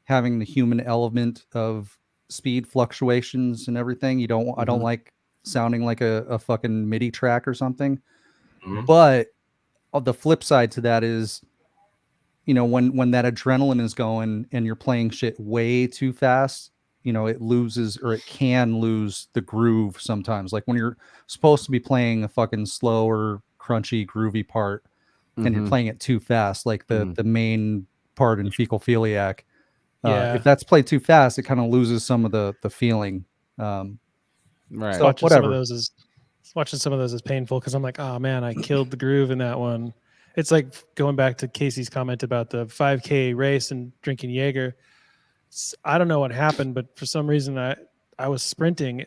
having the human element of speed fluctuations and everything. I don't like sounding like a fucking MIDI track or something. But the flip side to that is, when that adrenaline is going and you're playing shit way too fast, it loses, or it can lose the groove sometimes. Like when you're supposed to be playing a fucking slower, crunchy, groovy part, and you're playing it too fast, like the main part in Fecal Philiac. If that's played too fast, it kind of loses some of the feeling. Right. So watching whatever. Watching some of those is painful, because I'm like, oh man, I killed the groove in that one. It's like going back to Casey's comment about the 5K race and drinking Jaeger. I don't know what happened, but for some reason I was sprinting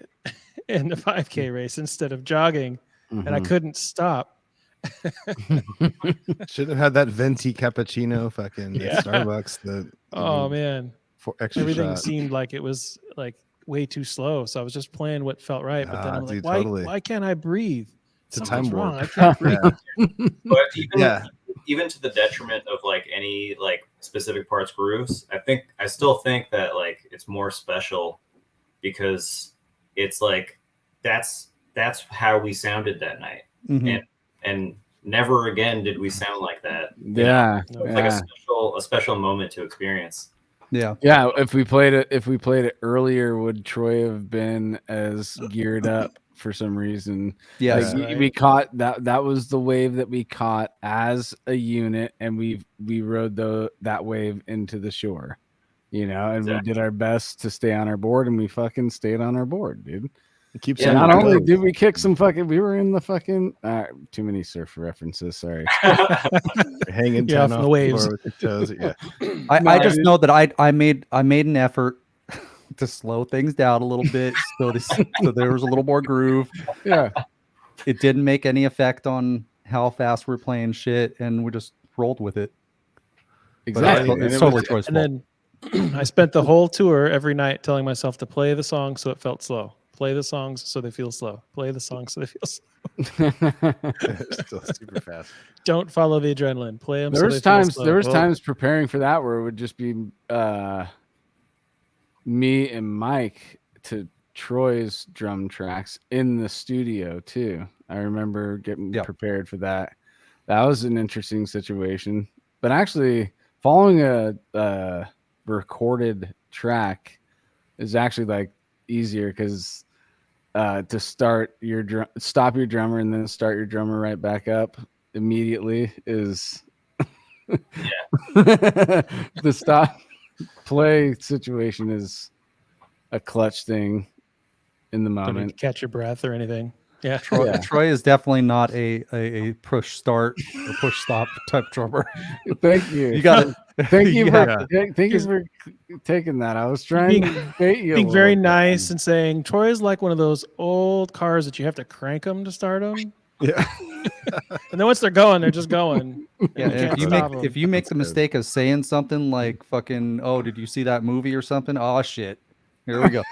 in the 5K race instead of jogging, and I couldn't stop. Should have had that venti cappuccino fucking at Starbucks. Man, for extra everything shot. Seemed like it was like way too slow, so I was just playing what felt right. But then I'm like, why can't I breathe? It's Something's a time wrong. warp. I can't breathe. But even to the detriment of like any like specific parts grooves, I still think that like it's more special, because it's like that's how we sounded that night, and never again did we sound like that. It's like a special moment to experience. Yeah. If we played it earlier, would Troy have been as geared up for some reason? Yes. Like, we caught that was the wave that we caught as a unit, and we rode that wave into the shore, and we did our best to stay on our board, and we fucking stayed on our board, dude. Not only did we kick some fucking, we were in the fucking too many surf references. Sorry, hanging down off the waves with your toes. Yeah, I just know that I made an effort to slow things down a little bit, so there was a little more groove. Yeah, it didn't make any effect on how fast we're playing shit, and we just rolled with it. Exactly, it's totally Troy's fault. And then I spent the whole tour every night telling myself to play the song so it felt slow. Play the songs so they feel slow. Play the songs so they feel slow. Still super fast. Don't follow the adrenaline. Play them. There was times preparing for that where it would just be me and Mike to Troy's drum tracks in the studio too. I remember getting prepared for that. That was an interesting situation. But actually, following a recorded track is actually like easier, because to stop your drummer and then start your drummer right back up immediately is the play situation is a clutch thing in the Don't need to moment. catch your breath or anything. Yeah. Troy is definitely not a push start or push stop type drummer. Thank you. You got to. Thank you for taking that. I was trying to bait you. Being very nice and saying Troy is like one of those old cars that you have to crank them to start them. Yeah. And then once they're going, they're just going. Yeah, if you make the mistake of saying something like fucking, oh, did you see that movie or something? Oh shit. Here we go.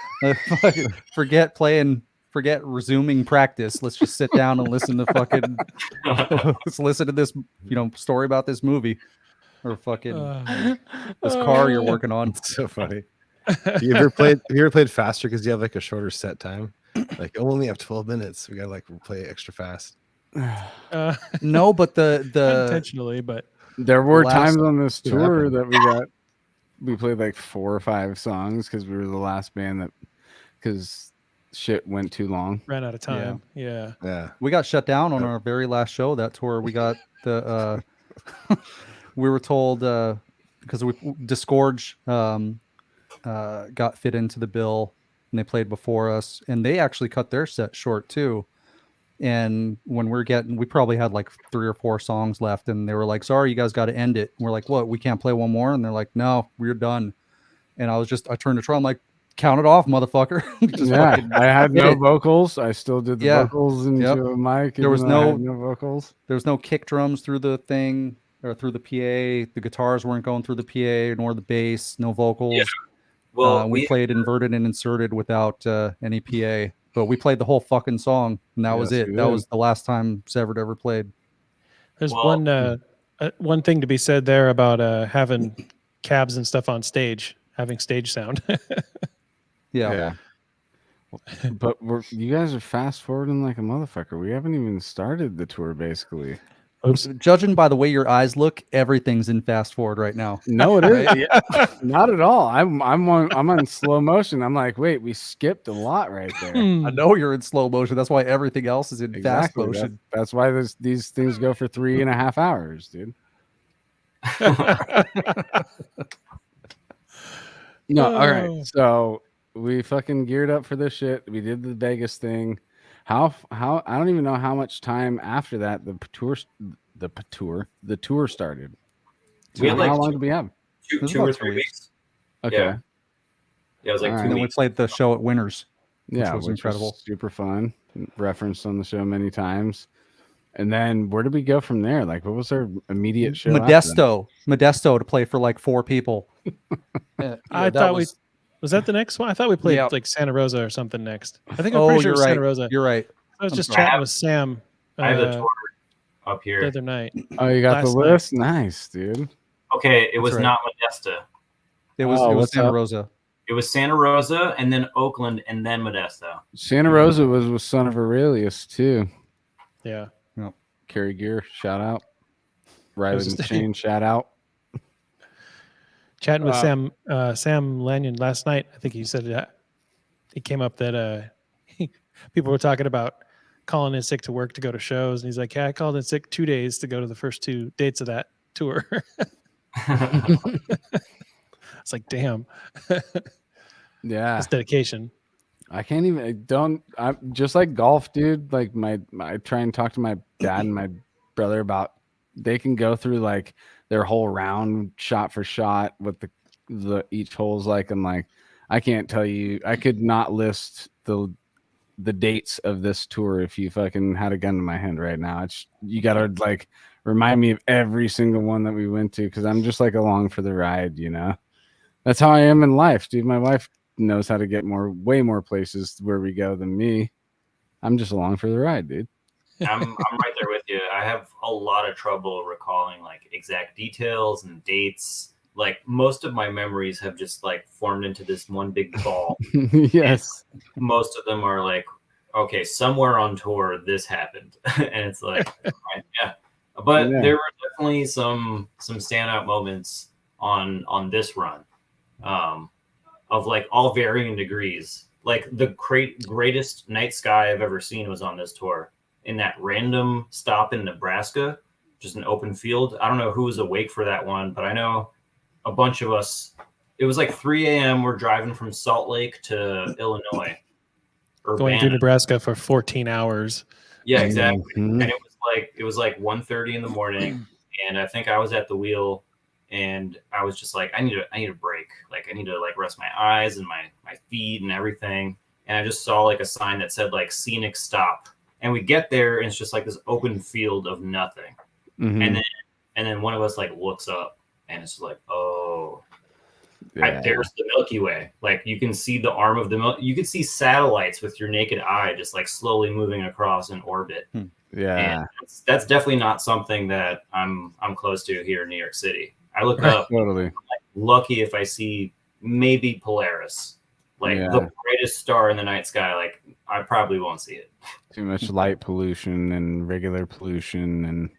Forget resuming practice. Let's just sit down and listen to fucking let's listen to this, story about this movie or fucking this car you're working on. It's so funny. You ever played faster because you have like a shorter set time? Like, oh, we only have 12 minutes. We gotta like play extra fast. No, but the intentionally, but there were times on this tour that we played like 4 or 5 songs because we were the last band that because shit went too long, ran out of time. Yeah. We got shut down on our very last show that tour. We got the we were told because Disgorge got fit into the bill and they played before us, and they actually cut their set short too. And when we probably had like 3 or 4 songs left, and they were like, sorry, you guys got to end it. And we're like, what? We can't play one more? And they're like, no, we're done. And I turned to Troy, I'm like, count it off, motherfucker. I had no vocals. I still did the vocals into a mic. There was no vocals. There was no kick drums through the thing or through the PA. The guitars weren't going through the PA nor the bass. No vocals. Yeah. Well, we played inverted and inserted without any PA. But we played the whole fucking song, and that was it. That was the last time Severed ever played. There's one thing to be said there about having cabs and stuff on stage, having stage sound. Yeah. But you guys are fast forwarding like a motherfucker. We haven't even started the tour, basically. Oops. Judging by the way your eyes look, everything's in fast forward right now. No, it is. Not at all. I'm on slow motion. I'm like, wait, we skipped a lot right there. I know you're in slow motion. That's why everything else is in fast motion. That's why these things go for 3.5 hours, dude. No, all right. So we fucking geared up for this shit. We did the Vegas thing. How I don't even know how much time after that the tour started. So we had how long did we have? 2 or 3 weeks. Okay. Yeah, it was like 2 weeks. And then we played the show at Winners. Which was incredible. Super fun. Referenced on the show many times. And then where did we go from there? Like, what was our immediate show? Modesto to play for like 4 people. I thought was that the next one? I thought we played like Santa Rosa or something next. I think I'm pretty sure it was Santa Rosa. You're right. I was just chatting with Sam. I have the tour up here the other night. Oh, you got the list? Nice, dude. Okay, it was not Modesto. It was Santa Rosa. It was Santa Rosa, and then Oakland, and then Modesto. Santa Rosa was with Son of Aurelius too. Yeah. Yep. Carrie Gear, shout out. Riley McShane, shout out. Chatting with Sam Lanyon last night. I think he said he came up that people were talking about calling in sick to work to go to shows, and he's like, "Yeah, I called in sick 2 days to go to the first 2 dates of that tour." It's like, damn. Yeah, that's dedication. I can't even. I'm just like golf, dude. Like I try and talk to my dad and my brother about. They can go through like their whole round shot for shot what the each hole's like. I'm like, I can't tell you. I could not list the dates of this tour if you fucking had a gun to my hand right now. You gotta like remind me of every single one that we went to because I'm just like along for the ride, you know. That's how I am in life, dude. My wife knows how to get way more places where we go than me. I'm just along for the ride, dude. I'm right there with you. I have a lot of trouble recalling like exact details and dates. Like most of my memories have just like formed into this one big ball. Yes. And most of them are like, okay, somewhere on tour this happened. And it's like, yeah. But there were definitely some standout moments on this run. Of like all varying degrees. Like the greatest night sky I've ever seen was on this tour. In that random stop in Nebraska, just an open field. I don't know who was awake for that one, but I know a bunch of us it was like 3 a.m. We're driving from Salt Lake to Illinois. Going through Nebraska for 14 hours. Yeah, exactly. And it was like 1:30 in the morning, and I think I was at the wheel, and I was just like, I need a break. Like I need to like rest my eyes and my feet and everything. And I just saw like a sign that said like scenic stop. And we get there and it's just like this open field of nothing. And then one of us like looks up and it's like, oh, there's the Milky Way. Like you can see the arm of the you can see satellites with your naked eye just like slowly moving across in orbit. Yeah, and that's definitely not something that I'm close to here in New York City. I look up. Totally. I'm like, lucky if I see maybe Polaris, like the brightest star in the night sky. Like I probably won't see it. Too much light pollution and regular pollution and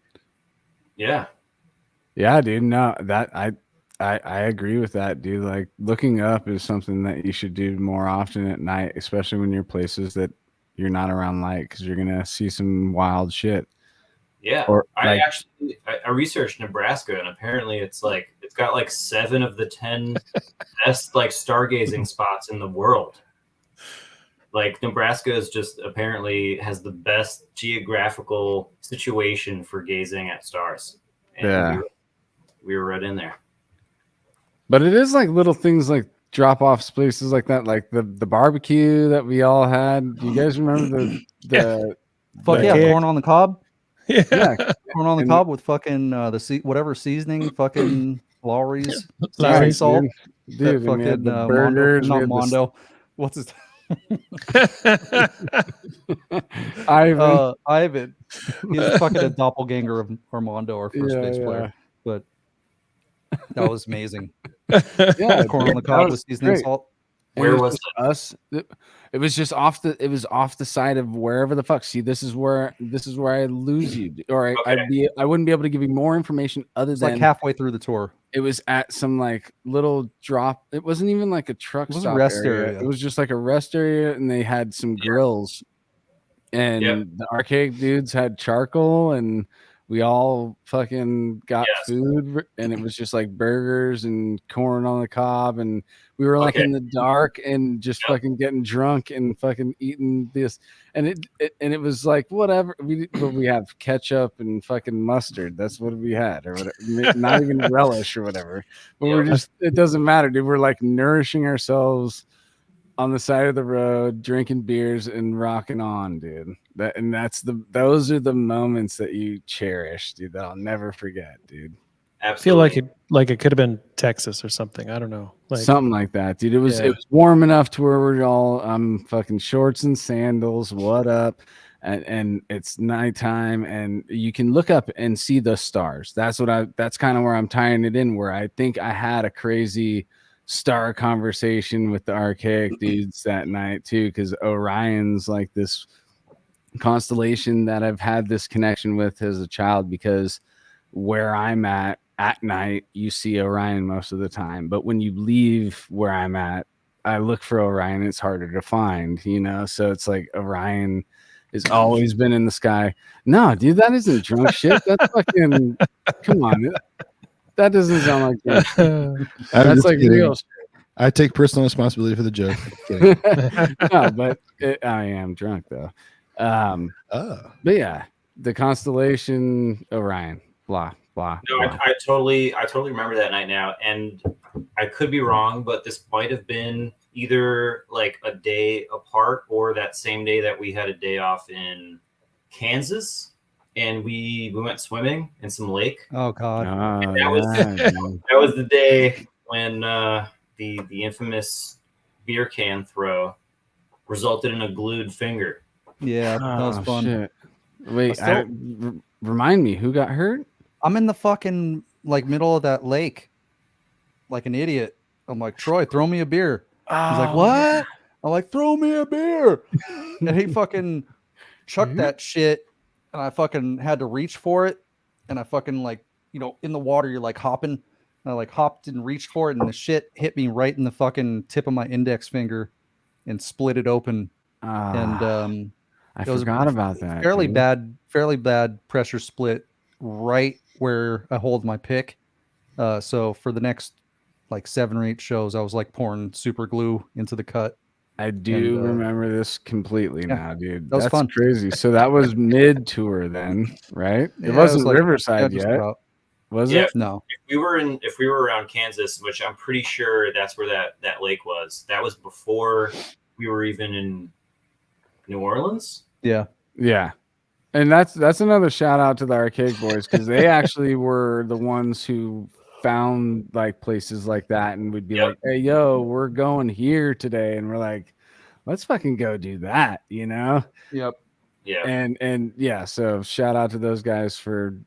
yeah, dude. No, that I agree with that, dude. Like looking up is something that you should do more often at night, especially when you're places that you're not around light, because you're gonna see some wild shit. Yeah, or, I researched Nebraska, and apparently it's got like 7 of the 10 best like stargazing spots in the world. Like Nebraska is just apparently has the best geographical situation for gazing at stars. And we were right in there. But it is like little things like drop off places like that, like the barbecue that we all had. Do you guys remember the corn on the cob? Yeah. Corn on the cob with fucking whatever seasoning, fucking Lowry's Lowry salt. Dude, fucking the burgers, Mondo, not Mondo. What's his Ivan. He's fucking a doppelganger of Armando, our first base player. But that was amazing. Corn on the cob with seasoning salt. Where was us? It was just off the side of wherever the fuck. See, this is where I lose you, or I wouldn't be able to give you more information other than like halfway through the tour. It was at some like little drop. It wasn't even like a truck stop area. It was just like a rest area, and they had some grills, and the archaic dudes had charcoal, and we all fucking got food, and it was just like burgers and corn on the cob, and we were like in the dark and just fucking getting drunk and fucking eating this, and it was like whatever. We have ketchup and fucking mustard. That's what we had, or whatever. Not even relish or whatever. But we're just, it doesn't matter, dude. We're like nourishing ourselves on the side of the road, drinking beers and rocking on, dude. Those are the moments that you cherish, dude, that I'll never forget, dude. Absolutely. I feel like it could have been Texas or something. I don't know. Like something like that, dude. It was warm enough to where we're all fucking shorts and sandals. What up? And it's nighttime, and you can look up and see the stars. That's kind of where I'm tying it in, where I think I had a crazy star conversation with the archaic dudes that night too, because Orion's like this constellation that I've had this connection with as a child, because where I'm at night you see Orion most of the time, but when you leave where I'm at, I look for Orion, it's harder to find, so it's like Orion has always been in the sky. No, dude, that isn't drunk shit. That's fucking come on. That doesn't sound like that. That's like real. I take personal responsibility for the joke. No, but I am drunk though. But yeah, the constellation Orion, blah blah. No, blah. I totally remember that night now, and I could be wrong, but this might have been either like a day apart or that same day that we had a day off in Kansas. And we went swimming in some lake. Oh God! That was the day when the infamous beer can throw resulted in a glued finger. Yeah, that was fun. Shit. Wait, remind me, who got hurt? I'm in the fucking like middle of that lake, like an idiot. I'm like, Troy, throw me a beer. He's like, what? I'm like, throw me a beer, and he fucking chucked that shit. And I fucking had to reach for it. And I fucking like, in the water, you're like hopping. And I like hopped and reached for it. And the shit hit me right in the fucking tip of my index finger and split it open. And I forgot about that. Fairly bad pressure split right where I hold my pick. So for the next like 7 or 8 shows. I was like pouring super glue into the cut. I do remember this completely now, dude. That was That's fun. crazy. So that was mid-tour then, right? It Yeah, wasn't was like, Riverside just yet, about. was Yeah, it? No. If we were around Kansas, which I'm pretty sure that's where that lake was. That was before we were even in New Orleans. Yeah. Yeah. And that's another shout out to the Archaic Boys, because they actually were the ones who found like places like that and would be like, hey, yo, we're going here today. And we're like, let's fucking go do that, you know? Yep. Yeah. And yeah, so shout out to those guys for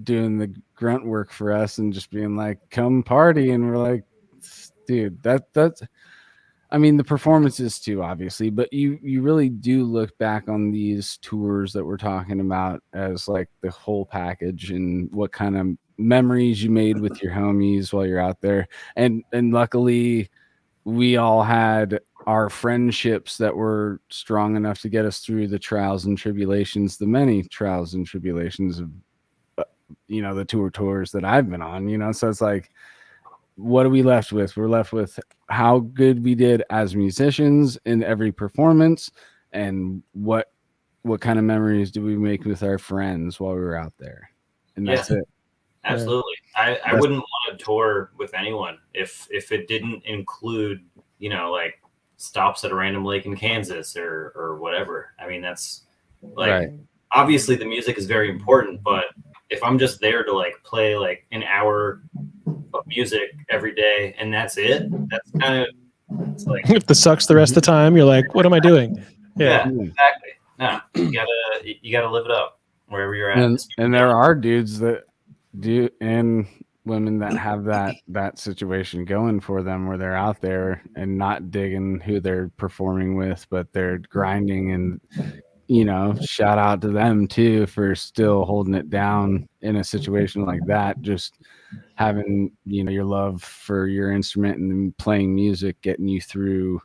doing the grunt work for us and just being like, come party. And we're like, dude, that's I mean, the performances too, obviously, but you really do look back on these tours that we're talking about as like the whole package and what kind of memories you made with your homies while you're out there. And luckily we all had our friendships that were strong enough to get us through the trials and tribulations, the many trials and tribulations of the tours that I've been on, so it's like, what are we left with? We're left with how good we did as musicians in every performance, and what kind of memories do we make with our friends while we were out there. And that's it. Absolutely. I wouldn't want to tour with anyone if it didn't include, like stops at a random lake in Kansas or whatever. I mean, that's like, right. Obviously the music is very important, but if I'm just there to like play like an hour of music every day and that's it, that's kind of, it's like, if this sucks the rest of the time, you're like, what am I doing? Yeah, exactly. No, you gotta live it up wherever you're at. And there are dudes that do, and women that have that situation going for them, where they're out there and not digging who they're performing with, but they're grinding. And shout out to them too for still holding it down in a situation like that. Just having your love for your instrument and playing music getting you through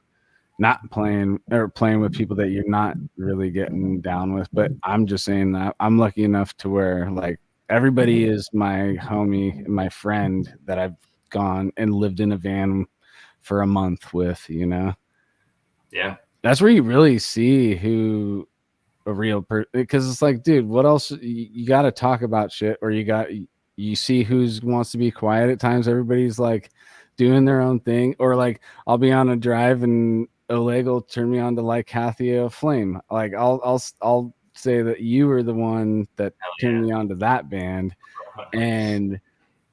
not playing or playing with people that you're not really getting down with. But I'm just saying that I'm lucky enough to where like everybody is my homie and my friend that I've gone and lived in a van for a month with. Yeah, that's where you really see who a real person, because it's like, dude, what else? You got to talk about shit, or you see who's wants to be quiet at times. Everybody's like doing their own thing, or like I'll be on a drive and Oleg will turn me on to like Hathia Flame. Like I'll say that you were the one that turned me on to that band, and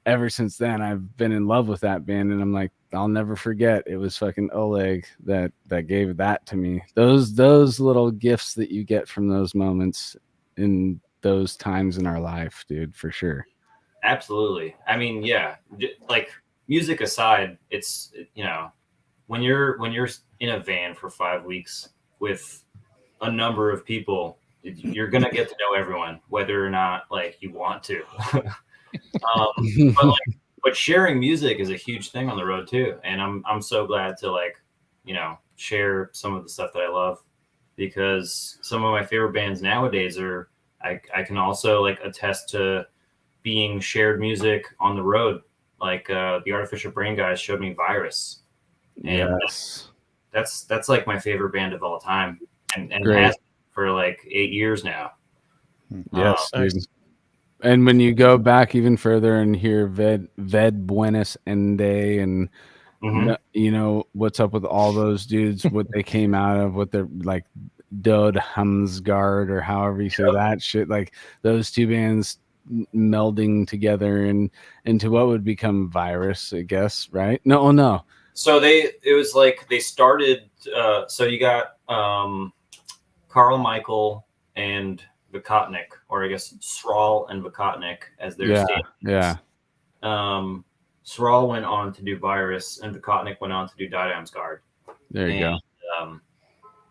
ever since then I've been in love with that band. And I'm like, I'll never forget, it was fucking Oleg that gave that to me. Those little gifts that you get from those moments in those times in our life, dude, for sure. Absolutely. I mean, yeah, like music aside, it's when you're in a van for 5 weeks with a number of people, you're gonna get to know everyone, whether or not like you want to. But sharing music is a huge thing on the road too, and I'm so glad to like share some of the stuff that I love, because some of my favorite bands nowadays are I can also like attest to being shared music on the road. Like the Artificial Brain guys showed me Virus, and that's like my favorite band of all time, and has been for like 8 years now. Yes, dude. And when you go back even further and hear Ved Buenos Ende and what's up with all those dudes, what they came out of, what they're like, Dode Hamsgard or however you say that shit, like those two bands melding together and into what would become Virus, I guess, right? No. So it was like they started. So you got Carl Michael and Vikotnik, or I guess Sral and Vikotnik as their stand-ins. Yeah. Sral went on to do Virus, and Vikotnik went on to do Didamsgard. There you go.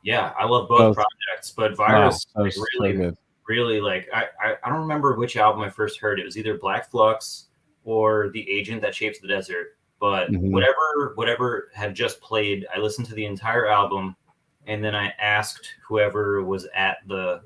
Yeah, I love both projects, but Virus like, really, so good. Really like I don't remember which album I first heard. It was either Black Flux or The Agent That Shapes the Desert. But whatever had just played, I listened to the entire album, and then I asked whoever was at the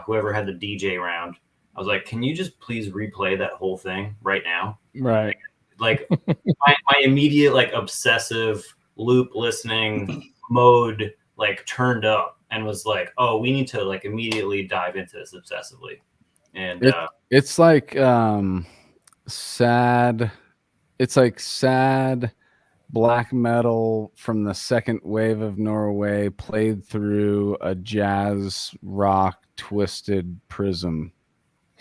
whoever had the DJ round. I was like, "Can you just please replay that whole thing right now?" Right. like my immediate like obsessive loop listening mode like turned up and was like, oh, we need to like immediately dive into this obsessively. And it's like sad. It's like sad black metal from the second wave of Norway played through a jazz rock twisted prism.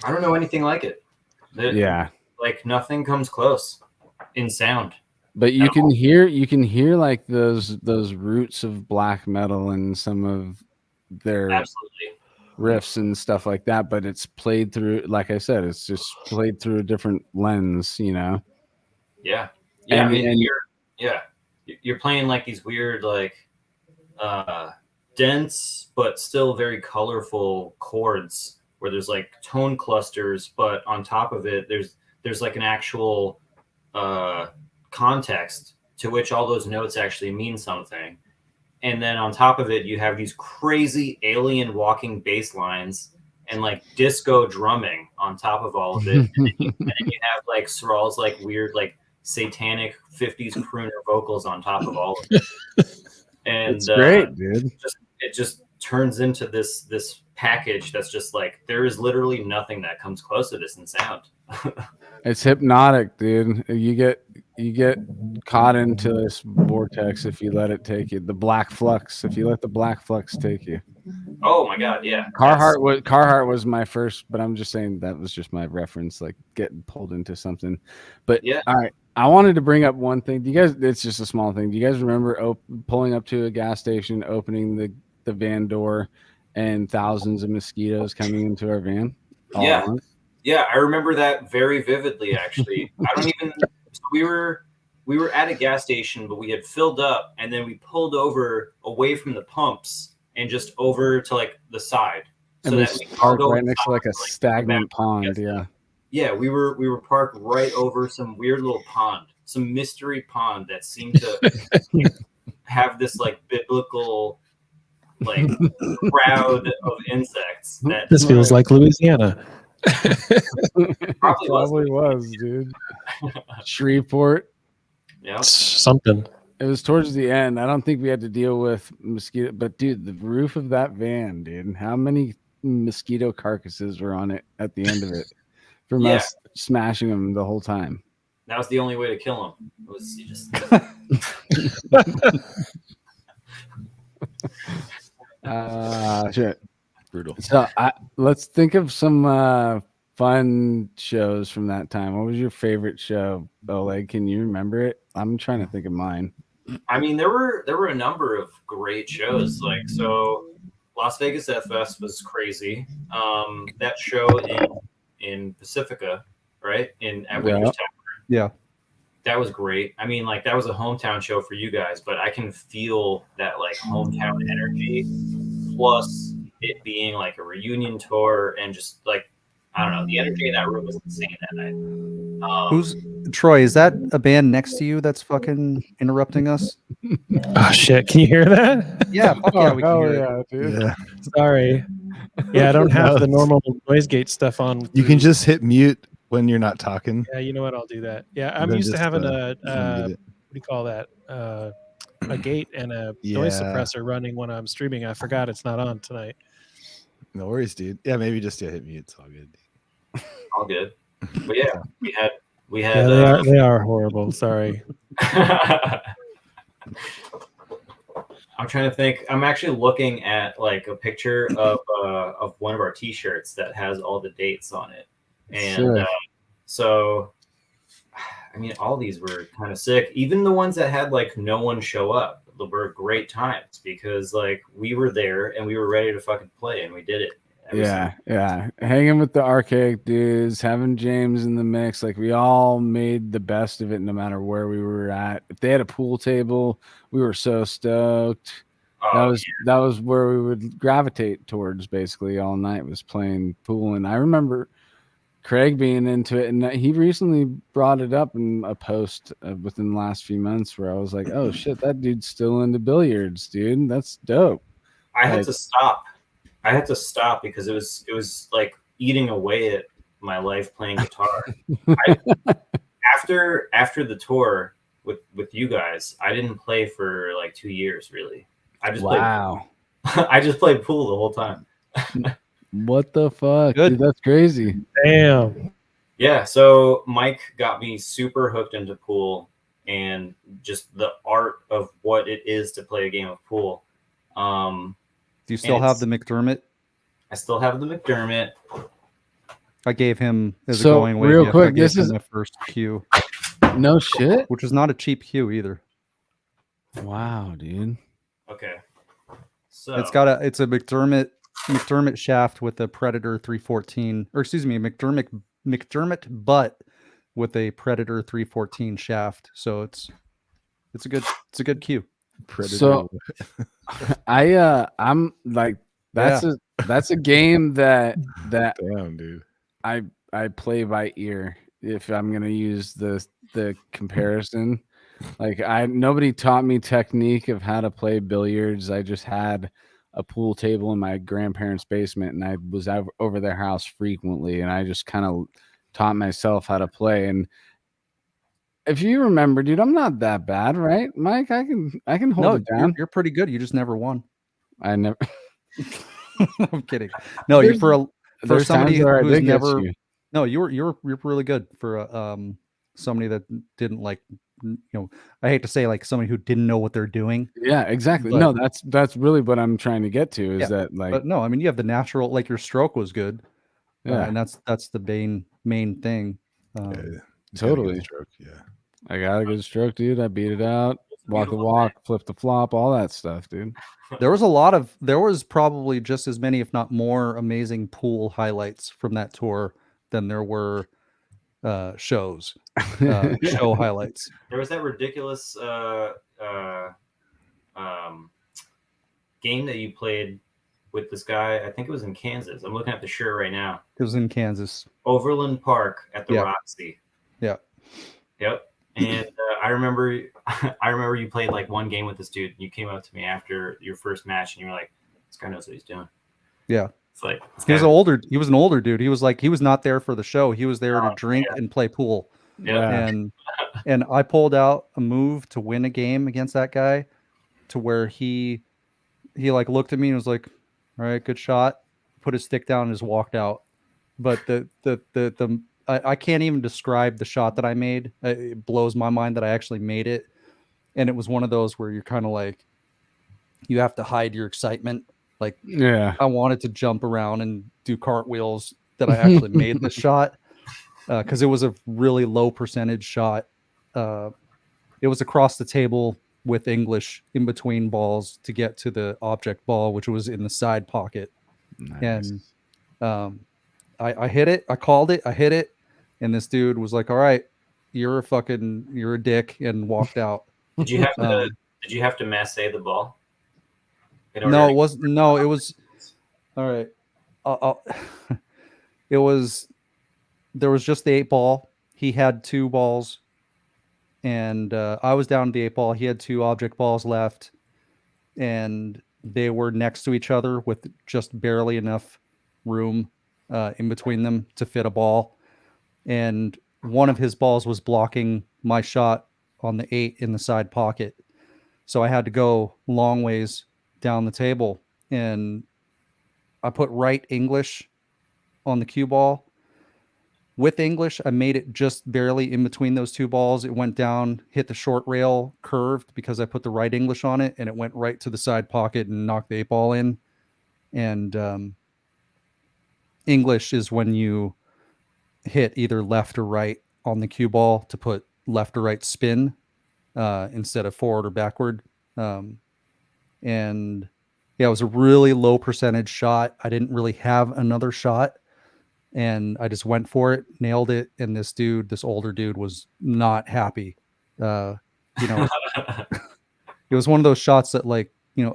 I don't know anything like it. Yeah, like nothing comes close in sound. But you can hear like those roots of black metal and some of their Absolutely. riffs and stuff like that, but it's played through, like I said, it's just played through a different lens, you know. Yeah. And, I mean, and you're playing like these weird like dense but still very colorful chords where there's like tone clusters, but on top of it there's like an actual context to which all those notes actually mean something. And then on top of it, you have these crazy alien walking bass lines and like disco drumming on top of all of it. And then you have like Saral's like weird, like satanic 50s crooner vocals on top of all of it. And it's great, dude. It just turns into this package that's just like, there is literally nothing that comes close to this in sound. It's hypnotic, dude. You get caught into this vortex if you let it take you. The black flux, if you let the black flux take you. Oh my god, yeah. Carhartt was my first, but I'm just saying that was just my reference, like getting pulled into something. But yeah, all right. I wanted to bring up one thing. Do you guys? It's just a small thing. Do you guys remember pulling up to a gas station, opening the van door, and thousands of mosquitoes coming into our van? Yeah. Yeah, I remember that very vividly, actually. We were at a gas station, but we had filled up, and then we pulled over away from the pumps and just over to like the side. So that we parked right next to like a stagnant pond. Yeah. Yeah, we were parked right over some weird little pond, some mystery pond that seemed to have this like biblical like crowd of insects. This feels like Louisiana. Probably was, dude. Shreveport. Yeah. Something. It was towards the end. I don't think we had to deal with mosquito, but dude, the roof of that van, dude, how many mosquito carcasses were on it at the end of it from us smashing them the whole time? That was the only way to kill them. It was just shit. Brutal. So let's think of some fun shows from that time. What was your favorite show, Oleg? Can you remember it? I'm trying to think of mine. I mean, there were a number of great shows. Like, so Las Vegas FS was crazy. That show in Pacifica, right? At Winter's Tavern. Yeah. That was great. I mean, like, that was a hometown show for you guys, but I can feel that like hometown energy, plus it being like a reunion tour, and just like, I don't know, the energy in that room was insane that night. Who's Troy? Is that a band next to you that's fucking interrupting us? Oh shit! Can you hear that? Yeah, fuck yeah, we can hear it. Dude. Yeah. Sorry. Yeah, I don't have the normal noise gate stuff on. You can just hit mute when you're not talking. Yeah, you know what? I'll do that. Yeah, I'm used to having what do you call that? A gate and a noise suppressor running when I'm streaming. I forgot it's not on tonight. No worries, dude. Yeah, maybe just hit mute. It's all good. All good. But yeah, we had. Yeah, they are horrible. Sorry. I'm trying to think. I'm actually looking at like a picture of one of our T-shirts that has all the dates on it, and so I mean, all these were kind of sick. Even the ones that had like no one show up were great times, because like we were there and we were ready to fucking play, and we did it. Yeah. Hanging with the archaic dudes, having James in the mix, like we all made the best of it no matter where we were at. If they had a pool table, we were so stoked. That was where we would gravitate towards basically all night, was playing pool. And I remember Craig being into it, and he recently brought it up in a post within the last few months where I was like, oh shit, that dude's still into billiards, dude. That's dope. I had to stop because it was like eating away at my life playing guitar. after the tour with you guys, I didn't play for like 2 years really. I just played I just played pool the whole time. What the fuck? Dude, that's crazy. Damn. Yeah, so Mike got me super hooked into pool and just the art of what it is to play a game of pool. Do you still have the McDermott? I still have the McDermott. I gave him as a going away real gift. quick. I gave This him is my first cue. No shit. Which is not a cheap cue either. Wow, dude. Okay. So it's a McDermott shaft with a Predator 314, or excuse me, McDermott butt with a Predator 314 shaft. So it's a good cue. Predator. So I'm like that's a game that damn, dude. I play by ear if I'm gonna use the comparison. Like nobody taught me technique of how to play billiards. I just had a pool table in my grandparents' basement, and I was over their house frequently, and I just kind of taught myself how to play. And if you remember, dude, I'm not that bad, right, Mike? I can hold it down. You're pretty good. You just never won. I never. I'm kidding. No, you for somebody who's never. No, you're really good for somebody that didn't like. I hate to say like somebody who didn't know what they're doing. Yeah, exactly. But, no, that's really what I'm trying to get to is that like. But no, I mean you have the natural. Like your stroke was good. Yeah, and that's the main thing. Totally. Stroke, yeah. I got a good stroke, dude. I beat it out. Walk the walk, flip the flop, all that stuff, dude. There was probably just as many, if not more, amazing pool highlights from that tour than there were show highlights. There was that ridiculous game that you played with this guy. I think it was in Kansas. I'm looking at the shirt right now. It was in Kansas. Overland Park at the Roxy. Yeah. Yep. And I remember you played like one game with this dude. You came up to me after your first match and you were like, this guy knows what he's doing. Yeah. It's like he was an older dude. He was not there for the show. He was there to drink and play pool. Yeah. And I pulled out a move to win a game against that guy to where he like looked at me and was like, all right, good shot. Put his stick down and just walked out. But I can't even describe the shot that I made. It blows my mind that I actually made it. And it was one of those where you're kind of like, you have to hide your excitement. Like, I wanted to jump around and do cartwheels that I actually made this shot because it was a really low percentage shot. It was across the table with English in between balls to get to the object ball, which was in the side pocket. Nice. And I hit it. I called it. I hit it. And this dude was like, all right, you're a dick, and walked out. Did you have to masse the ball? No, it wasn't. No, it was all right. There was just the 8 ball. He had 2 balls, and I was down to the 8 ball. He had 2 object balls left, and they were next to each other with just barely enough room in between them to fit a ball. And one of his balls was blocking my shot on the 8 in the side pocket. So I had to go long ways down the table, and I put right English on the cue ball. With English, I made it just barely in between those 2 balls. It went down, hit the short rail, curved because I put the right English on it, and it went right to the side pocket and knocked the 8 ball in. And English is when you hit either left or right on the cue ball to put left or right spin instead of forward or backward. And yeah, it was a really low percentage shot. I didn't really have another shot, and I just went for it, nailed it. And this older dude was not happy. It was one of those shots that like you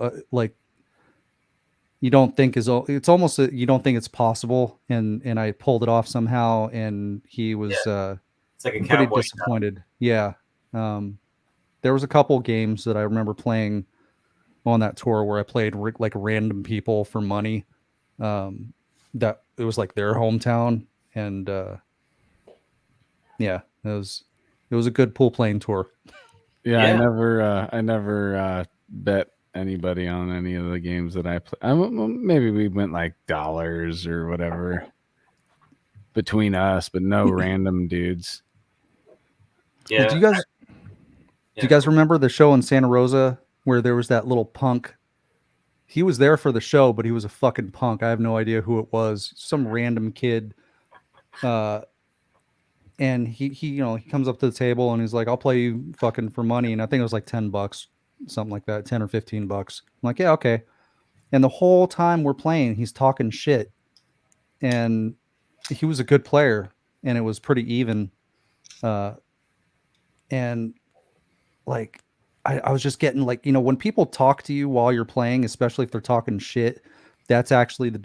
don't think it's almost you don't think it's possible, and I pulled it off somehow, and he was it's like a pretty disappointed shot. Yeah. There was a couple games that I remember playing on that tour where I played like random people for money, that it was like their hometown, and it was It was a good pool playing tour. Yeah, I never bet anybody on any of the games that I play. Maybe we went like dollars or whatever between us, but no random dudes. Yeah. Do you guys remember the show in Santa Rosa where there was that little punk? He was there for the show, but he was a fucking punk. I have no idea who it was. Some random kid. And he he comes up to the table and he's like, I'll play you fucking for money. And I think it was like $10, something like that, 10 or $15. I'm like, yeah, okay. And the whole time we're playing, he's talking shit. And he was a good player and it was pretty even. And like, I was just getting like, when people talk to you while you're playing, especially if they're talking shit, that's actually the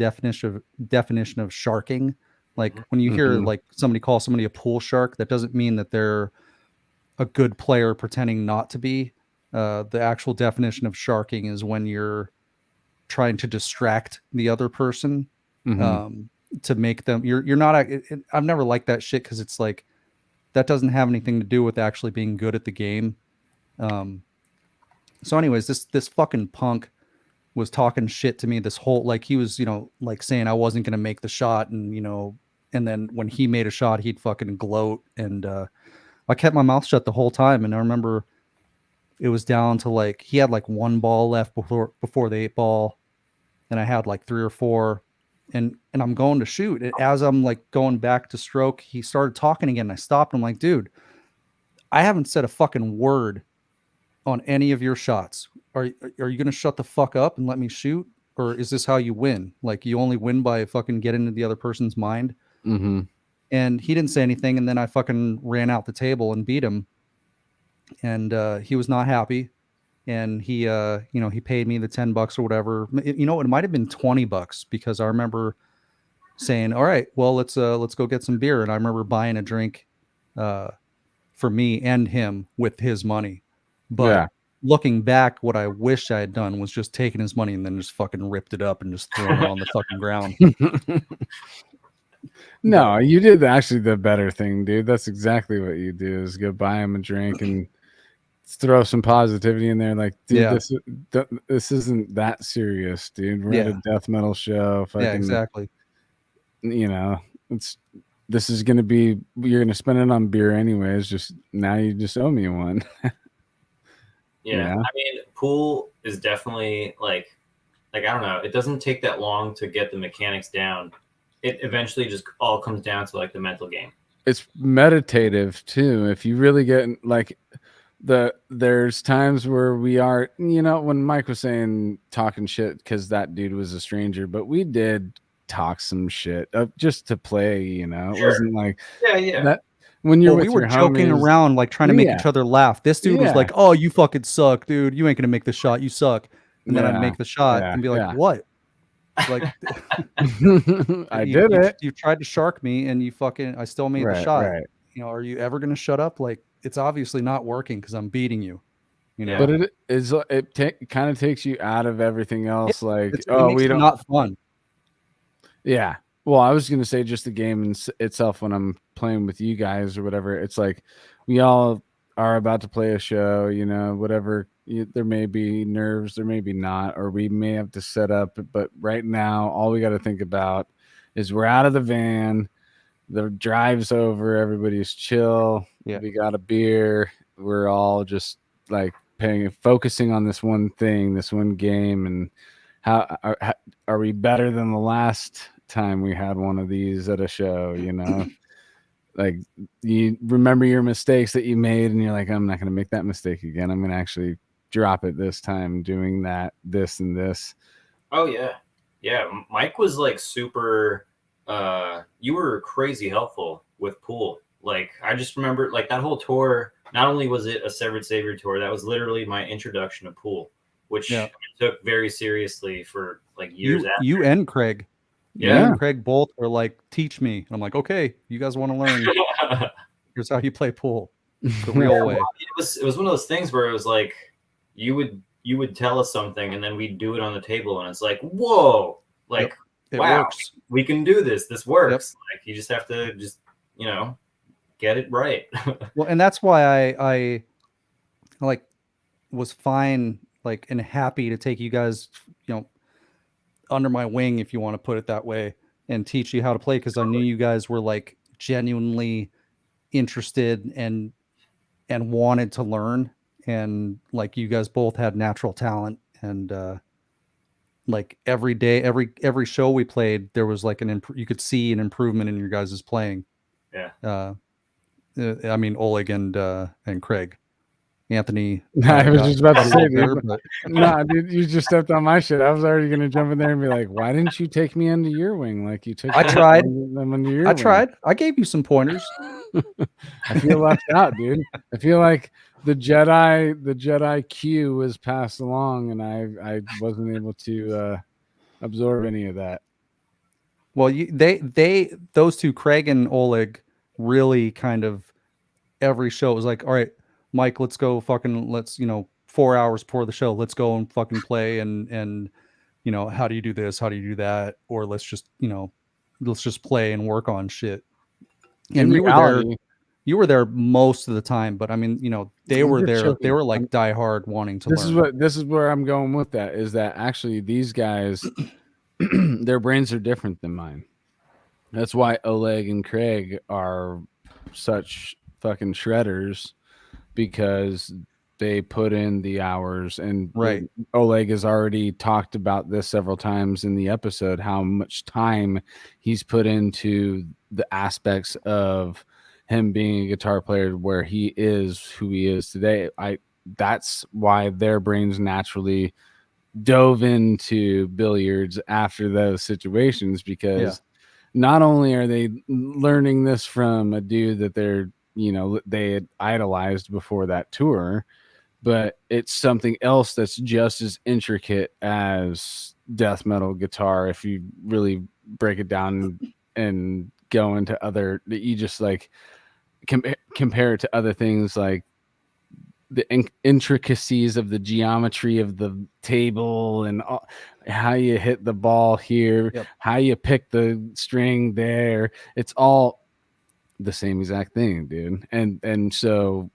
definition of sharking. Like when you hear like somebody call somebody a pool shark, that doesn't mean that they're a good player pretending not to be. The actual definition of sharking is when you're trying to distract the other person to make them. You're not. I've never liked that shit because it's like that doesn't have anything to do with actually being good at the game. So, anyways, this fucking punk was talking shit to me this whole, like he was, like saying I wasn't going to make the shot. And, and then when he made a shot, he'd fucking gloat. And I kept my mouth shut the whole time. And I remember it was down to like, he had like one ball left before the 8 ball. And I had like 3 or 4 and I'm going to shoot. And as I'm like going back to stroke, he started talking again. I stopped. I'm like, dude, I haven't said a fucking word on any of your shots. Are you going to shut the fuck up and let me shoot? Or is this how you win? Like you only win by fucking getting into the other person's mind. And he didn't say anything. And then I fucking ran out the table and beat him. And he was not happy. And he, he paid me the $10 or whatever. It might've been $20 because I remember saying, all right, well, let's go get some beer. And I remember buying a drink for me and him with his money. But looking back, what I wish I had done was just taken his money and then just fucking ripped it up and just thrown it on the fucking ground. No, you did actually the better thing, dude. That's exactly what you do is go buy him a drink and throw some positivity in there. Like, dude, this isn't that serious, dude. We're at a death metal show. Fucking, exactly. This is going to be, you're going to spend it on beer anyways. Just now you just owe me one. Yeah. I mean, pool is definitely like, I don't know. It doesn't take that long to get the mechanics down. It eventually just all comes down to like the mental game. It's meditative too. If you really get like there's times where we are, when Mike was saying talking shit because that dude was a stranger, but we did talk some shit just to play, It wasn't like that. When you're we were joking around, like trying to make each other laugh. This dude was like, "Oh, you fucking suck, dude. You ain't gonna make the shot. You suck." And then I'd make the shot and be like, "What?" Like, I did it. You tried to shark me, and I still made the shot. Right. Are you ever gonna shut up? Like, it's obviously not working because I'm beating you. But it kind of takes you out of everything else. Like, it makes it not fun. Yeah. Well, I was going to say just the game itself when I'm playing with you guys or whatever. It's like we all are about to play a show, whatever. There may be nerves, there may be not, or we may have to set up. But right now, all we got to think about is we're out of the van. The drive's over. Everybody's chill. Yeah. We got a beer. We're all just like focusing on this one thing, this one game. And how are we better than the last time we had one of these at a show? Like you remember your mistakes that you made and you're like, I'm not going to make that mistake again. I'm going to actually drop it this time doing this and this. Oh yeah. Mike was like super, you were crazy helpful with pool. Like I just remember like that whole tour, not only was it a Severed Savior tour, that was literally my introduction to pool, which I took very seriously for like years after. You and Craig. Yeah, and Craig both were like, teach me. I'm like, okay, you guys want to learn? Here's how you play pool the real way. It was one of those things where it was like you would tell us something and then we'd do it on the table and it's like, whoa, like it wow, works. we can do this. This works. Like you just have to get it right. Well, and that's why I like was fine, like, and happy to take you guys, under my wing, if you want to put it that way, and teach you how to play, because I knew you guys were like genuinely interested and wanted to learn, and like you guys both had natural talent, and like every day, every show we played, there was like you could see an improvement in your guys' playing. Yeah. I mean, Oleg and Craig. Anthony. I was just about to say, better, dude, but nah, dude, you just stepped on my shit. I was already gonna jump in there and be like, "Why didn't you take me under your wing like you took?" I tried. them under your I wing? tried. I gave you some pointers. I feel left out, dude. I feel like the Jedi Q was passed along, and I wasn't able to absorb any of that. Well, those two, Craig and Oleg, really kind of every show was like, all right, Mike, let's go let's 4 hours before the show, let's go and fucking play, and how do you do this, how do you do that, or let's just play and work on shit. And you were there most of the time, but I mean, they were there, they were like die hard wanting to learn. This is where I'm going with that, is that actually these guys their brains are different than mine. That's why Oleg and Craig are such fucking shredders, because they put in the hours. And right, Oleg has already talked about this several times in the episode, how much time he's put into the aspects of him being a guitar player where he is who he is today. That's why their brains naturally dove into billiards after those situations, because not only are they learning this from a dude that they had idolized before that tour, but it's something else that's just as intricate as death metal guitar. If you really break it down and go into other, you just like compare it to other things, like the intricacies of the geometry of the table, and how you hit the ball here, how you pick the string there. It's all the same exact thing, dude. And so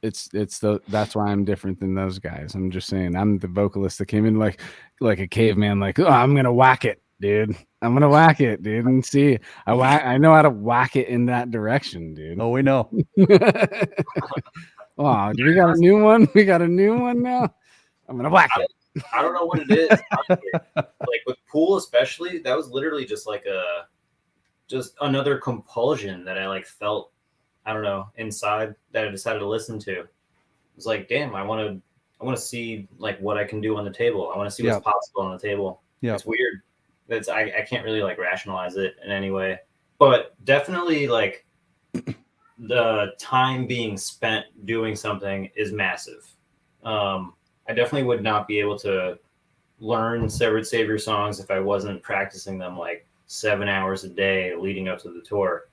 that's why I'm different than those guys. I'm just saying, I'm the vocalist that came in like a caveman, like, oh, I'm gonna whack it, dude. I'm gonna whack it, dude, and see. I know how to whack it in that direction, dude. Oh, we know. Oh, do we got a new one? We got a new one now. I'm gonna whack it. I don't know what it is. Like with pool, especially, that was literally just like just another compulsion that I like felt, I don't know, inside, that I decided to listen to. It was like, damn, I want to see like what I can do on the table. I want to see what's possible on the table. Yeah, it's weird. I can't really like rationalize it in any way, but definitely like the time being spent doing something is massive. I definitely would not be able to learn Severed Savior songs if I wasn't practicing them like 7 hours a day leading up to the tour.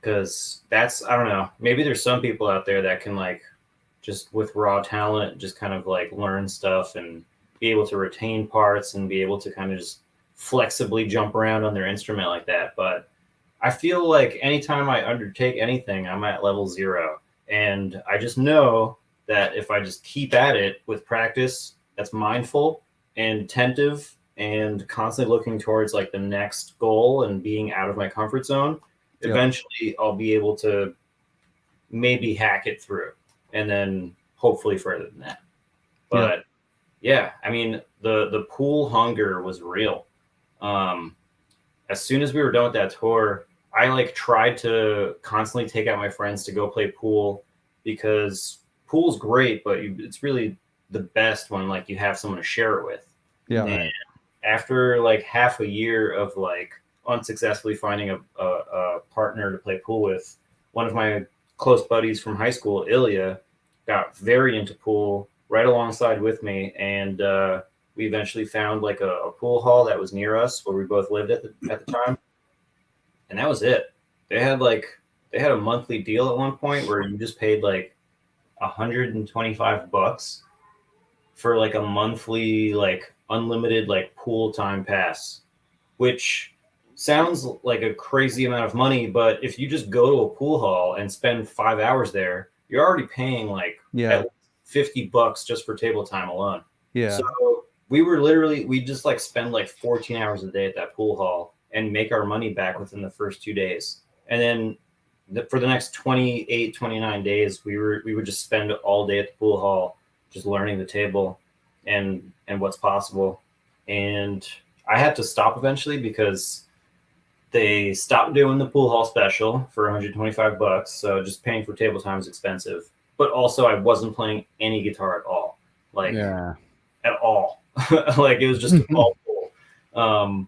Because that's, I don't know, maybe there's some people out there that can like just with raw talent just kind of like learn stuff and be able to retain parts and be able to kind of just flexibly jump around on their instrument like that. But I feel like anytime I undertake anything, I'm at level 0. And I just know that if I just keep at it with practice that's mindful and attentive and constantly looking towards like the next goal and being out of my comfort zone, eventually I'll be able to maybe hack it through, and then hopefully further than that. But yeah, I mean, the pool hunger was real. As soon as we were done with that tour, I like tried to constantly take out my friends to go play pool, because pool's great, but it's really the best when like you have someone to share it with. Yeah. And after like half a year of like unsuccessfully finding a partner to play pool with, one of my close buddies from high school, Ilya, got very into pool right alongside with me, and we eventually found like a pool hall that was near us where we both lived at the time, and that was it. They had a monthly deal at one point where you just paid like $125 for like a monthly like unlimited like pool time pass, which sounds like a crazy amount of money, but if you just go to a pool hall and spend 5 hours there, you're already paying like at least $50 just for table time alone. Yeah. So we just like spend like 14 hours a day at that pool hall and make our money back within the first 2 days. And then for the next 28, 29 days, we would just spend all day at the pool hall, just learning the table and what's possible. And I had to stop eventually because they stopped doing the pool hall special for $125. So just paying for table time is expensive. But also I wasn't playing any guitar at all. At all. Like it was just all pool.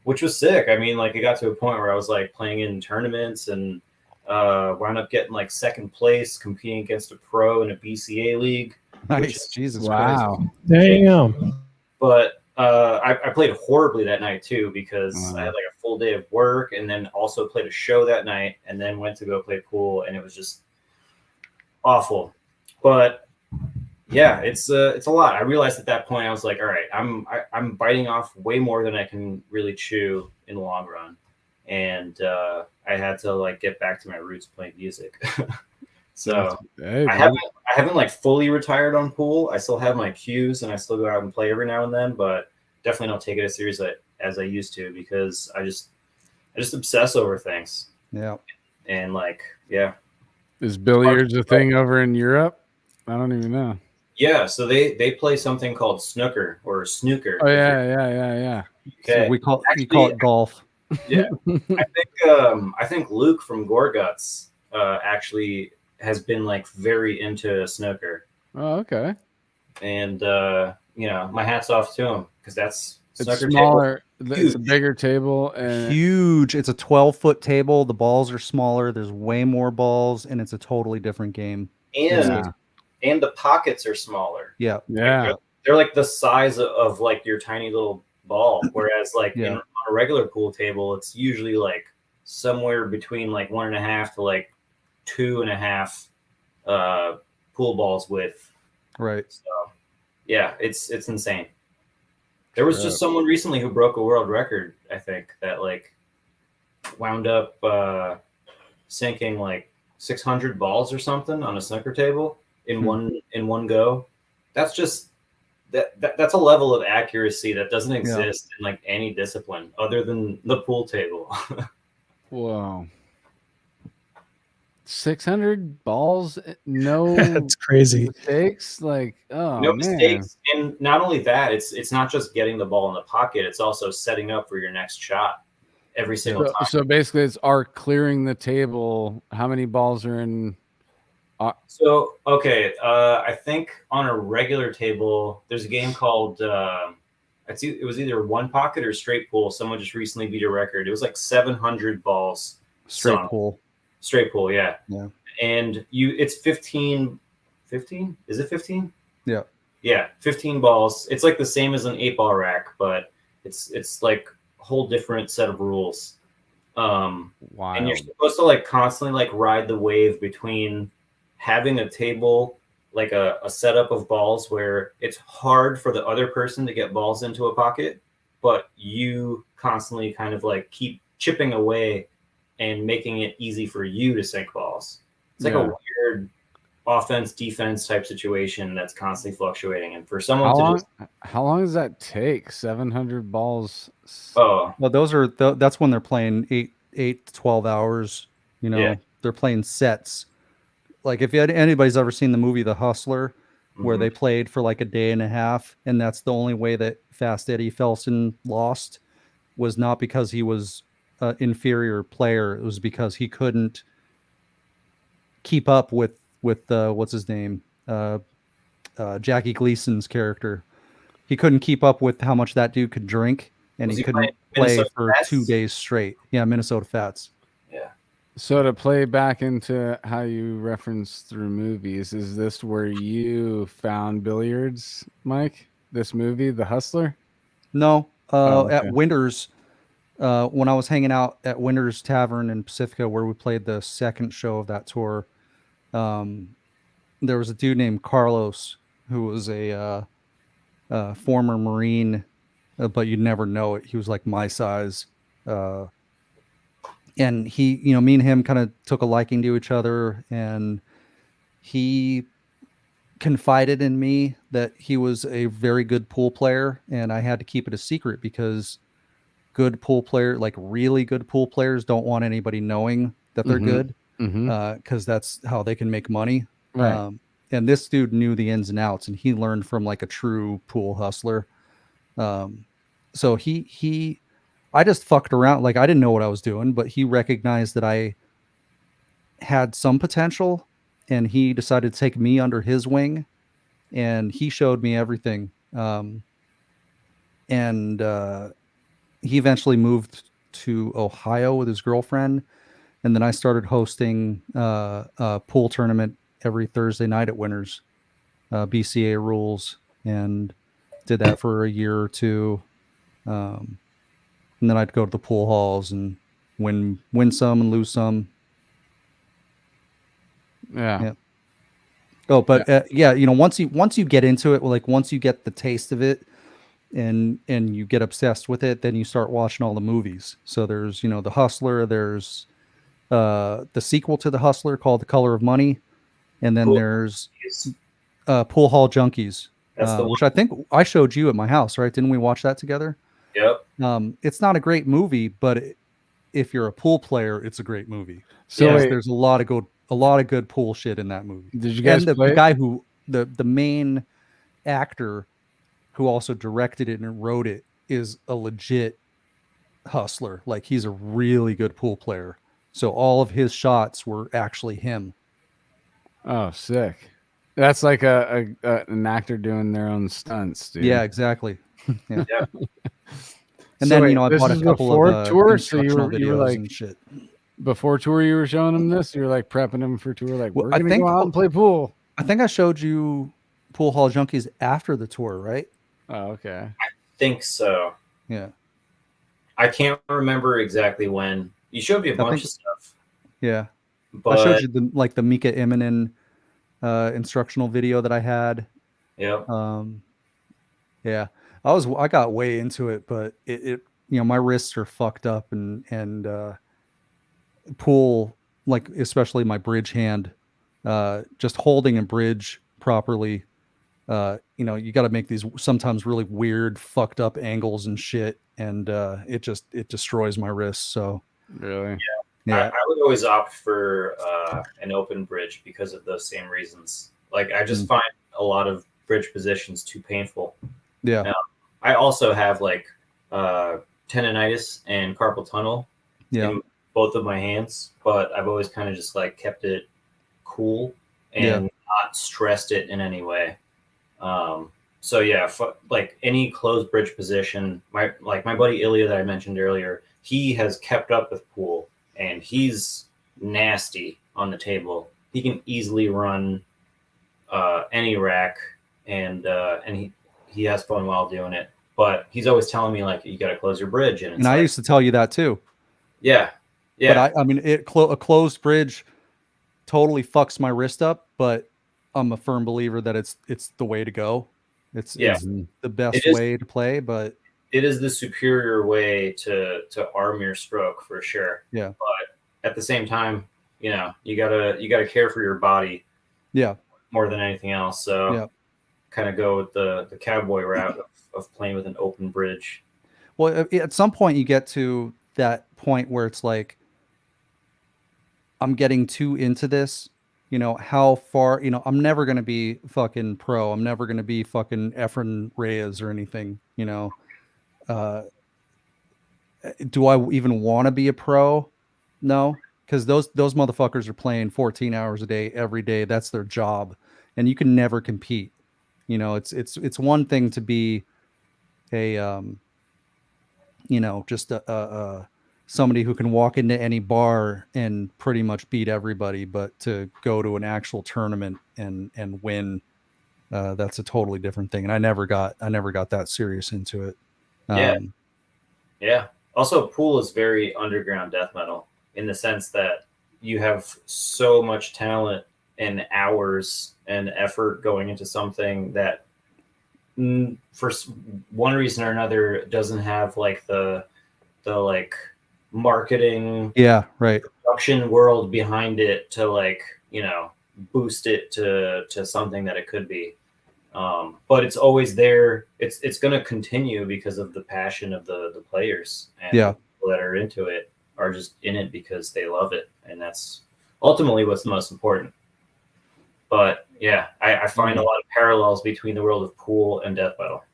Which was sick. I mean, like it got to a point where I was like playing in tournaments and wound up getting like second place, competing against a pro in a BCA league. Nice. Jesus wow. Christ. Damn. But I played horribly that night too because I had like a full day of work and then also played a show that night and then went to go play pool and it was just awful. But yeah, it's a lot. I realized at that point I was like, all right, I'm biting off way more than I can really chew in the long run, and I had to like get back to my roots playing music. So I haven't like fully retired on pool. I still have my cues and I still go out and play every now and then, but definitely don't take it as serious as I used to because I just obsess over things. Yeah. And like, yeah. Is billiards a thing over in Europe? I don't even know. Yeah, so they play something called snooker or snooker. Oh yeah. Okay. So we call it golf. Yeah. I think Luke from Gorguts actually has been like very into snooker. Oh, okay. And my hat's off to him because it's smaller. It's a bigger table and huge. It's a 12-foot table. The balls are smaller. There's way more balls, and it's a totally different game. And the pockets are smaller. Yeah. Yeah. They're like the size of like your tiny little ball. Whereas like on a regular pool table, it's usually like somewhere between like 1.5 to like 2.5 pool balls width. Right. So yeah, it's insane. There was just someone recently who broke a world record, I think, that like wound up sinking like 600 balls or something on a snooker table in one go. That's just that's a level of accuracy that doesn't exist in like any discipline other than the pool table. Whoa. 600 balls, no that's crazy mistakes. Like, oh no man. mistakes. And not only that, it's not just getting the ball in the pocket, it's also setting up for your next shot every single time. So basically it's art clearing the table. How many balls are in So okay, I think on a regular table there's a game called it was either one pocket or straight pool. Someone just recently beat a record. It was like 700 balls straight pool. Straight pool, yeah. And it's 15. Is it 15? Yeah. Yeah, 15 balls. It's like the same as an 8-ball rack, but it's like a whole different set of rules. Wow. And you're supposed to like constantly like ride the wave between having a table, like a setup of balls where it's hard for the other person to get balls into a pocket, but you constantly kind of like keep chipping away and making it easy for you to sink balls. It's like a weird offense defense type situation that's constantly fluctuating. And for someone how long does that take? 700 balls. Oh, well, that's when they're playing 8 to 12 hours. You know, they're playing sets. Like if anybody's ever seen the movie The Hustler, where they played for like a day and a half, and that's the only way that Fast Eddie Felson lost, was not because he was an inferior player. It was because he couldn't keep up with what's his name, Jackie Gleason's character. He couldn't keep up with how much that dude could drink, and he couldn't play for 2 days straight. Yeah, Minnesota Fats. Yeah. So to play back into how you reference through movies, is this where you found billiards, Mike? This movie, The Hustler? No, at Winters. When I was hanging out at Winters Tavern in Pacifica, where we played the second show of that tour, there was a dude named Carlos who was a former Marine, but you'd never know it. He was like my size, and he, you know, me and him kind of took a liking to each other, and he confided in me that he was a very good pool player, and I had to keep it a secret because good pool player, like really good pool players, don't want anybody knowing that they're good, because that's how they can make money. Right. And this dude knew the ins and outs, and he learned from like a true pool hustler. So I just fucked around. Like, I didn't know what I was doing, but he recognized that I had some potential, and he decided to take me under his wing, and he showed me everything. And he eventually moved to Ohio with his girlfriend. And then I started hosting a pool tournament every Thursday night at Winners, BCA rules, and did that for a year or two. And then I'd go to the pool halls and win some and lose some. Yeah. Oh, but yeah, you know, once you get into it, like once you get the taste of it, and you get obsessed with it, then you start watching all the movies. So there's, you know, The Hustler, there's the sequel to The Hustler called The Color of Money, and then there's Pool Hall Junkies, which I think I showed you at my house, right? Didn't we watch that together? Yep. It's not a great movie, but if you're a pool player, it's a great movie. So there's a lot of good pool shit in that movie. Did you guys and play the guy who the main actor who also directed it and wrote it is a legit hustler. Like, he's a really good pool player. So all of his shots were actually him. Oh, sick. That's like an actor doing their own stunts, dude. Yeah, exactly. Yeah. And So then, wait, you know, I this bought is a couple before of tour, so you instructional were videos like and shit. before tour. You were showing them this. You were like prepping them for tour. Like, Well, we're gonna go out and play pool. I think I showed you Pool Hall Junkies after the tour, right? Oh, okay. I think so. Yeah. I can't remember exactly when. You showed me a bunch of stuff. Yeah. But I showed you the Mika Immonen instructional video that I had. Yep. Yeah. I got way into it, but it you know, my wrists are fucked up, and pool, like especially my bridge hand, just holding a bridge properly, you know, you got to make these sometimes really weird fucked up angles and shit, and it destroys my wrists. So really, I would always opt for an open bridge because of those same reasons. Like, I just find a lot of bridge positions too painful. Yeah. Now, I also have like tendonitis and carpal tunnel in both of my hands, but I've always kind of just like kept it cool and not stressed it in any way. So yeah, like any closed bridge position, my buddy Ilya that I mentioned earlier, he has kept up with pool, and he's nasty on the table. He can easily run any rack, and he has fun while doing it. But he's always telling me, like, you got to close your bridge, and I used to tell you that too. Yeah. But I mean, a closed bridge totally fucks my wrist up, but I'm a firm believer that it's the way to go. It's the best way to play, but it is the superior way to arm your stroke for sure. Yeah. But at the same time, you know, you gotta care for your body. Yeah. More than anything else. So kind of go with the cowboy route of playing with an open bridge. Well, at some point you get to that point where it's like, I'm getting too into this. You know, how far, you know, I'm never going to be fucking pro. I'm never going to be fucking Efren Reyes or anything, you know. Do I even want to be a pro? No, because those motherfuckers are playing 14 hours a day, every day. That's their job. And you can never compete. You know, it's one thing to be a, you know, just somebody who can walk into any bar and pretty much beat everybody, but to go to an actual tournament and win, that's a totally different thing. And I never got that serious into it. Yeah. Also, pool is very underground death metal in the sense that you have so much talent and hours and effort going into something that for one reason or another doesn't have like the like marketing, right, production world behind it to like, you know, boost it to something that it could be. But it's always there. It's going to continue because of the passion of the players, and the people that are into it are just in it because they love it, and that's ultimately what's the most important. But yeah, I find a lot of parallels between the world of Pool and death metal.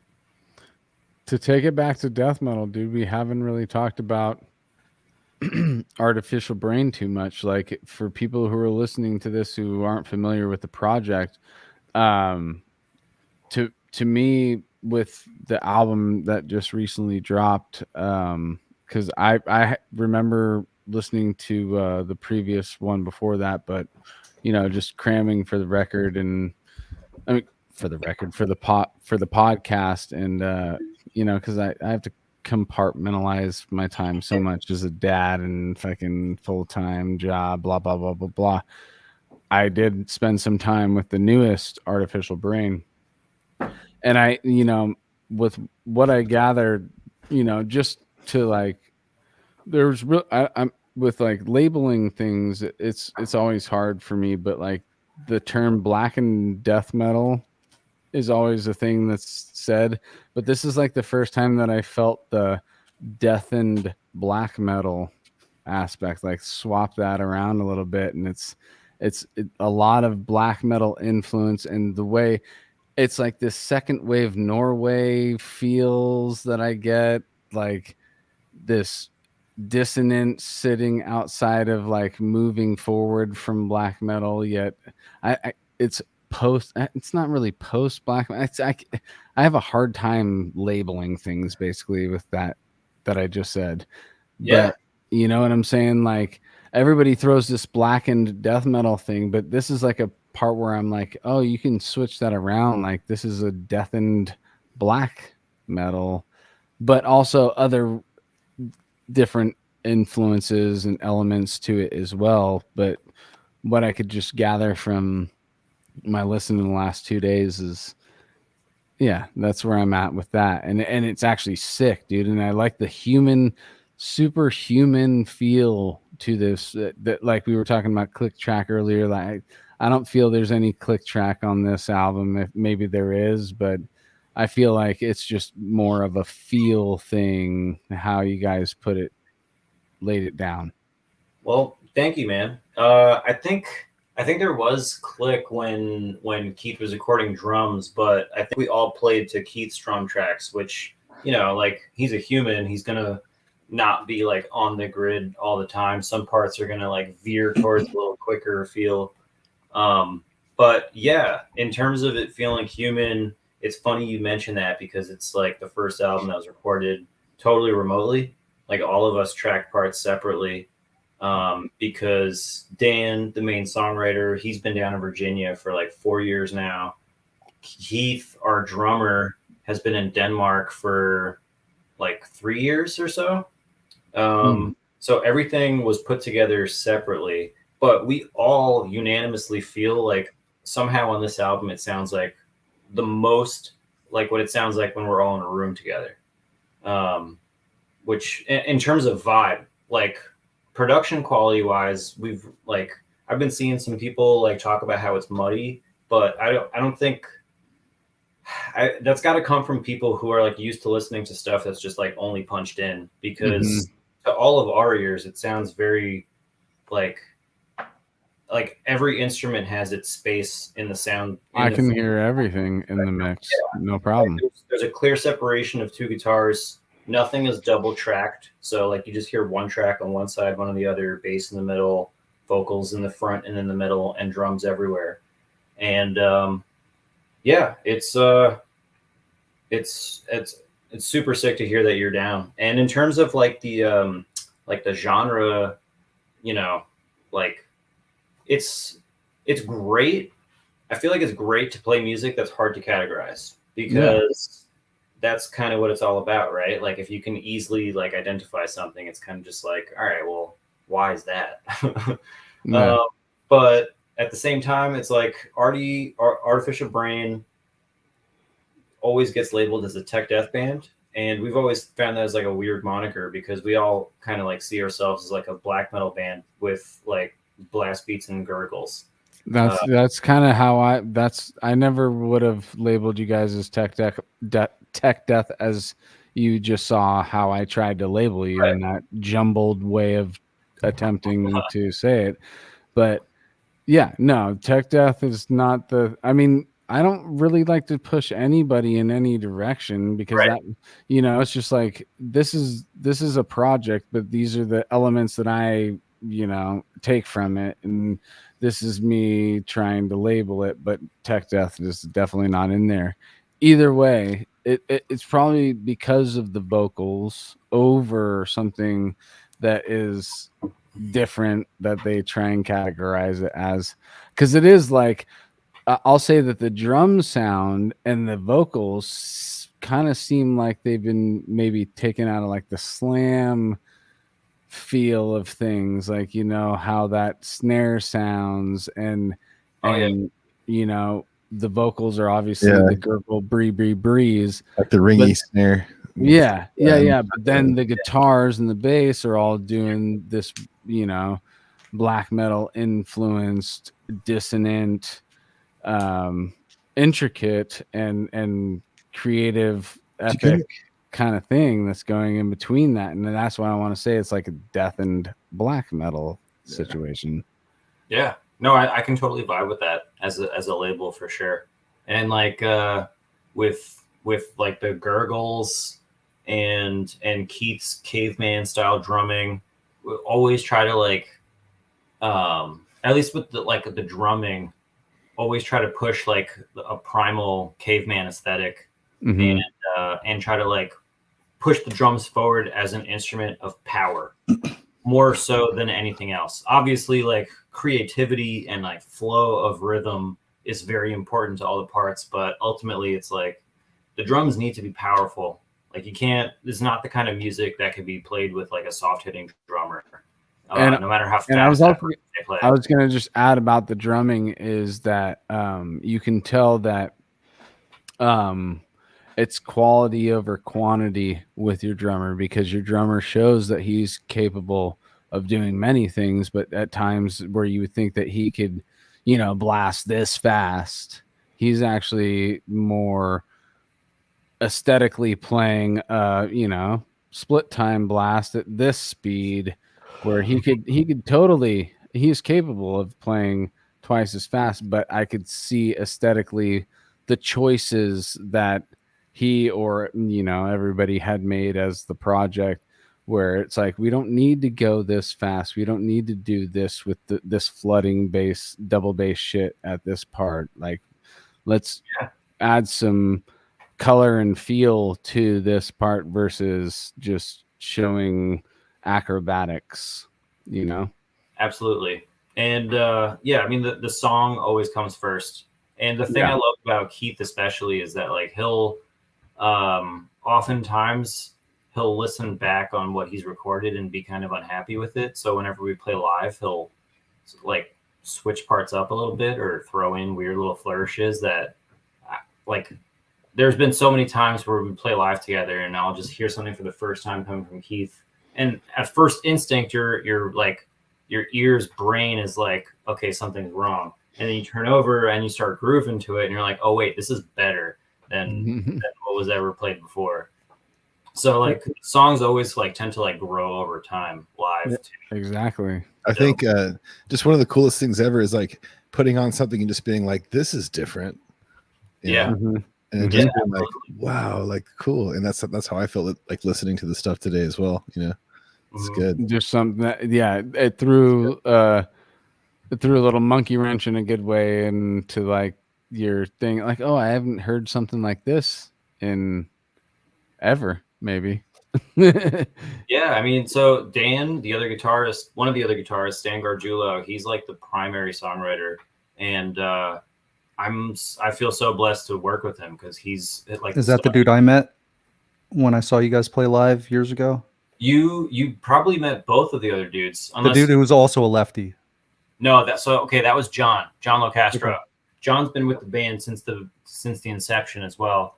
To take it back to death metal, dude, we haven't really talked about Artificial Brain too much. Like, for people who are listening to this who aren't familiar with the project, to me, with the album that just recently dropped, because I remember listening to the previous one before that, but you know, just cramming for the record, and I mean for the podcast, and you know, because I have to compartmentalize my time so much as a dad and fucking full-time job, blah blah blah blah blah. I did spend some time with the newest Artificial Brain, and I, you know, with what I gathered, you know, just to like, there's real, I'm with like labeling things, it's always hard for me, but like the term blackened death metal is always a thing that's said, but this is like the first time that I felt the deathened black metal aspect, like swap that around a little bit, and it's a lot of black metal influence, and the way it's like this second wave Norway feels that I get, like this dissonance sitting outside of like moving forward from black metal, yet it's it's not really post black metal. I have a hard time labeling things basically with that I just said. Yeah. But you know what I'm saying? Like, everybody throws this blackened death metal thing, but this is like a part where I'm like, oh, you can switch that around. Like, this is a deathened black metal, but also other different influences and elements to it as well. But what I could just gather from my listen in the last 2 days is, yeah, that's where I'm at with that. And it's actually sick, dude. And I like the superhuman feel to this, that like we were talking about click track earlier. Like, I don't feel there's any click track on this album. If maybe there is, but I feel like it's just more of a feel thing, how you guys laid it down. Well, thank you, man. I think there was click when Keith was recording drums, but I think we all played to Keith's drum tracks, which, you know, like, he's a human. He's gonna not be like on the grid all the time. Some parts are gonna like veer towards a little quicker feel. But yeah, in terms of it feeling human, it's funny you mention that, because it's like the first album that was recorded totally remotely. Like, all of us tracked parts separately. Because Dan, the main songwriter, he's been down in Virginia for like 4 years now. Keith, our drummer, has been in Denmark for like 3 years or so. So everything was put together separately, but we all unanimously feel like somehow on this album it sounds like the most like what it sounds like when we're all in a room together. Which in terms of vibe, like production quality wise, I've been seeing some people like talk about how it's muddy, but I don't think that's got to come from people who are like used to listening to stuff that's just like only punched in, because to all of our ears it sounds very like every instrument has its space in the sound. I can hear everything in the mix. Yeah. No problem. There's a clear separation of two guitars. Nothing is double tracked. So like you just hear one track on one side, one on the other, bass in the middle, vocals in the front and in the middle, and drums everywhere. And yeah, it's super sick to hear that you're down. And in terms of like the genre, you know, like it's great. I feel like it's great to play music that's hard to categorize, because that's kind of what it's all about, right? Like if you can easily like identify something, it's kind of just like, all right, well, why is that? But at the same time, it's like Artificial Brain always gets labeled as a tech death band, And we've always found that as like a weird moniker because we all kind of like see ourselves as like a black metal band with like blast beats and gurgles. That's kind of how I never would have labeled you guys as tech death as you just saw how I tried to label you in that jumbled way of attempting to say it. But yeah, no, tech death is not I mean, I don't really like to push anybody in any direction because that, it's just like this is a project, but these are the elements that I, take from it, and this is me trying to label it, but tech death is definitely not in there. Either way, it's probably because of the vocals over something that is different that they try and categorize it as, because it is like I'll say that the drum sound and the vocals kind of seem like they've been maybe taken out of like the slam feel of things, like how that snare sounds and the vocals are obviously the gurgle breeze like the ringy snare. Yeah. But then the guitars and the bass are all doing this, black metal influenced, dissonant, intricate and creative, epic kind of thing that's going in between that. And that's why I want to say it's like a death and black metal situation. Yeah. No, I can totally vibe with that as a label for sure. And like with like the gurgles and Keith's caveman style drumming, we always try to like at least with the drumming, always try to push like a primal caveman aesthetic, and try to like push the drums forward as an instrument of power more so than anything else. Obviously, like creativity and like flow of rhythm is very important to all the parts, but ultimately it's like the drums need to be powerful. Like it's not the kind of music that could be played with like a soft hitting drummer. No matter how fast they play. I was going to just add about the drumming is that you can tell that it's quality over quantity with your drummer, because your drummer shows that he's capable of doing many things, but at times where you would think that he could, blast this fast, he's actually more aesthetically playing, split time blast at this speed, where he's capable of playing twice as fast, but I could see aesthetically the choices that he or everybody had made as the project, where it's like, we don't need to go this fast, we don't need to do this with this flooding bass, double bass shit at this part, like let's add some color and feel to this part versus just showing acrobatics, Absolutely. And I mean the song always comes first. And the thing I love about Keith especially is that like he'll oftentimes he'll listen back on what he's recorded and be kind of unhappy with it. So whenever we play live, he'll like switch parts up a little bit or throw in weird little flourishes that like there's been so many times where we play live together and I'll just hear something for the first time coming from Keith. And at first instinct, you're like, your ear's brain is like, okay, something's wrong. And then you turn over and you start grooving to it and you're like, oh wait, this is better than what was ever played before. So like songs always like tend to like grow over time live too. Exactly. I think just one of the coolest things ever is like putting on something and just being like, this is different. And just being like, wow, like cool. And that's how I felt like listening to the stuff today as well. It's good. Just something that it threw a little monkey wrench in a good way into like your thing, like, oh, I haven't heard something like this in ever, maybe. I mean, so Dan, one of the other guitarists, Stan Gargiulo, he's like the primary songwriter, and I feel so blessed to work with him because he's like. Is that the dude I met when I saw you guys play live years ago? You probably met both of the other dudes. The dude who was also a lefty. No, that was John Locastro. Okay. John's been with the band since the inception as well.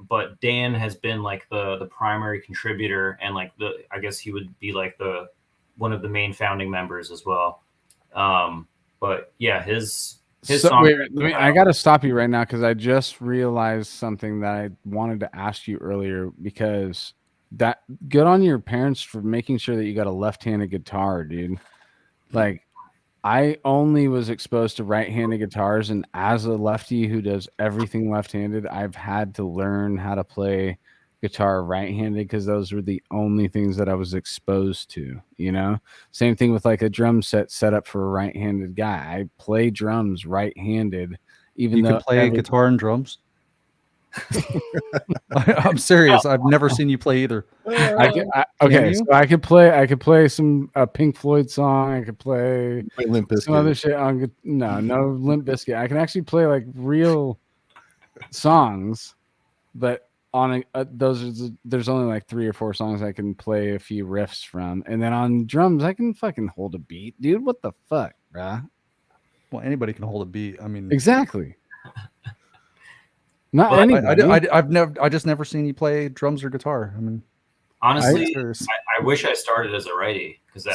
but Dan has been like the primary contributor, and like I guess he would be like one of the main founding members as well. But yeah, his song. Wait, I got to stop you right now because I just realized something that I wanted to ask you earlier. Because that good on your parents for making sure that you got a left-handed guitar, dude. Like, I only was exposed to right-handed guitars, and as a lefty who does everything left-handed, I've had to learn how to play guitar right-handed because those were the only things that I was exposed to, you know? Same thing with like a drum set up for a right-handed guy. I play drums right-handed, even though you can play guitar and drums. I'm serious. I've never seen you play either. Okay, so I could play some Pink Floyd song. I could play Limp Bizkit. Some other shit on. No Limp Bizkit. I can actually play like real songs, but on there's only like 3 or 4 songs I can play a few riffs from, and then on drums I can fucking hold a beat, dude. What the fuck, bruh? Well, anybody can hold a beat. I mean, exactly. Not anybody. I just never seen you play drums or guitar. I mean, honestly, I wish I started as a righty because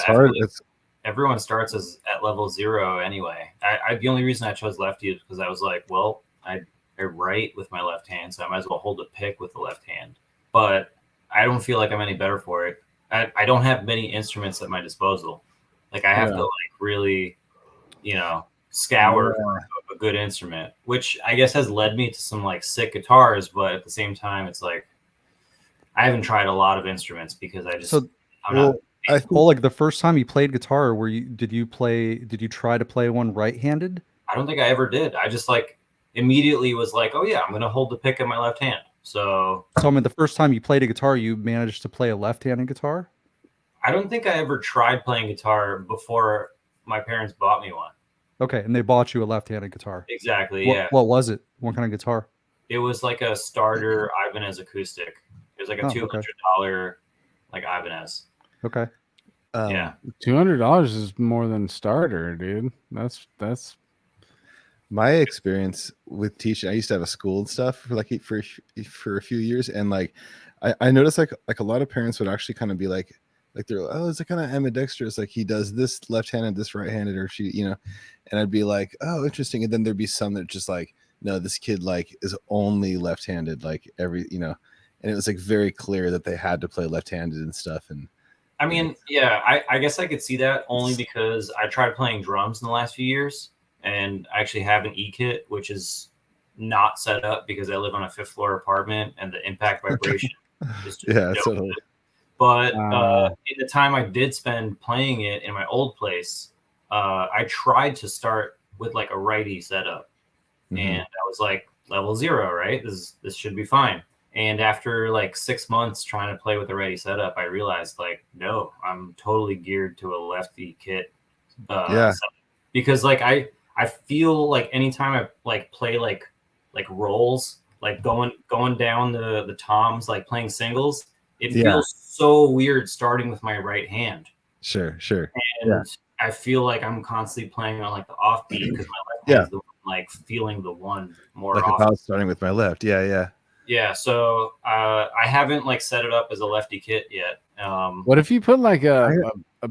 everyone starts at level 0 anyway. The only reason I chose lefty is because I was like, well, I write with my left hand, so I might as well hold a pick with the left hand. But I don't feel like I'm any better for it. I don't have many instruments at my disposal. Like I have to like really, scour for a good instrument, which I guess has led me to some like sick guitars. But at the same time, it's like I haven't tried a lot of instruments because I just like the first time you played guitar, did you try to play one right-handed? I don't think I ever did. I just like immediately was like, oh yeah, I'm gonna hold the pick in my left hand. So I mean, the first time you played a guitar, you managed to play a left-handed guitar? I don't think I ever tried playing guitar before my parents bought me one. Okay, and they bought you a left-handed guitar. Exactly, yeah. What was it? What kind of guitar? It was like a starter Ibanez acoustic. It was like a $200 like Ibanez. Okay. Yeah. $200 is more than starter, dude. That's my experience with teaching. I used to have a school and stuff for a few years, and like I noticed like a lot of parents would actually kind of be like they're like, oh, it's kind of ambidextrous, like he does this left-handed, this right-handed, or she, and I'd be like, oh, interesting. And then there'd be some that just like, no, this kid like is only left-handed, like and it was like very clear that they had to play left-handed and stuff. And I mean, yeah, I guess I could see that only because I tried playing drums in the last few years, and I actually have an E-kit, which is not set up because I live on a 5th floor apartment and the impact vibration is just totally. But in the time I did spend playing it in my old place, I tried to start with like a righty setup, and I was like level 0, right? This should be fine. And after like 6 months trying to play with a righty setup, I realized like, no, I'm totally geared to a lefty kit. Because like I feel like anytime I like play like rolls, like going down the toms, like playing singles, it feels so weird starting with my right hand. Sure. And I feel like I'm constantly playing on like the offbeat because my left hand is the one like feeling the one more like often. If I was starting with my left. Yeah. So I haven't like set it up as a lefty kit yet. What if you put like a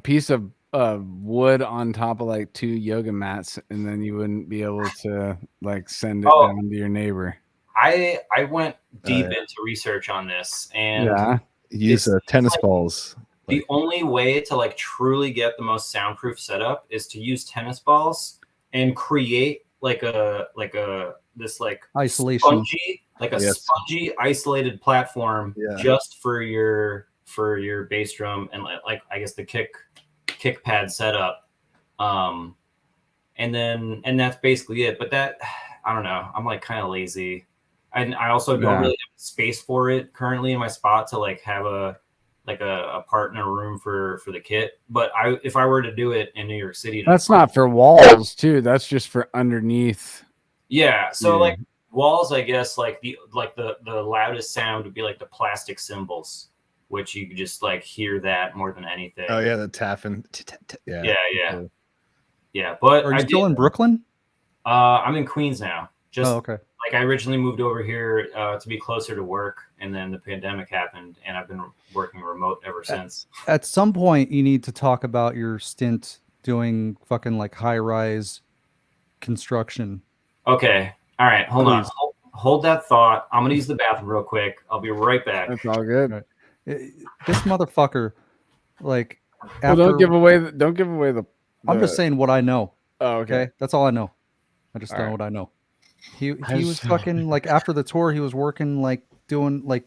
piece of wood on top of like 2 yoga mats, and then you wouldn't be able to like send it down to your neighbor? I went deep into research on this, and use tennis balls. The only way to like truly get the most soundproof setup is to use tennis balls and create like this isolation, spongy isolated platform just for your bass drum and like I guess the kick pad setup, and that's basically it. But that, I don't know, I'm like kind of lazy, and I also don't really have space for it currently in my spot to like have a part in a room for the kit. But if I were to do it in New York City, that's not for walls too. That's just for underneath. Yeah. So like walls, I guess like the loudest sound would be like the plastic cymbals, which you could just like hear that more than anything. Oh yeah, the tapping. Yeah. But are you still in Brooklyn? I'm in Queens now. Just okay. like I originally moved over here to be closer to work, and then the pandemic happened, and I've been working remote ever since. At some point, you need to talk about your stint doing fucking like high-rise construction. Okay. All right. Hold on. Hold that thought. I'm gonna use the bathroom real quick. I'll be right back. That's all good. Right. This motherfucker, like, well, don't give away the. I'm just saying what I know. Oh, okay. That's all I know. I just know what I know. He was fucking like after the tour, he was working like doing like,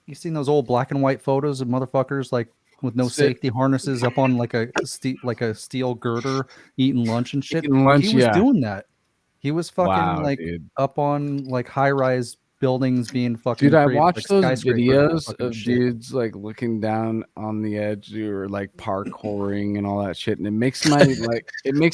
you seen those old black and white photos of motherfuckers like with no safety harnesses up on like a steel girder eating lunch and shit. Lunch, he was doing that. He was fucking like dude. up on like high rise buildings being fucking. Dude, I watched like those videos of dudes like looking down on the edge or like parkouring and all that shit, and it makes my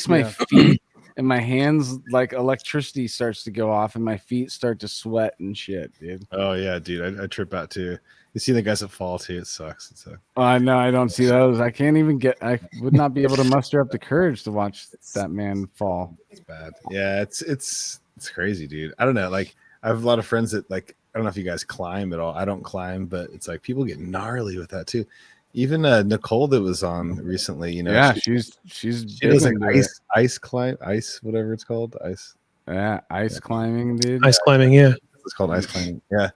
my feet and my hands like electricity starts to go off, and my feet start to sweat and shit, dude. Oh yeah, dude, I trip out too. You see the guys that fall too. It sucks. Oh no, I don't see those. I can't even I would not be able to muster up the courage to watch that man fall. It's bad. Yeah, it's crazy, dude. I don't know. Like, I have a lot of friends that like. I don't know if you guys climb at all. I don't climb, but it's like people get gnarly with that too. Even Nicole that was on recently, you know. Yeah, she does like ice climb, whatever it's called, ice. Yeah, ice climbing, dude. Ice climbing, yeah. It's called ice climbing. Yeah.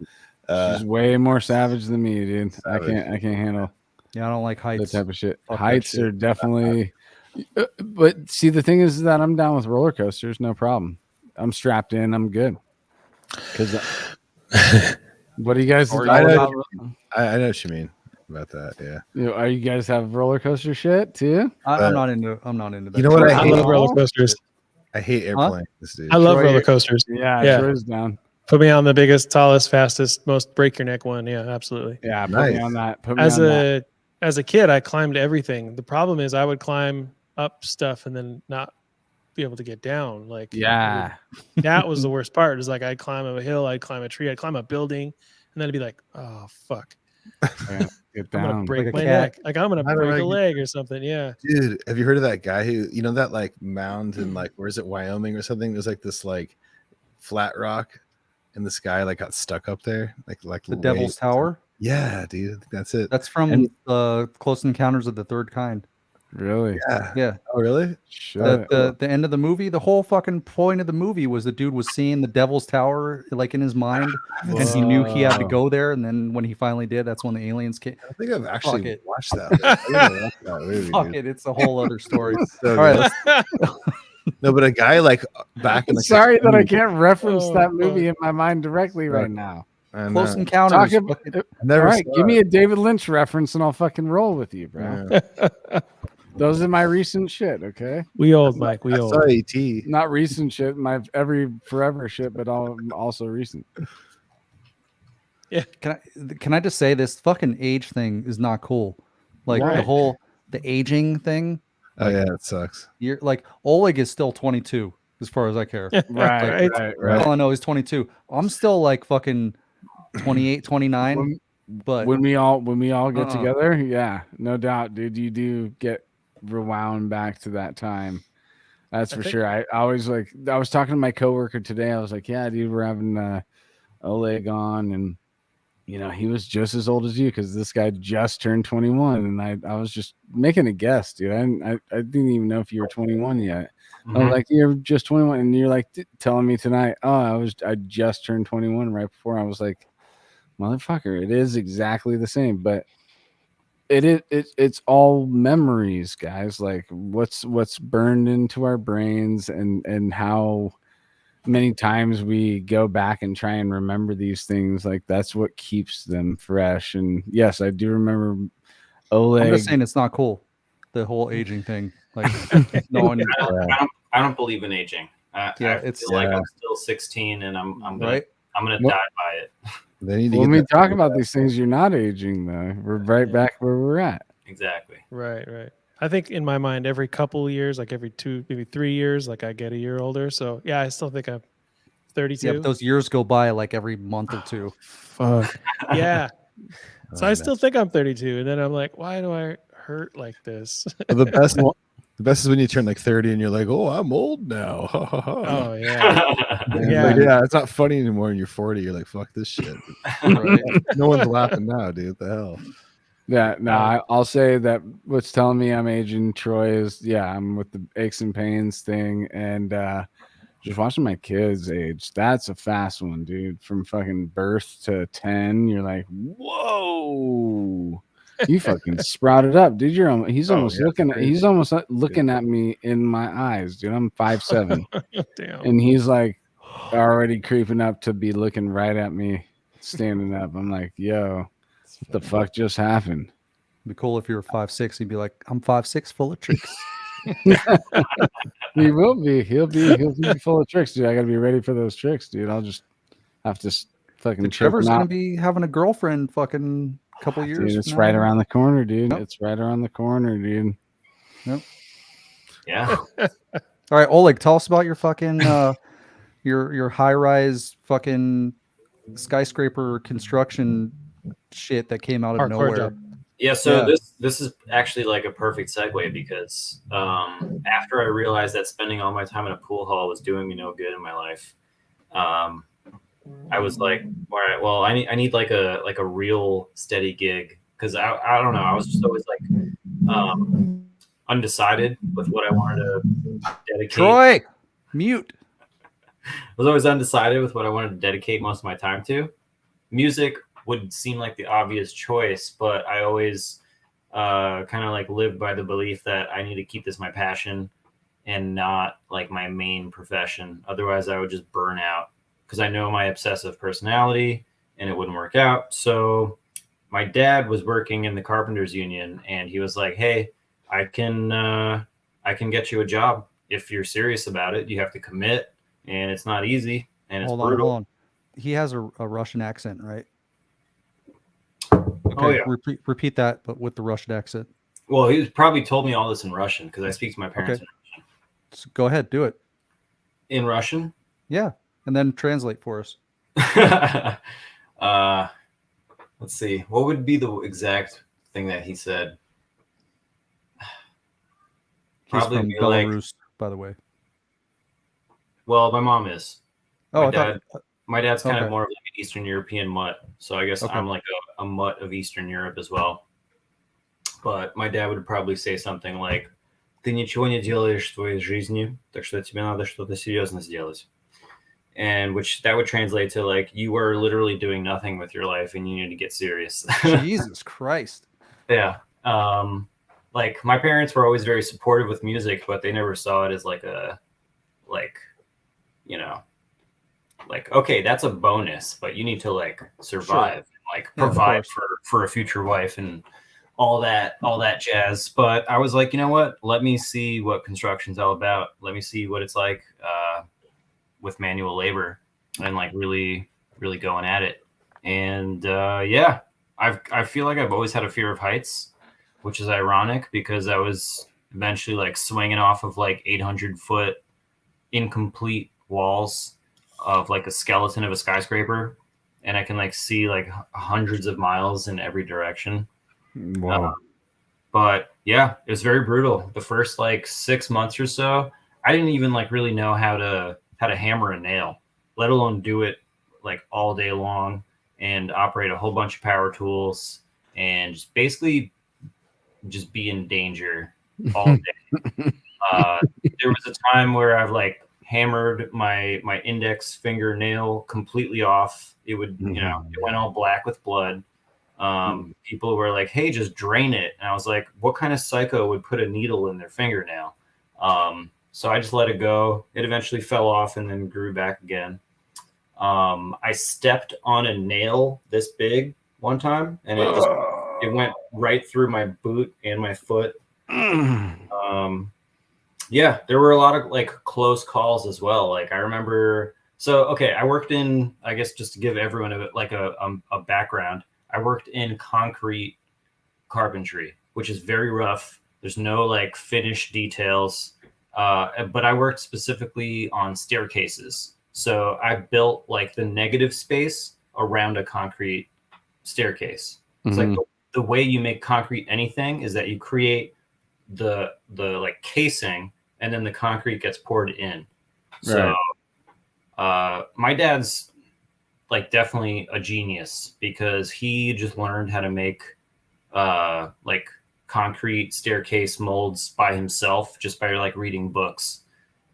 She's way more savage than me, dude. Savage. I can't handle. Yeah, I don't like heights. That type of shit. Heights are definitely. But see, the thing is that I'm down with roller coasters, no problem. I'm strapped in. I'm good. Because what do you guys? I know what you mean about that. Yeah. You know, are you guys have roller coaster shit too? I'm not into that. You know what? I love roller coasters. I hate airplanes, dude. I love roller coasters. Yeah. Troy's down. Put me on the biggest, tallest, fastest, most break your neck one. Yeah, absolutely. Yeah, put me on that. As a kid, I climbed everything. The problem is I would climb up stuff and then not be able to get down. Like, that was the worst part. Is like I'd climb up a hill, I'd climb a tree, I'd climb a building, and then it'd be like, oh fuck, yeah, get down. I'm gonna break like my neck. Like I'm gonna break a leg or something. Yeah, dude, have you heard of that guy who, you know, that like mound in like, where is it, Wyoming or something? There's like this like flat rock in the sky, like got stuck up there, like the Devil's Tower. Yeah, dude, I think that's it. That's from Close Encounters of the Third Kind. Really? Yeah. Oh, really? The end of the movie, the whole fucking point of the movie was the dude was seeing the Devil's Tower like in his mind, and he knew he had to go there. And then when he finally did, that's when the aliens came. I think I've actually watched that. Movie, Fuck it, it's a whole other story. So all right. No, but a guy like back in the. Sorry that I can't reference that movie in my mind directly right now. Close Encounters. All right, give me a David Lynch reference and I'll fucking roll with you, bro. Yeah. Those are my recent shit, okay? We old, Mike. We old. Not recent shit, my forever shit, but also recent. Yeah. Can I just say this fucking age thing is not cool? Like the aging thing. Oh yeah, it sucks. You're like Oleg is still 22 as far as I care. Right. All I know is 22. I'm still like fucking 28, 29. But when we all get together, yeah, no doubt, dude, you do get rewound back to that time. That's for sure. I always I was talking to my coworker today. I was like, yeah, dude, we're having Oleg on, and you know, he was just as old as you because this guy just turned 21, and I was just making a guess, dude. I didn't even know if you were 21 yet. Mm-hmm. I was like, you're just 21, and you're like telling me tonight, oh, I just turned 21 right before. I was like, motherfucker, it is exactly the same, but it's all memories, guys. Like what's burned into our brains, and how many times we go back and try and remember these things. Like that's what keeps them fresh. And yes, I do remember Oleg. I'm just saying it's not cool, the whole aging thing. Like no one. I don't believe in aging. I feel like I'm still 16, and I'm gonna die by it. When we talk about these things, you're not aging though. We're right back where we're at. Exactly. Right. I think in my mind, every couple of years, like every 2, maybe 3 years, like I get a year older. So yeah, I still think I'm 32. Yeah, but those years go by like every month or two. Fuck. Yeah. So I still think I'm 32, and then I'm like, why do I hurt like this? The The best is when you turn like 30 and you're like, oh, I'm old now. Oh yeah. Like, yeah, it's not funny anymore. And you're 40. You're like, fuck this shit. Right. No one's laughing now, dude. What the hell? Yeah, no, I'll say that what's telling me I'm aging Troy is, I'm with the aches and pains thing, and just watching my kids age. That's a fast one, dude. From fucking birth to 10, you're like, whoa, you fucking sprouted up, dude. He's almost looking at me in my eyes, dude. I'm 5'7", Damn. and he's like already creeping up to be looking right at me, standing up. I'm like, yo. What the fuck just happened? It'd be cool if you were 5'6", he'd be like, I'm 5'6", full of tricks. He will be. He'll be full of tricks, dude. I gotta be ready for those tricks, dude. I'll just have to fucking. Trevor's gonna be having a girlfriend fucking couple years. Dude, it's right around the corner, dude. Yep. It's right around the corner, dude. Yep. Yeah. All right, Oleg, tell us about your fucking your high-rise fucking skyscraper construction shit that came out of nowhere. Job. Yeah, so this is actually like a perfect segue because after I realized that spending all my time in a pool hall was doing me no good in my life, I was like, all right, well, I need like a real steady gig because I don't know, I was just always like undecided with what I wanted to dedicate. Troy, mute. I was always undecided with what I wanted to dedicate most of my time to. Music would seem like the obvious choice, but I always kind of like lived by the belief that I need to keep this my passion and not like my main profession. Otherwise, I would just burn out because I know my obsessive personality and it wouldn't work out. So my dad was working in the Carpenters Union and he was like, hey, I can get you a job if you're serious about it. You have to commit and it's not easy and it's brutal. Hold on. He has a Russian accent, right? Okay, oh yeah. Repeat that, but with the Russian accent. Well, he probably told me all this in Russian because I speak to my parents in Russian. So go ahead, do it. In Russian? Yeah, and then translate for us. Let's see. What would be the exact thing that he said? Probably from Belarus, by the way. Well, my mom is. Oh, my dad's kind of more of like an Eastern European mutt, so I guess I'm like a mutt of Eastern Europe as well. But my dad would probably say something like, «Ты ничего не делаешь в твоей жизни, так что тебе надо что-то серьезно сделать». And which that would translate to like, you are literally doing nothing with your life and you need to get serious. Jesus Christ. Yeah. Like my parents were always very supportive with music, but they never saw it as like a, like, you know, like, okay, that's a bonus, but you need to like survive, like provide for a future wife and all that jazz. But I was like, you know what? Let me see what construction's all about. Let me see what it's like with manual labor and like really, really going at it. And yeah, I feel like I've always had a fear of heights, which is ironic because I was eventually like swinging off of like 800-foot incomplete walls of like a skeleton of a skyscraper, and I can like see like hundreds of miles in every direction. Wow. But yeah, it was very brutal. The first like 6 months or so, I didn't even like really know how to hammer a nail, let alone do it like all day long and operate a whole bunch of power tools and just basically just be in danger all day. There was a time where I've like hammered my index fingernail completely off. It would, you know, it went all black with blood. People were like, hey, just drain it. And I was like, what kind of psycho would put a needle in their fingernail? So I just let it go. It eventually fell off and then grew back again. I stepped on a nail this big one time and it went right through my boot and my foot. Yeah, there were a lot of like close calls as well. Like I remember, so, okay, I worked in, I guess just to give everyone a background, I worked in concrete carpentry, which is very rough. There's no like finished details, but I worked specifically on staircases. So I built like the negative space around a concrete staircase. It's like the way you make concrete anything is that you create the like casing, and then the concrete gets poured in. So my dad's like definitely a genius because he just learned how to make like concrete staircase molds by himself just by like reading books.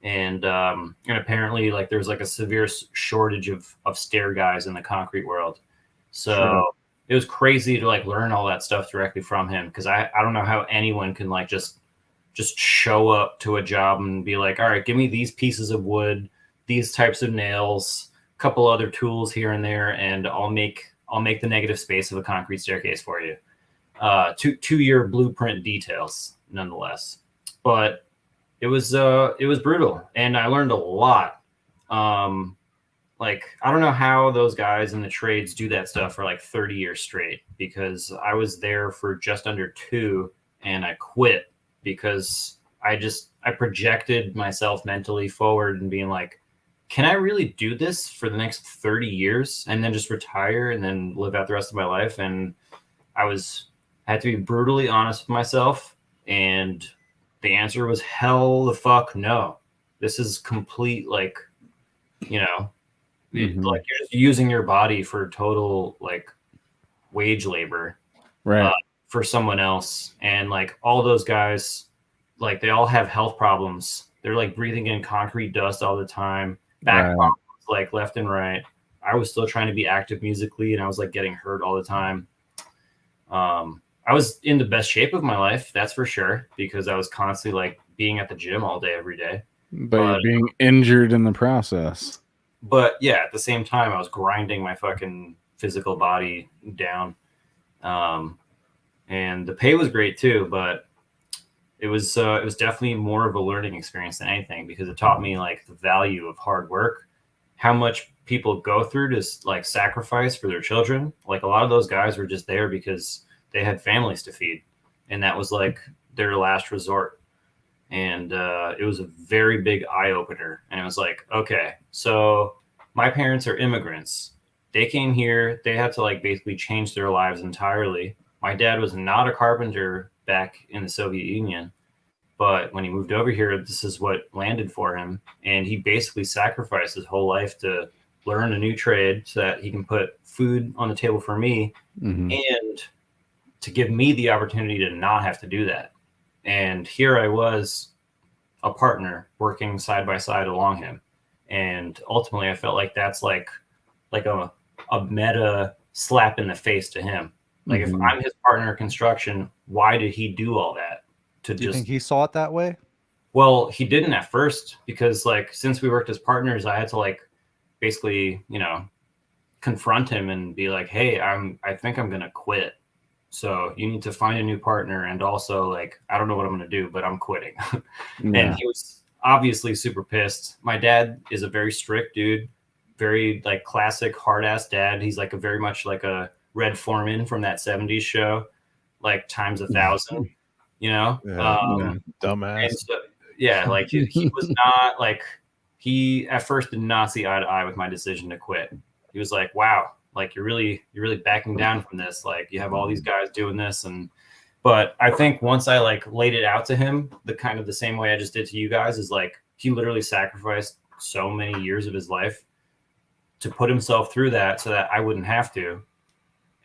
And apparently like there's like a severe shortage of stair guys in the concrete world. So it was crazy to like learn all that stuff directly from him, because I don't know how anyone can like just show up to a job and be like, all right, give me these pieces of wood, these types of nails, a couple other tools here and there, and I'll make the negative space of a concrete staircase for you. To your blueprint details, nonetheless. But it was brutal, and I learned a lot. Like, I don't know how those guys in the trades do that stuff for like 30 years straight, because I was there for just under 2 and I quit because I projected myself mentally forward and being like, can I really do this for the next 30 years and then just retire and then live out the rest of my life? And I had to be brutally honest with myself, and the answer was hell the fuck no. This is complete, like, you know, like you're just using your body for total like wage labor, right? For someone else. And like all those guys, like they all have health problems. They're like breathing in concrete dust all the time, back problems, like left and right. I was still trying to be active musically, and I was like getting hurt all the time. I was in the best shape of my life, that's for sure, because I was constantly like being at the gym all day, every day. But you're being injured in the process. But yeah, at the same time, I was grinding my fucking physical body down. And the pay was great too, but it was definitely more of a learning experience than anything, because it taught me like the value of hard work, how much people go through to like sacrifice for their children. Like a lot of those guys were just there because they had families to feed, and that was like their last resort. And it was a very big eye opener. And it was like, okay, so my parents are immigrants. They came here. They had to like basically change their lives entirely. My dad was not a carpenter back in the Soviet Union, but when he moved over here, this is what landed for him. And he basically sacrificed his whole life to learn a new trade so that he can put food on the table for me, and to give me the opportunity to not have to do that. And here I was, a partner working side by side along him. And ultimately I felt like that's like a meta slap in the face to him. Like if I'm his partner in construction, why did he do all that? Do you think he saw it that way? Well, he didn't at first, because like since we worked as partners, I had to like basically, you know, confront him and be like, hey, I think I'm gonna quit. So you need to find a new partner. And also, like, I don't know what I'm going to do, but I'm quitting. And he was obviously super pissed. My dad is a very strict dude, very like classic hard ass dad. He's like a very much like a Red Foreman from that 70s show, like times 1,000, you know? Dumbass. So, yeah, like he was not like, he at first did not see eye to eye with my decision to quit. He was like, wow, like you're really backing down from this. Like you have all these guys doing this. But I think once I like laid it out to him, the kind of the same way I just did to you guys, is like he literally sacrificed so many years of his life to put himself through that so that I wouldn't have to.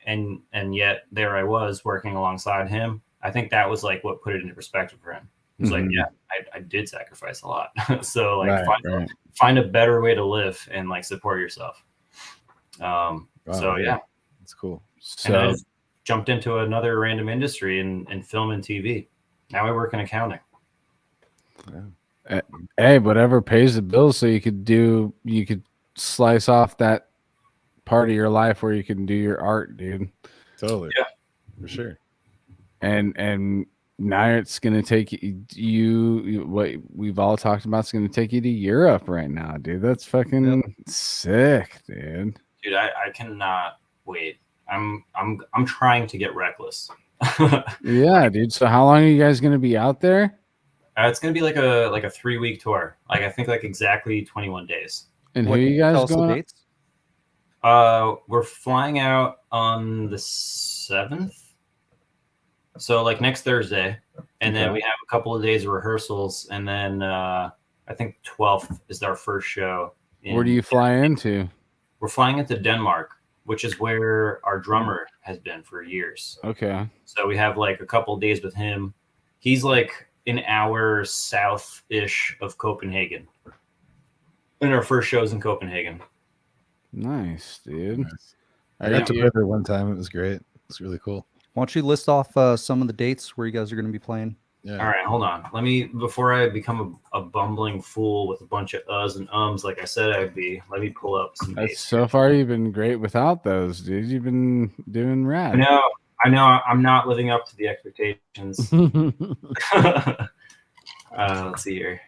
And yet there I was working alongside him. I think that was like what put it into perspective for him. It's like, yeah, I did sacrifice a lot. So like find a better way to live and like support yourself. So yeah, that's cool. So and I just jumped into another random industry in film and TV. Now I work in accounting. Hey, whatever pays the bills, so you could slice off that part of your life where you can do your art, dude. Totally. Yeah, for sure. And now it's gonna take you what we've all talked about. It's gonna take you to Europe right now, dude. That's fucking sick, dude. Dude, I cannot wait. I'm trying to get reckless. Yeah, dude. So how long are you guys gonna be out there? It's gonna be like a 3-week tour. Like I think like exactly 21 days. And who are you guys going? Dates? We're flying out on the 7th. So like next Thursday, And then we have a couple of days of rehearsals, and then I think 12th is our first show. Where do you fly into? We're flying into Denmark, which is where our drummer has been for years. Okay. So we have like a couple of days with him. He's like an hour south-ish of Copenhagen. And our first show's in Copenhagen. Nice, dude. Nice. I got to play there one time. It was great. It's really cool. Why don't you list off some of the dates where you guys are going to be playing? Yeah. All right, hold on. Let me, before I become a bumbling fool with a bunch of uhs and ums like I said I'd be, let me pull up some dates. So far, you've been great without those, dude. You've been doing rad. I know. I'm not living up to the expectations. Let's see here.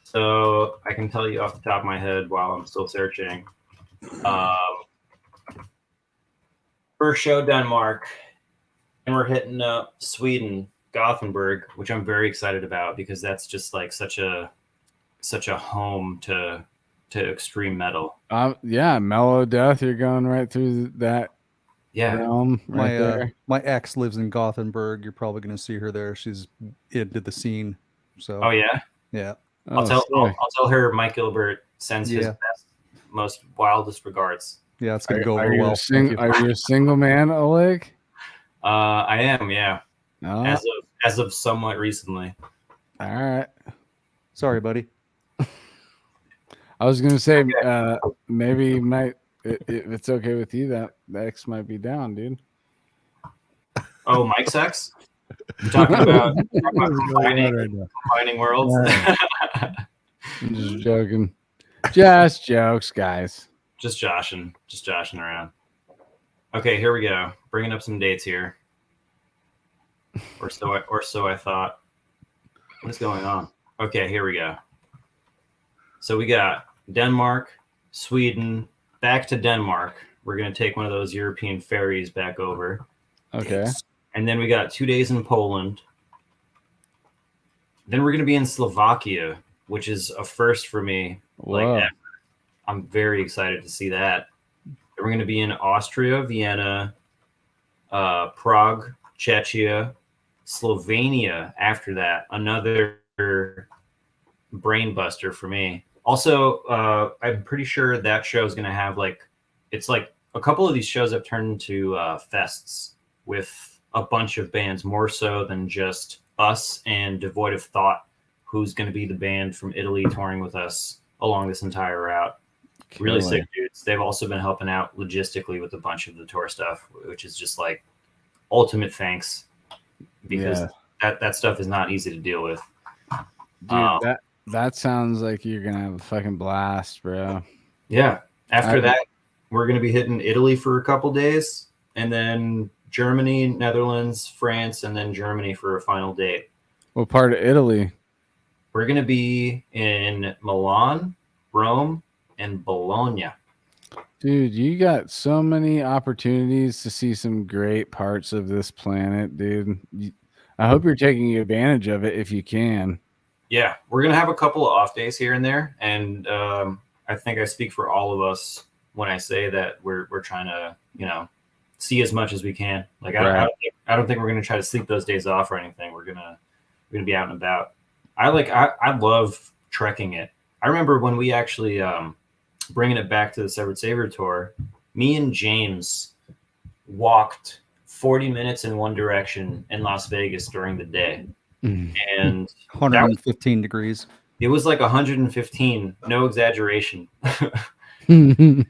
So I can tell you off the top of my head while I'm still searching. First show, Denmark. And we're hitting up Sweden, Gothenburg, which I'm very excited about because that's just like such a home to extreme metal. Yeah, mellow death. You're going right through that. Yeah. Realm right my ex lives in Gothenburg. You're probably going to see her there. She's into the scene. So. Oh yeah. Yeah. I'll tell her Mike Gilbert sends his best, most wildest regards. Yeah, it's gonna go over well. Are you a single man, Oleg? I am, yeah. Oh. As of somewhat recently. All right. Sorry, buddy. I was gonna say maybe if it's okay with you, that the ex might be down, dude. Oh, Mike's ex? You're talking about combining worlds. I'm just joking. Just jokes, guys. Just joshing around. Okay, here we go. Bringing up some dates here. Or so I thought. What is going on? Okay, here we go. So we got Denmark, Sweden, back to Denmark. We're going to take one of those European ferries back over. Okay. And then we got 2 days in Poland. Then we're going to be in Slovakia, which is a first for me. Like, I'm very excited to see that. Then we're going to be in Austria, Vienna, Prague, Czechia, Slovenia after that. Another brain buster for me. Also, I'm pretty sure that show is going to have it's like a couple of these shows have turned into fests with a bunch of bands, more so than just us and Devoid of Thought, who's going to be the band from Italy touring with us along this entire route. Really sick dudes. They've also been helping out logistically with a bunch of the tour stuff, which is just like ultimate thanks, because that stuff is not easy to deal with. Dude, that sounds like you're gonna have a fucking blast, bro. Yeah. After that, we're gonna be hitting Italy for a couple days, and then Germany, Netherlands, France, and then Germany for a final date. What part of Italy? We're gonna be in Milan, Rome, and Bologna. Dude, you got so many opportunities to see some great parts of this planet, dude. I hope you're taking advantage of it if you can. Yeah, we're going to have a couple of off days here and there. And I think I speak for all of us when I say that we're trying to, see as much as we can. Like, I don't think we're going to try to sleep those days off or anything. We're going to be out and about. I love trekking it. I remember when we actually, bringing it back to the Severed Savior tour, me and James walked 40 minutes in one direction in Las Vegas during the day. And 115 degrees. It was like 115, no exaggeration. And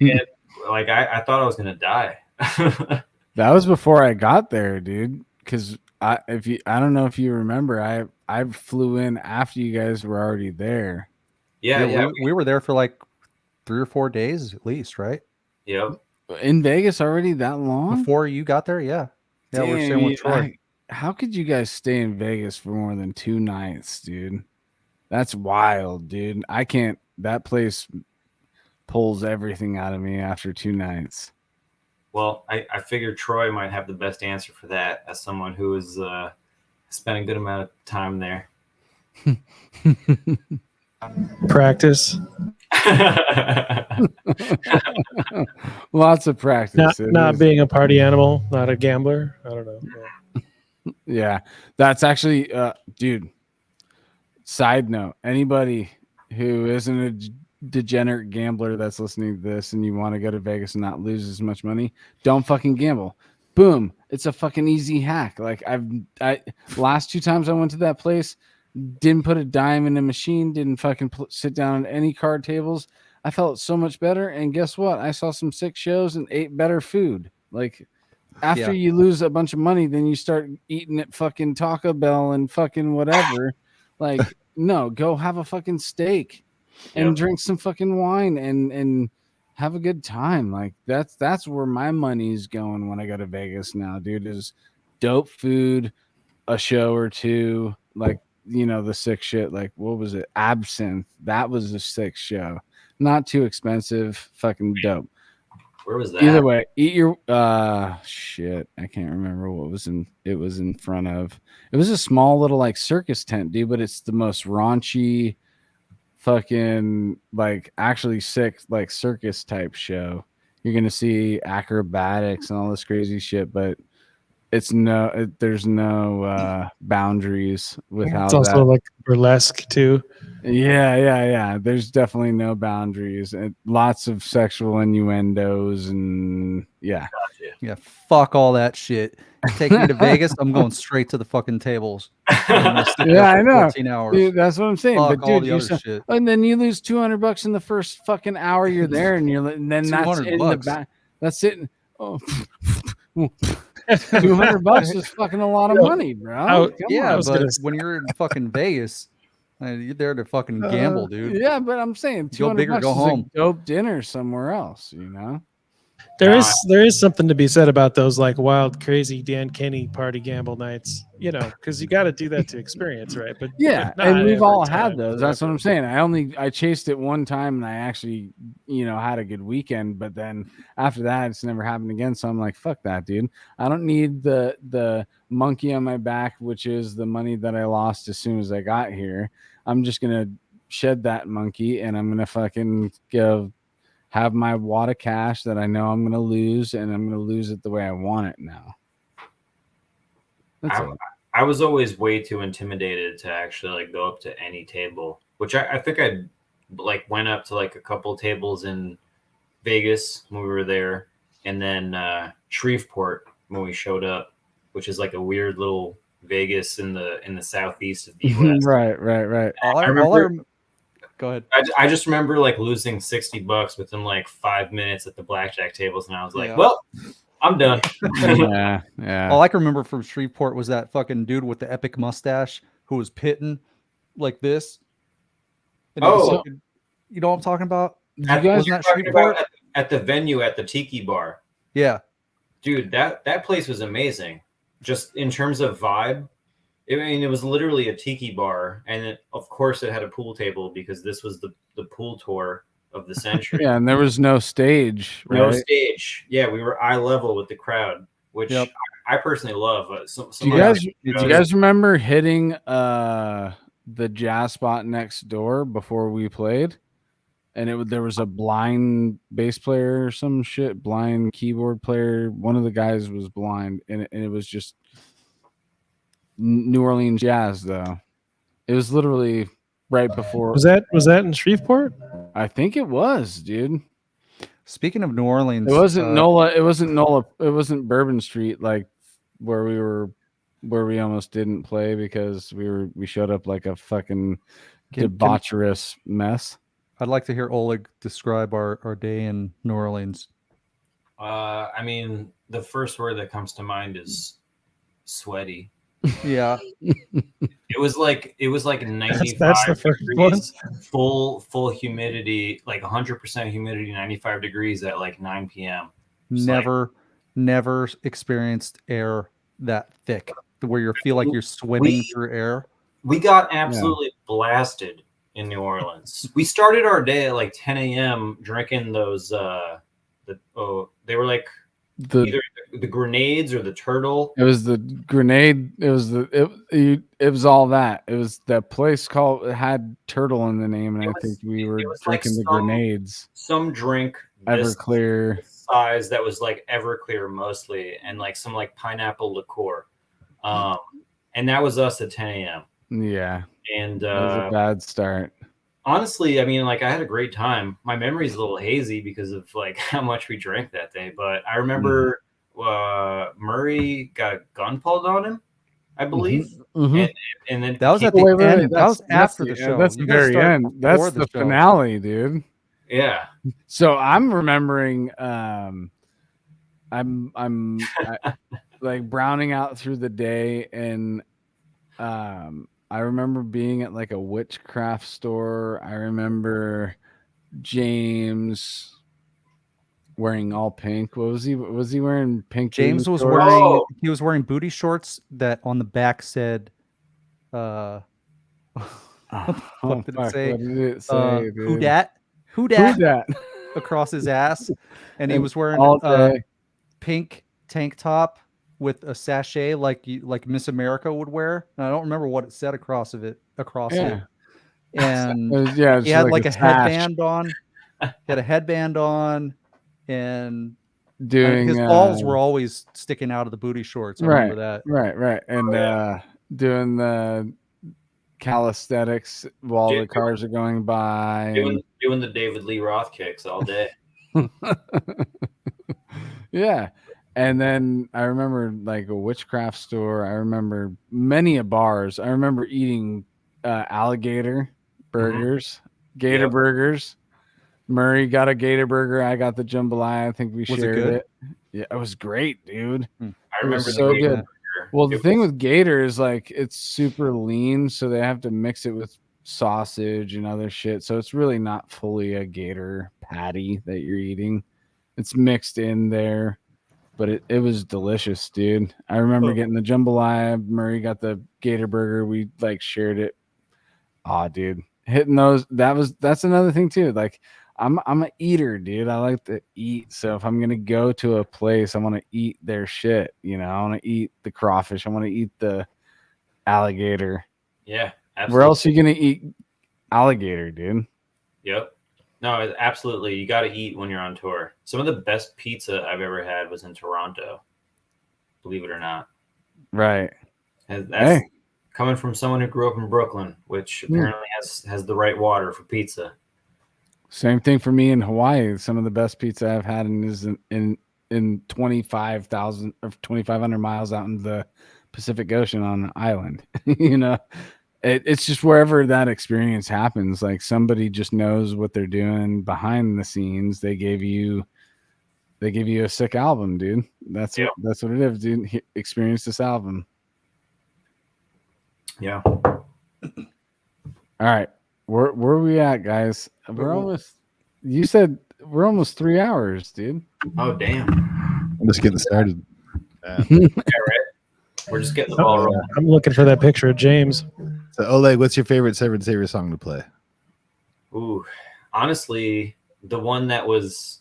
I thought I was gonna die. That was before I got there, dude. Because I don't know if you remember, I flew in after you guys were already there. Yeah. We were there for like 3 or 4 days at least, right? Yep. In Vegas already that long? Before you got there, yeah. Yeah, Damn, we're staying with Troy. How could you guys stay in Vegas for more than 2 nights, dude? That's wild, dude. I can't. That place pulls everything out of me after 2 nights. Well, I figured Troy might have the best answer for that as someone who has spent a good amount of time there. Practice. Lots of practice. Not being a party animal, not a gambler. I don't know. Yeah, that's actually, dude. Side note: anybody who isn't a degenerate gambler that's listening to this, and you want to go to Vegas and not lose as much money, don't fucking gamble. Boom! It's a fucking easy hack. Like I last 2 times I went to that place, didn't put a dime in a machine, didn't fucking sit down at any card tables. I felt so much better, and guess what? I saw some sick shows and ate better food. Like after you lose a bunch of money, then you start eating at fucking Taco Bell and fucking whatever. Like, no, go have a fucking steak and drink some fucking wine and have a good time. Like that's where my money's going when I go to Vegas now, dude, is dope food, a show or two, like, the sick shit. Like, what was it? Absinthe. That was a sick show. Not too expensive, fucking dope. Where was that? Either way, eat your shit. I can't remember what it was in front of. It was a small little like circus tent, dude, but it's the most raunchy fucking like actually sick like circus type show. You're gonna see acrobatics and all this crazy shit, but there's no boundaries with how it's also like burlesque too. Yeah. There's definitely no boundaries and lots of sexual innuendos and yeah. Yeah, fuck all that shit. Take me to Vegas, I'm going straight to the fucking tables. Yeah, I know. 14 hours. Dude, that's what I'm saying. Fuck but all dude, the other shit. And then you lose $200 in the first fucking hour you're there, and then that's in the back. That's it. Oh, $200 is fucking a lot of money, bro. Yeah, but when you're in fucking Vegas, you're there to fucking gamble, dude. Yeah, but I'm saying go big or go home. A dope dinner somewhere else, There is something to be said about those like wild, crazy Dan Kenny party gamble nights, because you got to do that to experience, right? But yeah, and we've all had those. That's what I'm saying. I chased it one time, and I actually, had a good weekend. But then after that, it's never happened again. So I'm like, fuck that, dude. I don't need the monkey on my back, which is the money that I lost as soon as I got here. I'm just gonna shed that monkey, and I'm gonna fucking go have my wad of cash that I know I'm going to lose, and I'm going to lose it the way I want it now. I was always way too intimidated to actually like go up to any table, which I think I like went up to like a couple tables in Vegas when we were there, and then Shreveport when we showed up, which is like a weird little Vegas in the southeast of the US. Right. Go ahead. I just remember like losing $60 within like 5 minutes at the blackjack tables, and I was like, well, I'm done. Yeah. All I can remember from Shreveport was that fucking dude with the epic mustache who was pitting like this. And you know what I'm talking about? Wasn't that Shreveport? At the venue at the Tiki Bar. Yeah. Dude, that place was amazing. Just in terms of vibe. It was literally a tiki bar, and of course it had a pool table because this was the pool tour of the century. Yeah, and there was no stage. Right? No stage. Yeah, we were eye level with the crowd, which I personally love. Do you guys remember hitting the jazz spot next door before we played? And there was a blind bass player or some shit, blind keyboard player. One of the guys was blind, and it was just New Orleans jazz, though. It was literally right before. Was that in Shreveport? I think it was, dude. Speaking of New Orleans, it wasn't Nola. It wasn't Nola. It wasn't Bourbon Street, like where we almost didn't play because we showed up like a fucking debaucherous mess. I'd like to hear Oleg describe our day in New Orleans. I mean, the first word that comes to mind is sweaty. Yeah. It was like 95 that's the first degrees, full humidity, like 100% humidity, 95 degrees at like 9 p.m. Never experienced air that thick where you feel like you're swimming through air. We got absolutely blasted in New Orleans. We started our day at like 10 a.m. drinking those they were like either the grenades or the turtle. It was the grenade. It was all that. It was that place called, it had turtle in the name, and I think we were drinking the grenades. Some drink Everclear size that was like Everclear mostly, and like some like pineapple liqueur. And that was us at 10 a.m. Yeah. And that was a bad start. Honestly, I mean, like, I had a great time. My memory's a little hazy because of like how much we drank that day. But I remember Murray got a gun pulled on him, I believe. And then that was at the end. That was after the show. That's the very end. That's the finale, dude. Yeah. So I'm remembering I'm like browning out through the day, and I remember being at like a witchcraft store. I remember James wearing all pink. What was he? Was he wearing pink? James was wearing. He was wearing booty shorts that on the back said, what did it say? What did it say? Who dat? Who dat? Across his ass, and he was wearing a pink tank top with a sachet like Miss America would wear. And I don't remember what it said across it. And he had like a headband on. He had a headband on, and his balls were always sticking out of the booty shorts. I remember that. Right. And doing the calisthenics while the cars are going by. Doing the David Lee Roth kicks all day. Yeah. And then I remember like a witchcraft store. I remember many bars. I remember eating alligator burgers, gator burgers. Murray got a gator burger. I got the jambalaya. I think we shared it. Yeah, it was great, dude. I remember so good. Burger. Well, the thing with gator is like it's super lean, so they have to mix it with sausage and other shit. So it's really not fully a gator patty that you're eating. It's mixed in there. But it was delicious, dude. I remember getting the jambalaya. Murray got the gator burger. We like shared it. Aw, dude. Hitting those. That's another thing too. Like I'm an eater, dude. I like to eat. So if I'm gonna go to a place, I want to eat their shit. You know, I want to eat the crawfish. I want to eat the alligator. Yeah, absolutely. Where else are you gonna eat alligator, dude? Yep. No, absolutely. You got to eat when you're on tour. Some of the best pizza I've ever had was in Toronto, believe it or not. Right. And that's coming from someone who grew up in Brooklyn, which apparently has the right water for pizza. Same thing for me in Hawaii. Some of the best pizza I've had is in 25,000 or 2,500 miles out in the Pacific Ocean on an island. You know. It's just wherever that experience happens, like somebody just knows what they're doing behind the scenes. They gave you a sick album, dude. That's what it is, dude. Experience this album. Yeah. All right. Where are we at, guys? We're almost. You said we're almost 3 hours, dude. Oh damn. I'm just getting started. Yeah, right. We're just getting the ball rolling. I'm looking for that picture of James. So Oleg, what's your favorite Severed Savior song to play? Ooh, honestly, the one that was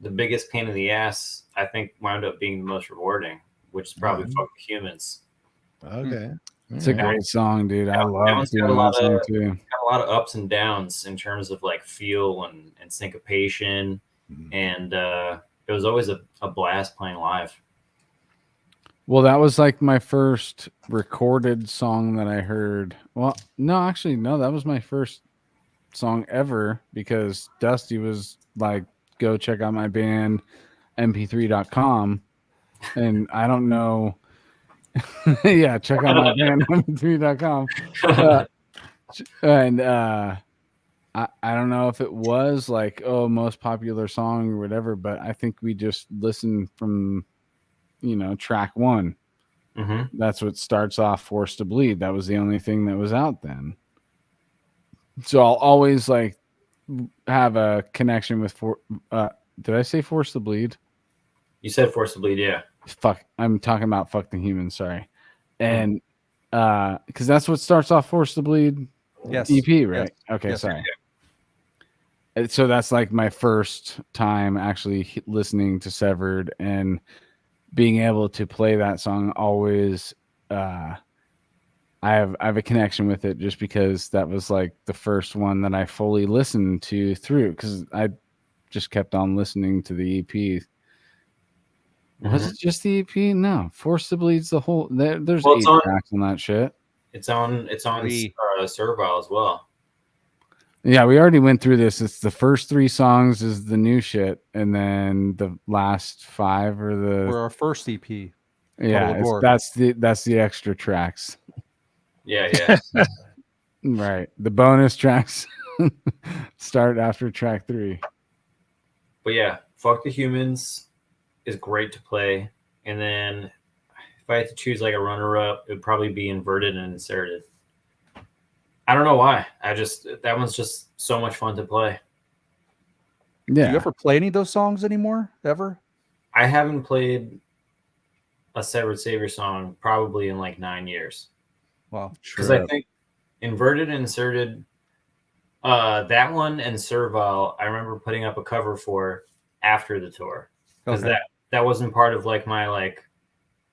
the biggest pain in the ass, I think, wound up being the most rewarding, which is probably "Fuck the Humans." Okay, it's a great song, dude. I love doing that song too. Got a lot of ups and downs in terms of like feel and syncopation, and it was always a blast playing live. Well, that was like my first recorded song that I heard. Well, no, actually, no, that was my first song ever because Dusty was like, go check out my band, mp3.com. And I don't know. Yeah, check out my band, mp3.com. And I don't know if it was like, most popular song or whatever, but I think we just listened from track one. That's what starts off Forced to Bleed. That was the only thing that was out then. So I'll always like have a connection with did I say Forced to Bleed? You said Forced to Bleed, yeah. Fuck, I'm talking about Fuck the Humans, sorry. And because that's what starts off Forced to Bleed. Yes. EP, right? Yes. Okay, yes, sorry. So that's like my first time actually listening to Severed and being able to play that song always I have a connection with it just because that was like the first one that I fully listened to through because I just kept on listening to the EP Was it just the EP? No, Force to Bleed's the whole. There's Well, 8 tracks on that shit. It's on Servile as well. Yeah, we already went through this. It's the first 3 songs is the new shit, and then the last 5 are the. We're our first EP. Yeah, that's the extra tracks. Yeah. Right. The bonus tracks start after track 3. But yeah, Fuck the Humans is great to play. And then if I had to choose like a runner-up, it would probably be Inverted and Inserted. I don't know why. That one's just so much fun to play. Yeah. Do you ever play any of those songs anymore? Ever? I haven't played a Severed Savior song probably in like 9 years. Wow. Because I think Inverted and Inserted, that one and Servile, I remember putting up a cover for after the tour. Because that wasn't part of like my like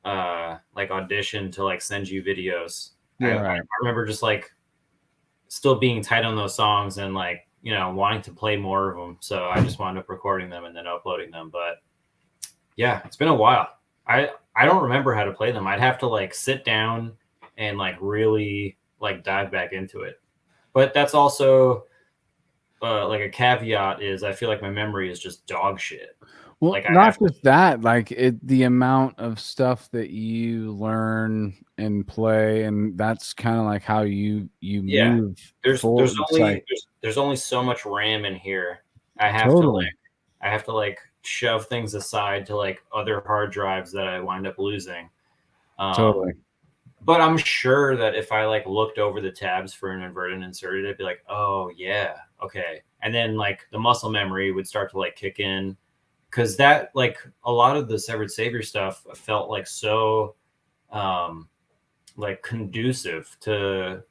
audition to like send you videos. Yeah, I remember just like still being tight on those songs and like, you know, wanting to play more of them. So I just wound up recording them and then uploading them. But yeah, it's been a while. I don't remember how to play them. I'd have to like sit down and like really like dive back into it. But that's also like a caveat is I feel like my memory is just dog shit. Well, like not just that, like the amount of stuff that you learn and play, and that's kind of like how you move. There's only so much RAM in here. I have to like shove things aside to like other hard drives that I wind up losing. But I'm sure that if I like looked over the tabs for an Inverted and Inserted, I'd be like, oh yeah, okay. And then like the muscle memory would start to like kick in. Because that, like, a lot of the Severed Savior stuff felt like so, like, conducive to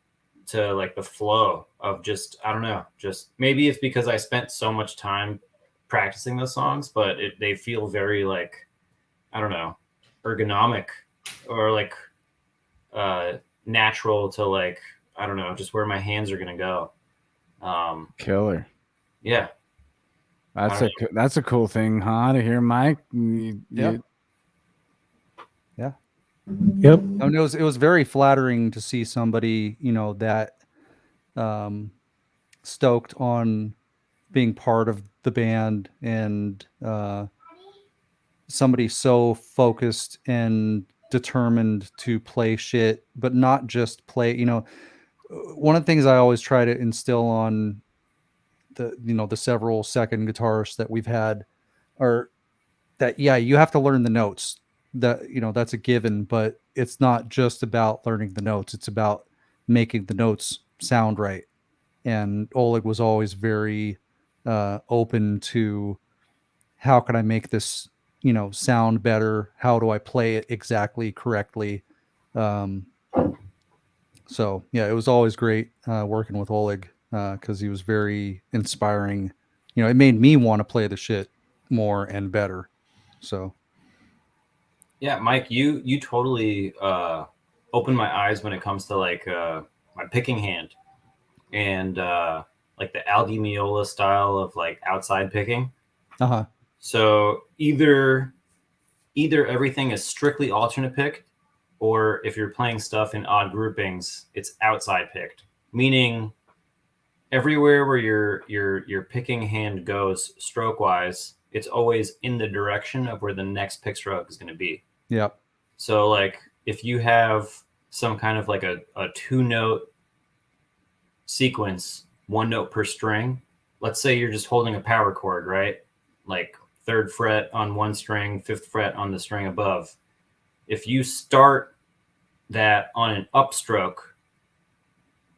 like the flow of just, I don't know, just maybe it's because I spent so much time practicing those songs, but they feel very like, I don't know, ergonomic or like natural to like, I don't know, just where my hands are gonna go. Killer. Yeah. That's a cool thing, huh? To hear Mike. Yeah. Yep. I mean, it was very flattering to see somebody, you know, that stoked on being part of the band and somebody so focused and determined to play shit, but not just play. You know, one of the things I always try to instill on the several second guitarists that we've had are that, yeah, you have to learn the notes. That, you know, that's a given, but it's not just about learning the notes. It's about making the notes sound right. And Oleg was always very open to how can I make this, you know, sound better? How do I play it exactly correctly? So yeah, it was always great working with Oleg because he was very inspiring. You know, it made me want to play the shit more and better. So yeah, Mike, you totally opened my eyes when it comes to like my picking hand and like the Al Di Meola style of like outside picking. So either everything is strictly alternate picked, or if you're playing stuff in odd groupings, it's outside picked, meaning everywhere where your picking hand goes stroke wise, it's always in the direction of where the next pick stroke is going to be. Yep. So like if you have some kind of like a 2-note sequence, 1 note per string, let's say you're just holding a power chord, right? Like 3rd fret on one string, 5th fret on the string above. If you start that on an upstroke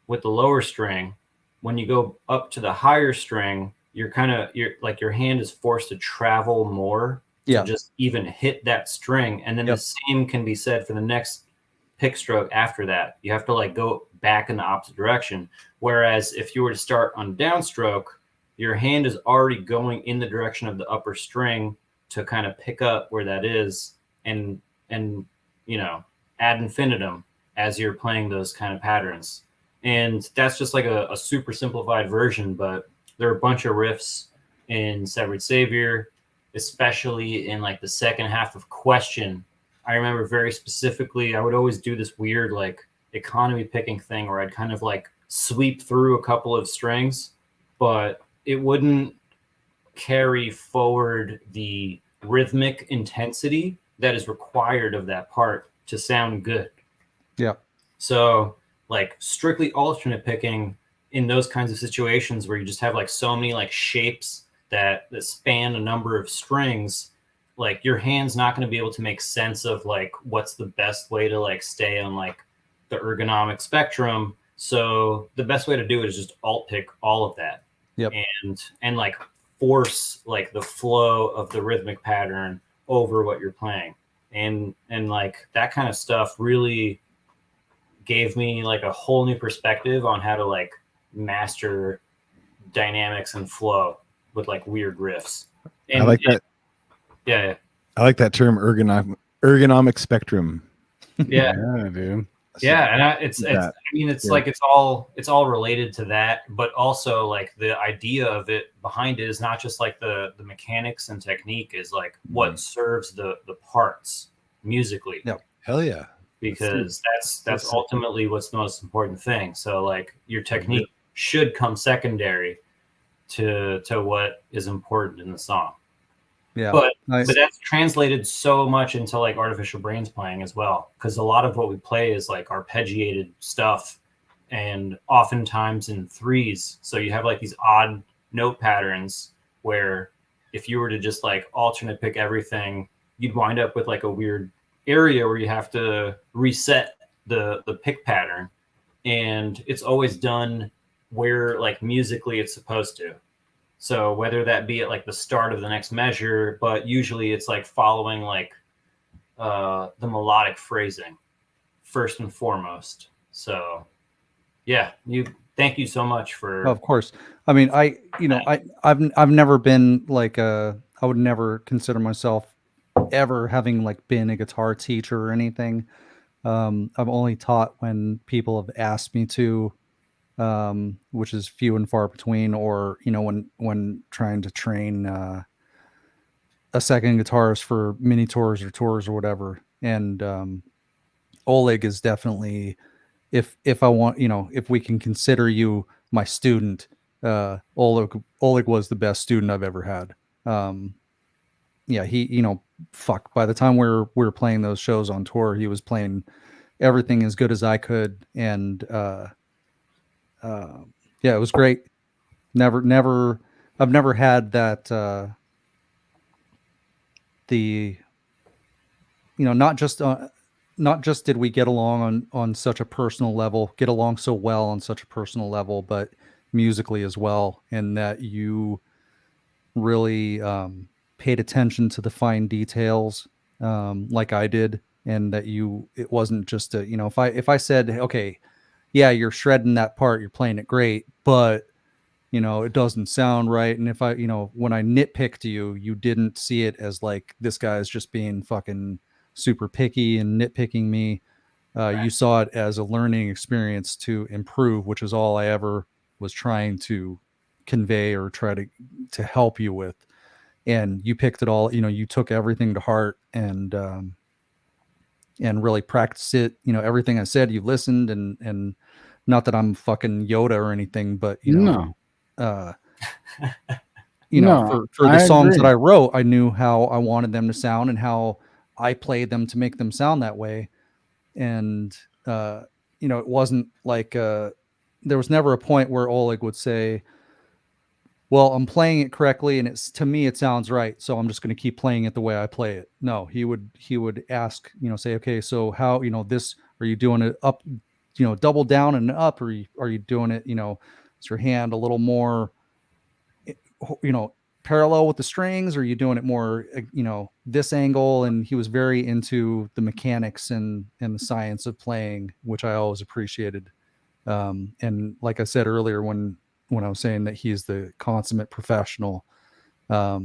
with the lower string, when you go up to the higher string, your hand is forced to travel more to just even hit that string. And then the same can be said for the next pick stroke after that. You have to like go back in the opposite direction. Whereas if you were to start on downstroke, your hand is already going in the direction of the upper string to kind of pick up where that is and you know, ad infinitum as you're playing those kind of patterns. And that's just like a super simplified version, but there are a bunch of riffs in Severed Savior. especially in like the second half of Question. I remember very specifically, I would always do this weird like economy picking thing where I'd kind of like sweep through a couple of strings, but it wouldn't carry forward the rhythmic intensity that is required of that part to sound good. Yeah. So like strictly alternate picking in those kinds of situations where you just have like so many like shapes that span a number of strings, like your hand's not going to be able to make sense of like what's the best way to like stay on like the ergonomic spectrum. So the best way to do it is just alt pick all of that. Yep. And like force like the flow of the rhythmic pattern over what you're playing. And like that kind of stuff really gave me like a whole new perspective on how to like master dynamics and flow with like weird riffs. And I like that. Yeah. I like that term, ergonomic spectrum. Yeah, dude. Yeah, and it's all related to that, but also like the idea of it behind it is not just like the mechanics and technique, is like what serves the parts musically. Yeah. Hell yeah. Because that's ultimately what's the most important thing. So like your technique should come secondary to what is important in the song. Yeah, but that's translated so much into like artificial brains playing as well, because a lot of what we play is like arpeggiated stuff, and oftentimes in threes. So you have like these odd note patterns where if you were to just like alternate pick everything, you'd wind up with like a weird area where you have to reset the pick pattern, and it's always done where like musically it's supposed to. So whether that be at like the start of the next measure, but usually it's like following like the melodic phrasing first and foremost. So yeah, thank you so much for. Of course. I mean, I've never been like I would never consider myself ever having like been a guitar teacher or anything. I've only taught when people have asked me to, which is few and far between, or when trying to train a second guitarist for mini tours or whatever. And Oleg is definitely, if I want, if we can consider you my student, Oleg was the best student I've ever had. Yeah, he, by the time we were playing those shows on tour, he was playing everything as good as I could, and yeah, it was great. I've never had that, not just did we get along on such a personal level, get along so well on such a personal level, but musically as well. And that you really, paid attention to the fine details, like I did. And that it wasn't just if I said, okay, yeah, you're shredding that part, you're playing it great, but it doesn't sound right. And if I, when I nitpicked you didn't see it as like, this guy's just being fucking super picky and nitpicking me. Right. You saw it as a learning experience to improve, which is all I ever was trying to convey or try to help you with. And you picked it all, you took everything to heart and really practiced it. Everything I said, you listened, and not that I'm fucking Yoda or anything, but for the songs that I wrote, I knew how I wanted them to sound and how I played them to make them sound that way. And it wasn't like there was never a point where Oleg would say, well, I'm playing it correctly and to me it sounds right, so I'm just going to keep playing it the way I play it. No, he would ask, say, okay, so how, this, are you doing it up, double down and up, or are you doing it, is your hand a little more, parallel with the strings, or are you doing it more, this angle? And he was very into the mechanics and the science of playing, which I always appreciated. And like I said earlier, when I was saying that he's the consummate professional, I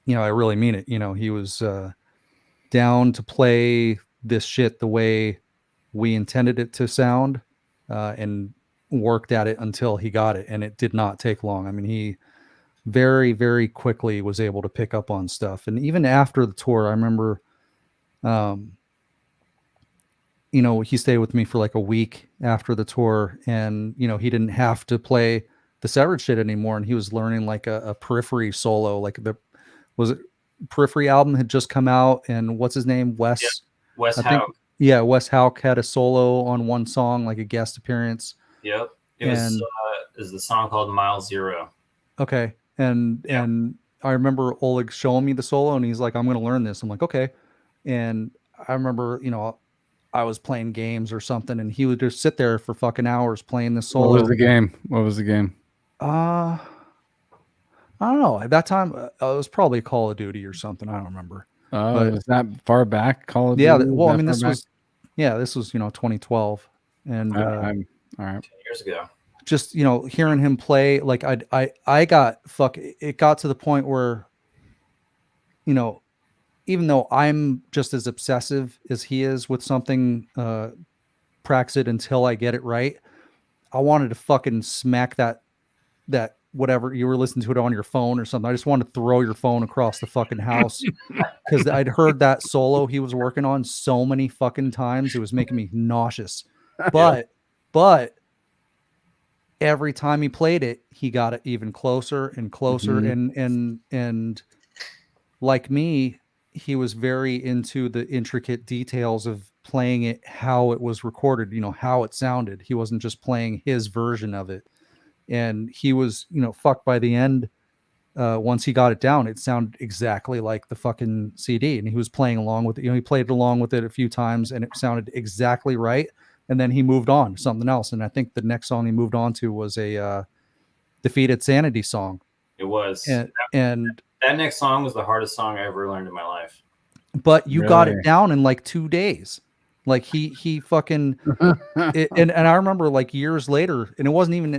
really mean it. He was down to play this shit the way we intended it to sound, and worked at it until he got it. And it did not take long. I mean, very, very quickly was able to pick up on stuff. And even after the tour, I remember, he stayed with me for like a week after the tour, and, he didn't have to play the Severed shit anymore. And he was learning like a Periphery solo, like Periphery album had just come out, and what's his name? Wes Houck. Yeah, Wes Houck had a solo on one song, like a guest appearance. Yep. It was the song called Mile Zero. Okay. And I remember Oleg showing me the solo, and he's like, I'm going to learn this. I'm like, okay. And I remember, I was playing games or something, and he would just sit there for fucking hours playing the solo. What was the game? I don't know. At that time, it was probably Call of Duty or something. I don't remember. But was that far back? Call of Duty? Yeah. Well, I mean, this was 2012, and all right, 10 years ago. Just hearing him play, like I got it got to the point where, even though I'm just as obsessive as he is with something, practice it until I get it right. I wanted to fucking smack that whatever you were listening to it on your phone or something. I just wanted to throw your phone across the fucking house because I'd heard that solo he was working on so many fucking times. It was making me nauseous, but every time he played it, he got it even closer and closer. Mm-hmm. And like me, he was very into the intricate details of playing it, how it was recorded, how it sounded. He wasn't just playing his version of it. And he was, fucked by the end. Once he got it down, it sounded exactly like the fucking CD, and he was playing along with it. He played along with it a few times, and it sounded exactly right. And then he moved on to something else. And I think the next song he moved on to was a Defeated Sanity song. It was. And that next song was the hardest song I ever learned in my life. But you got it down in like 2 days. Like he fucking and I remember like years later, and it wasn't even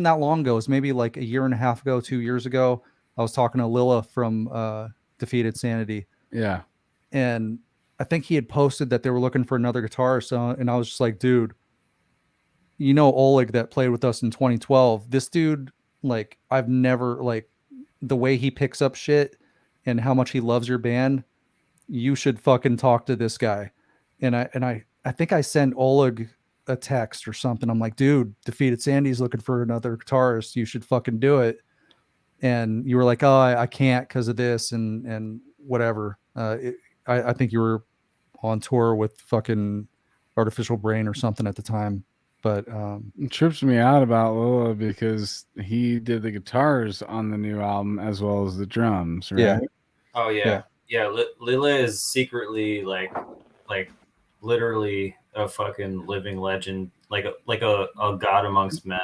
that long ago. It was maybe like a year and a half ago, 2 years ago. I was talking to Lila from Defeated Sanity. Yeah. And I think he had posted that they were looking for another guitarist, and I was just like, dude, Oleg that played with us in 2012, this dude, like, I've never, like, the way he picks up shit and how much he loves your band, you should fucking talk to this guy. And I think I sent Oleg a text or something. I'm like, dude, Defeated Sandy's looking for another guitarist. You should fucking do it. And you were like, oh, I can't because of this and whatever. I think you were on tour with fucking Artificial Brain or something at the time. But it trips me out about Lila because he did the guitars on the new album as well as the drums, right? Yeah. Oh yeah. Lila is secretly like literally a fucking living legend, like a god amongst men.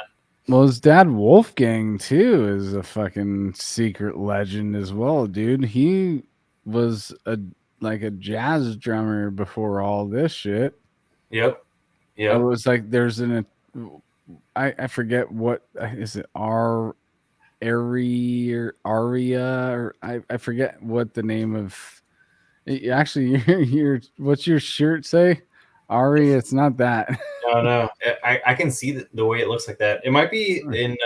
Well, his dad Wolfgang too is a fucking secret legend as well, dude. He was a jazz drummer before all this shit. Yep. It was like there's I forget what is it, Aria, or I forget what the name of. Actually, your what's your shirt say? Aria, it's not that. No. I can see the way it looks like that. It might be in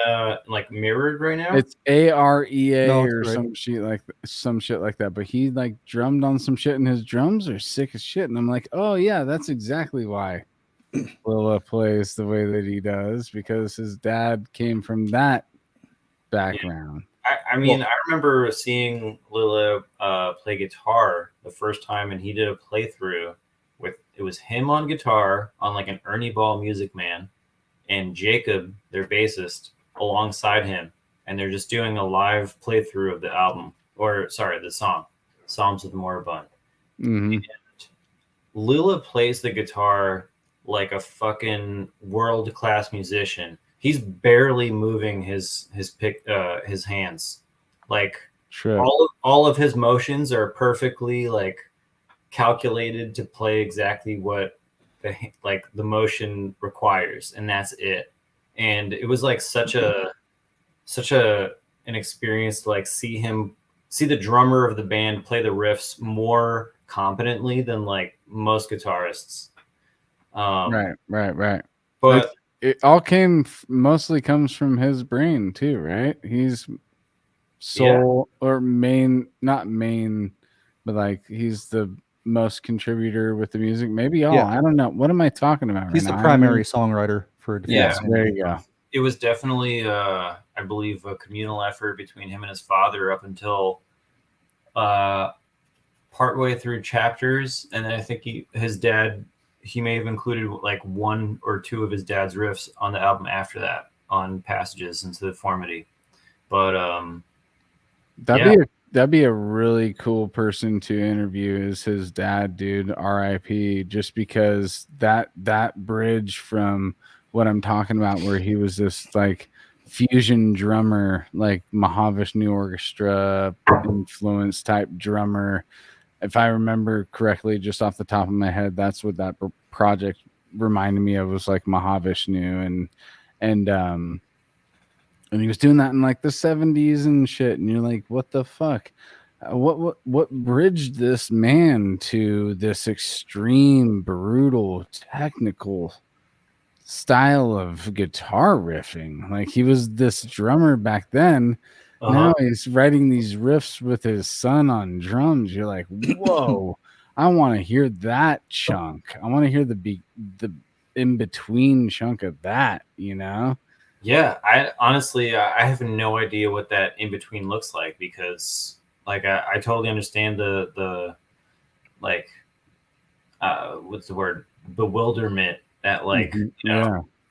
like mirrored right now. It's AREA or right. some shit like that. But he like drummed on some shit, and his drums are sick as shit. And I'm like, oh yeah, that's exactly why Lila plays the way that he does, because his dad came from that background. I remember seeing Lila play guitar the first time, and he did a playthrough with, it was him on guitar on like an Ernie Ball Music Man, and Jacob, their bassist, alongside him, and they're just doing a live playthrough of the album, the song, Psalms of the Moribund. Mm-hmm. And Lila plays the guitar like a fucking world-class musician. He's barely moving his hands. Like, sure. all of his motions are perfectly like calculated to play exactly what the motion requires, and that's it. And it was like such an experience to like see the drummer of the band play the riffs more competently than like most guitarists. Right. But it all mostly comes from his brain too, right? He's soul or main, not main, but like he's the most contributor with the music. Maybe all. I don't know. What am I talking about? He's the primary songwriter for Defeated Sanity. There you go. It was definitely, I believe, a communal effort between him and his father up until partway through Chapters, and then I think his dad, he may have included like one or two of his dad's riffs on the album after that on Passages into Deformity. But that'd be a really cool person to interview is his dad, dude. R.I.P. Just because that bridge from what I'm talking about, where he was this like fusion drummer, like Mahavishnu Orchestra influence type drummer. If I remember correctly, just off the top of my head, that's what that project reminded me of, was like Mahavishnu, and he was doing that in like the 70s and shit. And you're like, what the fuck? What bridged this man to this extreme, brutal, technical style of guitar riffing? Like, he was this drummer back then. Now he's writing these riffs with his son on drums. You're like, whoa, I want to hear that chunk. I want to hear the in-between chunk of that, you know? Yeah, I honestly, I have no idea what that in-between looks like, because like I totally understand the like what's the word, bewilderment that like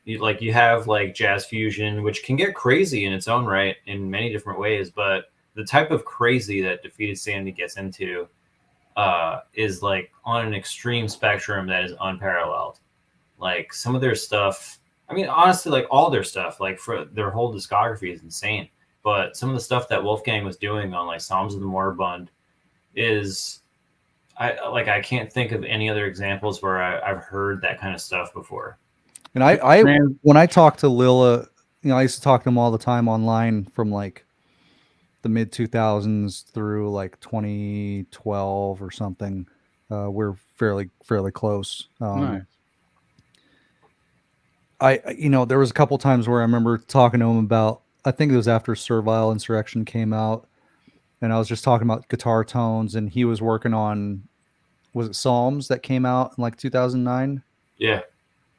you have like jazz fusion, which can get crazy in its own right in many different ways, but the type of crazy that Defeated Sanity gets into is like on an extreme spectrum that is unparalleled. Like some of their stuff, I mean, honestly, like all their stuff, like for their whole discography is insane. But some of the stuff that Wolfgang was doing on like Psalms of the Moribund is, I can't think of any other examples where I've heard that kind of stuff before. And I when I talk to Lila, you know, I used to talk to him all the time online from like the mid 2000s through like 2012 or something. We're fairly close. Nice. You know, there was a couple times where I remember talking to him about, I think it was after Servile Insurrection came out, and I was just talking about guitar tones, and he was working on, was it Psalms that came out in like 2009? Yeah.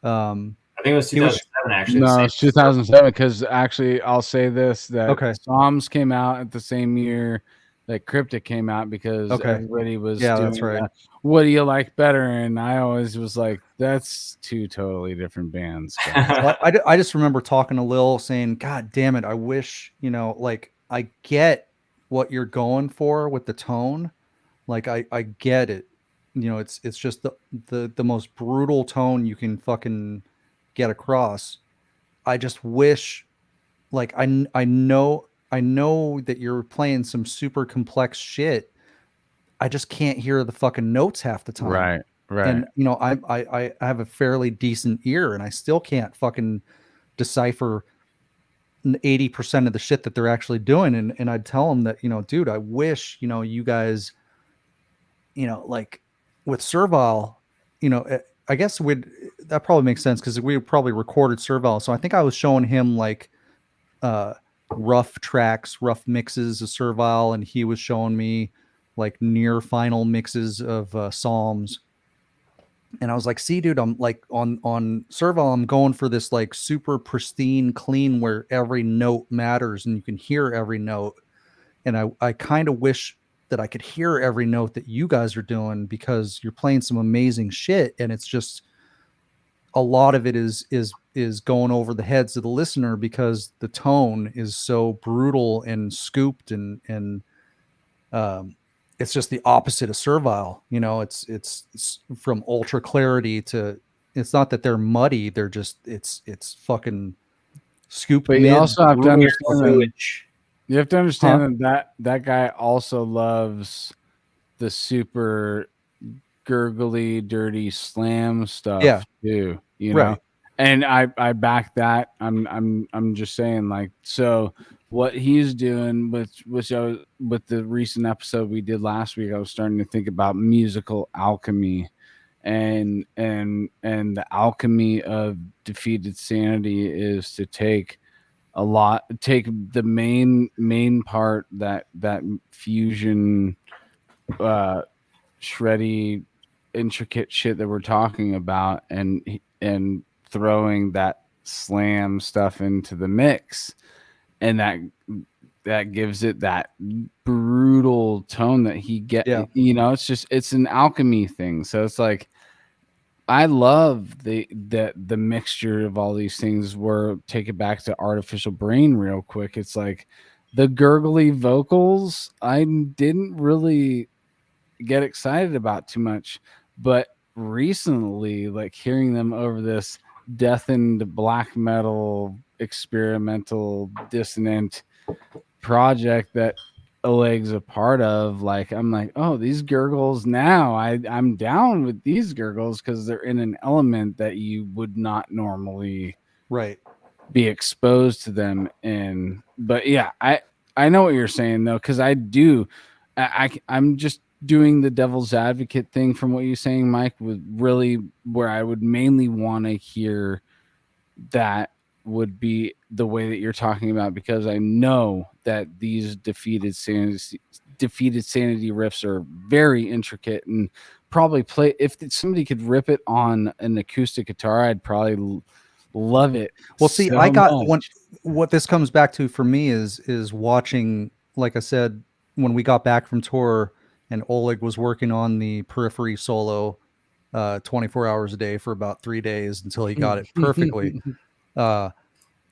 I think it was 2007 actually. No, it's 2007, because actually I'll say this, that Psalms came out at the same year that Cryptic came out, because everybody was doing that's right. What do you like better? And I always was like, that's two totally different bands. So I just remember talking to Lil saying, God damn it, I wish, you know, like I get what you're going for with the tone. Like I get it. You know, it's just the most brutal tone you can fucking get across. I just wish, like I know that you're playing some super complex shit. I just can't hear the fucking notes half the time. Right. And you know, I have a fairly decent ear, and I still can't fucking decipher 80% of the shit that they're actually doing. And I'd tell them that, you know, dude, I wish, you know, you guys, you know, like with Servile, you know, I guess that probably makes sense, because we probably recorded Servile. So I think I was showing him like rough tracks, rough mixes of Servile, and he was showing me like near final mixes of Psalms. And I was like, see, dude, I'm like on Servile, I'm going for this like super pristine clean where every note matters and you can hear every note. And I kind of wish that I could hear every note that you guys are doing, because you're playing some amazing shit. And it's just, a lot of it is going over the heads of the listener, because the tone is so brutal and scooped, and it's just the opposite of Servile. You know, it's from ultra clarity to, it's not that they're muddy, they're just, it's fucking scooped. But you also have to understand you have to understand that guy also loves the super gurgly, dirty slam stuff too, you know. And I back that. I'm just saying, like, so what he's doing with the recent episode we did last week, I was starting to think about musical alchemy, and the alchemy of Defeated Sanity is to take a lot. Take the main part, that fusion, shreddy, intricate shit that we're talking about, and throwing that slam stuff into the mix, and that gives it that brutal tone that he it's an alchemy thing. So it's like, I love the mixture of all these things. Where, take it back to Artificial Brain real quick, it's like the gurgly vocals I didn't really get excited about too much, but recently, like, hearing them over this deafened black metal experimental dissonant project that Oleg's a part of, like, I'm like, oh, these gurgles now, I'm down with these gurgles because they're in an element that you would not normally be exposed to them in. But yeah, I know what you're saying though, because I'm just doing the devil's advocate thing from what you're saying, Mike, with really where I would mainly want to hear that would be the way that you're talking about, because I know that these defeated sanity riffs are very intricate, and probably play, if somebody could rip it on an acoustic guitar, I'd probably love it. Well, see, what this comes back to for me is watching, like I said, when we got back from tour and Oleg was working on the Periphery solo 24 hours a day for about 3 days until he got it perfectly.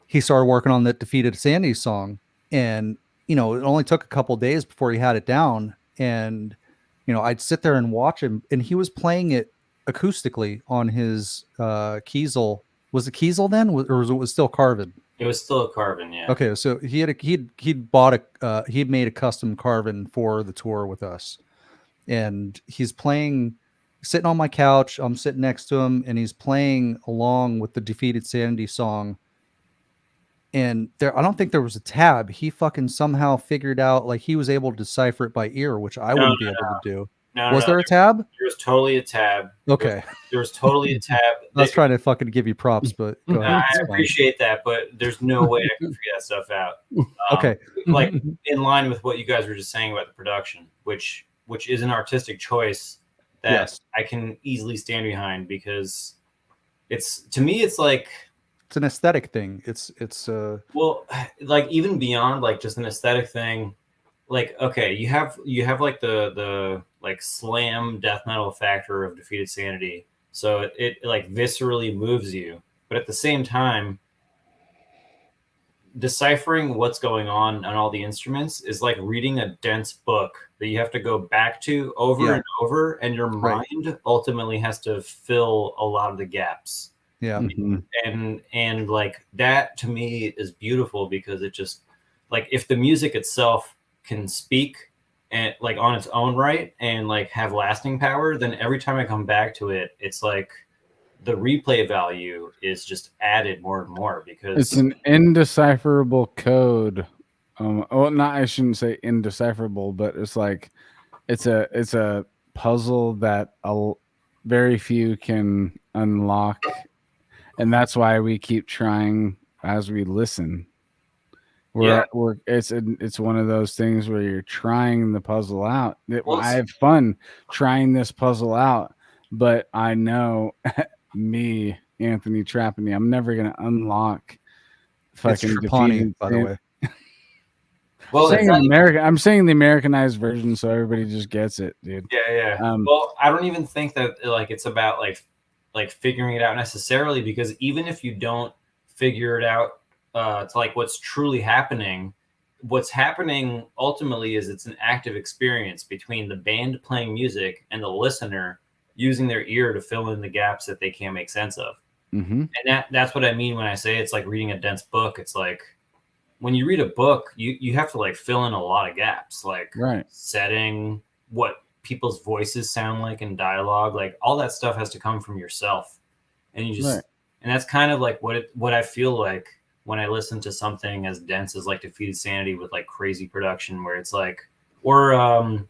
He started working on that Defeated Sanity song, and it only took a couple days before he had it down. And I'd sit there and watch him, and he was playing it acoustically on his Kiesel. Was it Kiesel then, or was it still Carvin? It was still a Carvin, yeah. Okay, so he'd bought he'd made a custom Carvin for the tour with us, and he's playing, sitting on my couch. I'm sitting next to him, and he's playing along with the Defeated Sanity song. And I don't think there was a tab. He fucking somehow figured out, like, he was able to decipher it by ear, which I wouldn't be able to do. Was there a tab? There was totally a tab. Okay. There was totally a tab. I was trying to fucking give you props, but go ahead. I appreciate that, but there's no way I can figure that stuff out. Okay. Like, in line with what you guys were just saying about the production, which is an artistic choice that I can easily stand behind, because to me it's like, it's an aesthetic thing. It's well, like, even beyond like just an aesthetic thing, like, okay, you have like the like slam death metal factor of Defeated Sanity, so it like viscerally moves you, but at the same time, deciphering what's going on all the instruments is like reading a dense book that you have to go back to over and over, and your mind ultimately has to fill a lot of the gaps. Yeah. And like, that to me is beautiful, because it just, like, if the music itself can speak and like on its own right and like have lasting power, then every time I come back to it, it's like the replay value is just added more and more, because it's an indecipherable code. I shouldn't say indecipherable, but it's like it's a puzzle that very few can unlock. And that's why we keep trying as we listen. It's one of those things where you're trying the puzzle out. I have fun trying this puzzle out, but I know me, Anthony Trapani, I'm never gonna unlock fucking Defeated, by the way. Well, I'm saying the Americanized version, so everybody just gets it, dude. Yeah. Well, I don't even think that like it's about like figuring it out necessarily, because even if you don't figure it out to like what's truly happening, what's happening ultimately is it's an active experience between the band playing music and the listener using their ear to fill in the gaps that they can't make sense of. And that's what I mean when I say it's like reading a dense book. It's like, when you read a book, you have to like fill in a lot of gaps, like setting, what people's voices sound like in dialogue, like all that stuff has to come from yourself. And you just, and that's kind of like what I feel like when I listen to something as dense as like Defeated Sanity with like crazy production, where it's like, or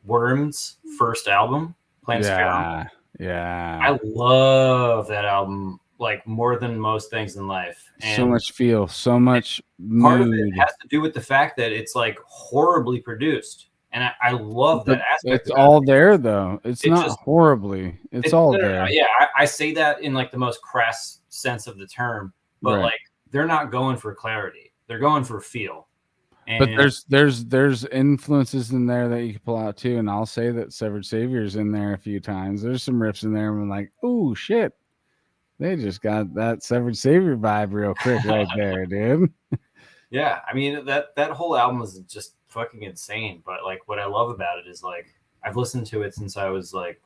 Worm's first album, Planet Sphero. Yeah. I love that album like more than most things in life. And so much feel, so much part mood. of it has to do with the fact that it's like horribly produced. And I love that aspect. It's all there though. It's not just horribly. It's all no, there. Yeah, I say that in like the most crass sense of the term, but like they're not going for clarity. They're going for feel. And but there's influences in there that you can pull out too. And I'll say that Severed Savior's in there a few times. There's some riffs in there and I'm like, oh shit. They just got that Severed Savior vibe real quick right there, dude. Yeah, I mean that whole album is just fucking insane. But like what I love about it is like I've listened to it since I was like,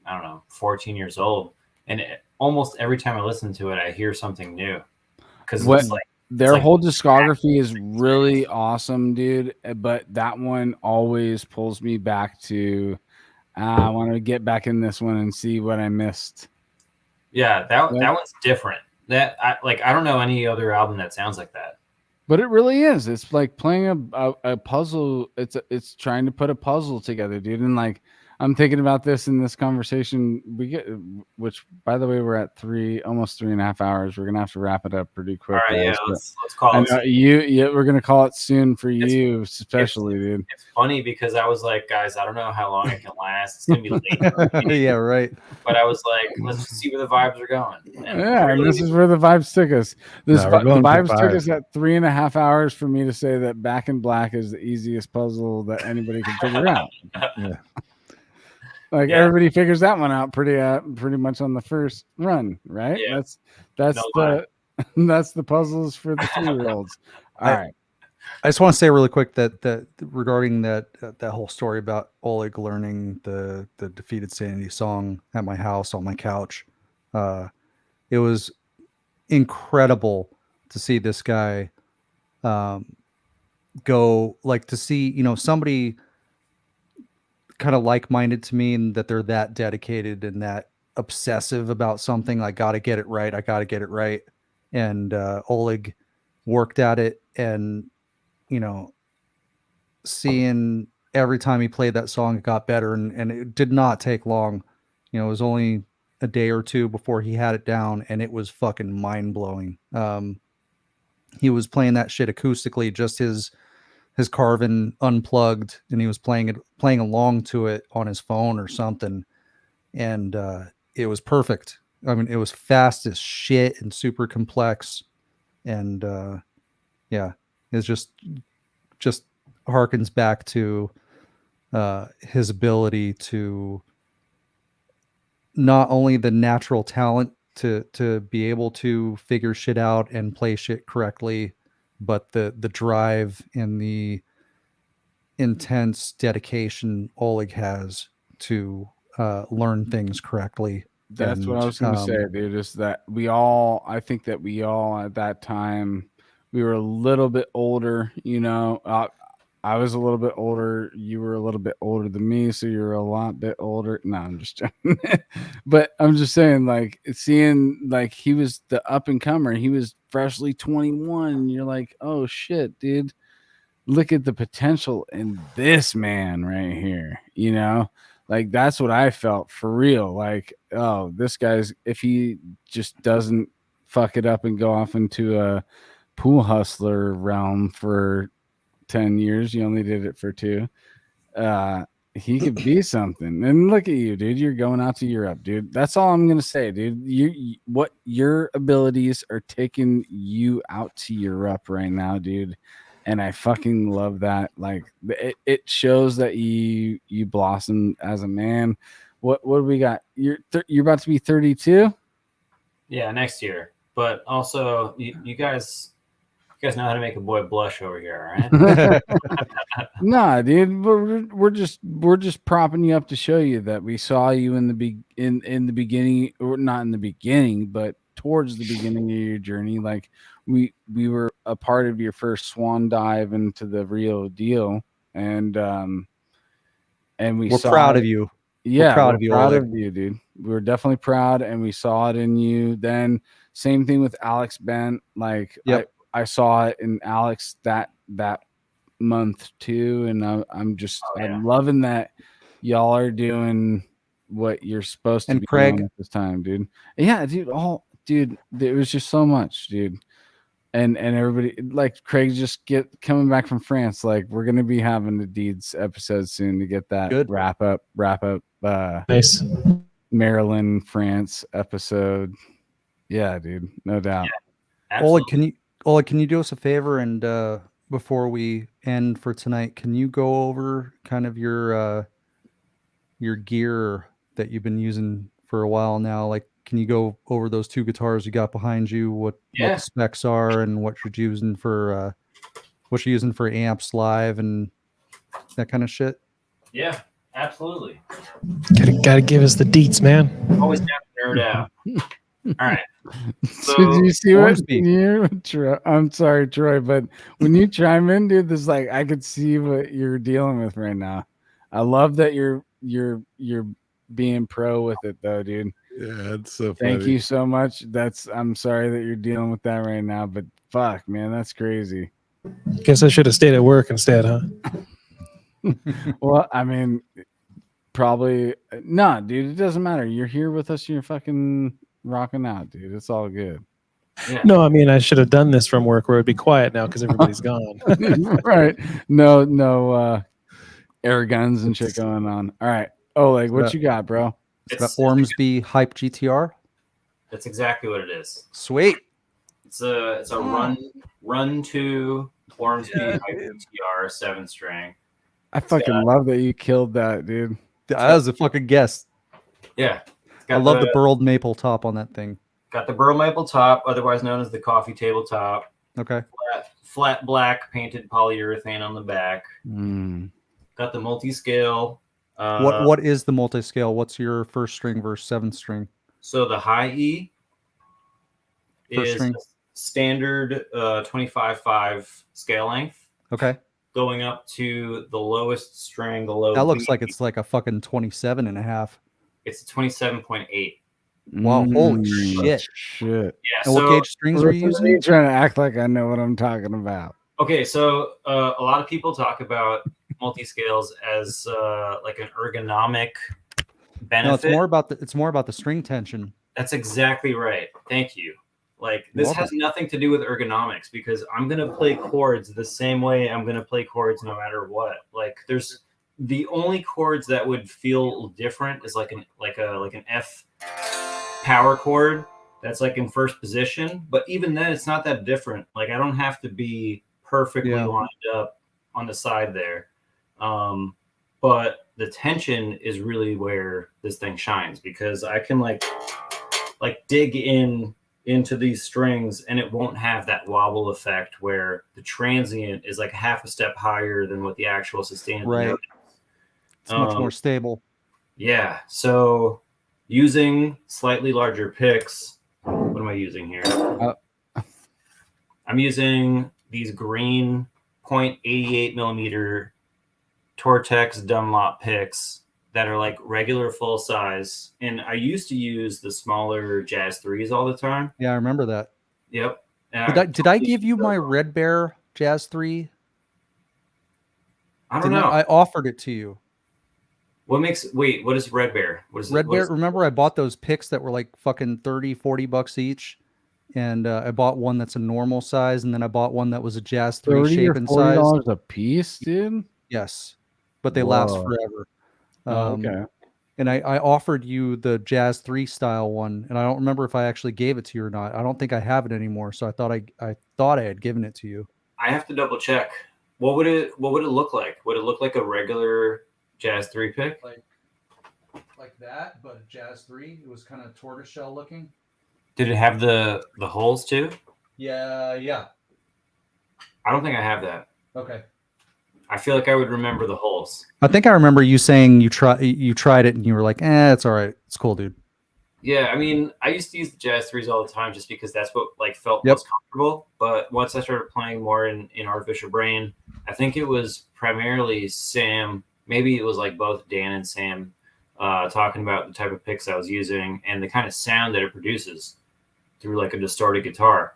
I don't know, 14 years old, and almost every time I listen to it, I hear something new. Because it's like their whole discography is really awesome, dude. But that one always pulls me back to I want to get back in this one and see what I missed. Yeah, that one's different. I don't know any other album that sounds like that. But it really is. It's like playing a puzzle. It's trying to put a puzzle together, dude. And like I'm thinking about this in this conversation we get, which by the way we're at almost 3.5 hours. We're gonna have to wrap it up pretty quick. All right, guys, let's call it. We're gonna call it soon for you, especially, dude. It's funny because I was like, guys, I don't know how long it can last. It's gonna be late. Yeah, right. But I was like, let's just see where the vibes are going. And this is where the vibes took us. The vibes took us at 3.5 hours for me to say that Back in Black is the easiest puzzle that anybody can figure out. Yeah. Like everybody figures that one out pretty much on the first run, right? Yeah. That's the puzzles for the 3-year-olds. All right. I just want to say really quick that regarding that whole story about Oleg learning the Defeated Sanity song at my house on my couch. It was incredible to see this guy go, like, to see, somebody kind of like-minded to me, and that they're that dedicated and that obsessive about something. I got to get it right. And Oleg worked at it, and seeing every time he played that song, it got better, and it did not take long. It was only a day or two before he had it down, and it was fucking mind-blowing. He was playing that shit acoustically, just his Carvin unplugged, and he was playing along to it on his phone or something, and it was perfect. I mean, it was fast as shit and super complex, and it's just harkens back to his ability to not only the natural talent to be able to figure shit out and play shit correctly, but the drive and the intense dedication Oleg has to learn things correctly. That's what I was going to say, dude. Is that I think that we all at that time, we were a little bit older, I was a little bit older. You were a little bit older than me, so you're a lot bit older. No, I'm just joking. But I'm just saying, like, seeing, like, he was the up and comer. He was freshly 21. And you're like, oh shit, dude. Look at the potential in this man right here. Like, that's what I felt for real. Like, oh, this guy's, if he just doesn't fuck it up and go off into a pool hustler realm for 10 years, you only did it for 2, he could be something. And look at you, dude. You're going out to Europe, dude. That's all I'm gonna say, dude. What your abilities are taking you out to Europe right now, dude. And I fucking love that. Like, it shows that you blossomed as a man. What do we got? You're about to be 32. Yeah, next year. But also, you guys know how to make a boy blush over here, all right? Nah, dude, we're just propping you up to show you that we saw you in the beginning, or not in the beginning, but towards the beginning of your journey. Like, we were a part of your first swan dive into the real deal, and we're proud of you. Yeah, we're proud of you, dude. We were definitely proud, and we saw it in you. Then same thing with Alex Bent. Like, yep. I saw it in Alex that month too, and I'm loving that y'all are doing what you're supposed to be Craig, doing at this time, dude. Yeah, dude. dude, it was just so much, dude. And everybody, like Craig just coming back from France. Like, we're gonna be having the Deeds episode soon to get that Good. wrap up Nice. Maryland, France episode. Yeah, dude, no doubt. Oleg, can you do us a favor and before we end for tonight, can you go over kind of your gear that you've been using for a while now? Like, can you go over those two guitars you got behind you, what the specs are, and what you're using for amps live and that kind of shit? Yeah, absolutely. Gotta give us the deets, man. Always got to nerd out. All right. So, did you see what I'm sorry, Troy, but when you chime in, dude, this like I could see what you're dealing with right now. I love that you're being pro with it though, dude. Yeah, it's so funny. Thank you so much. I'm sorry that you're dealing with that right now, but fuck, man, that's crazy. Guess I should have stayed at work instead, huh? Well, I mean, probably not, dude. It doesn't matter. You're here with us. You're fucking rocking out, dude. It's all good. Yeah. No, I mean, I should have done this from work where it'd be quiet now because everybody's gone. Right. No air guns and shit going on. All right. Oleg, what you got, bro? It's got Ormsby Hype GTR. That's exactly what it is. Sweet. It's a run to Ormsby Hype GTR 7-string. I fucking love that you killed that, dude. That was a fucking guess. Yeah. I love the burled maple top on that thing. Got the burl maple top, otherwise known as the coffee table top. Okay. Flat black painted polyurethane on the back. Got the multi-scale. What is the multi-scale? What's your first string versus 7th string? So the high E is standard 25/5 scale length. Okay. Going up to the lowest string, the low. That looks like it's like a fucking 27.5. It's a 27.8. Wow, holy shit. Yeah. And what gauge strings are you using? You're trying to act like I know what I'm talking about. Okay, so a lot of people talk about multi-scales as like an ergonomic benefit. No, it's more about the string tension. That's exactly right. Thank you. Like, this has nothing to do with ergonomics because I'm going to play chords the same way I'm going to play chords no matter what. Like, there's the only chords that would feel different is like an F power chord that's like in first position. But even then, it's not that different. Like, I don't have to be perfectly lined up on the side there. But the tension is really where this thing shines because I can like dig into these strings and it won't have that wobble effect where the transient is like half a step higher than what the actual sustainable note is. It's much more stable. Yeah. So using slightly larger picks, what am I using here? I'm using these green 0.88 millimeter Tortex Dunlop picks that are like regular full size. And I used to use the smaller Jazz 3s all the time. Yeah, I remember that. Yep. Did I give you my Red Bear Jazz 3? I don't know. I offered it to you. What is Red Bear? What is Red Bear? Remember I bought those picks that were like fucking $30-$40 each? And I bought one that's a normal size, and then I bought one that was a Jazz 3 shape and size. $40 a piece, dude? Yes. But they last forever. Okay. And I offered you the Jazz 3 style one, and I don't remember if I actually gave it to you or not. I don't think I have it anymore, so I thought I had given it to you. I have to double check. What would it look like? Would it look like a regular Jazz 3 pick? Like that, but a Jazz 3. It was kind of tortoiseshell looking. Did it have the holes too? Yeah. I don't think I have that. Okay. I feel like I would remember the holes. I think I remember you saying you tried it and you were like, it's all right. It's cool, dude. Yeah, I mean, I used to use the Jazz 3s all the time just because that's what like felt most comfortable. But once I started playing more in Artificial Brain, I think it was primarily Sam. Maybe it was like both Dan and Sam talking about the type of picks I was using and the kind of sound that it produces through like a distorted guitar,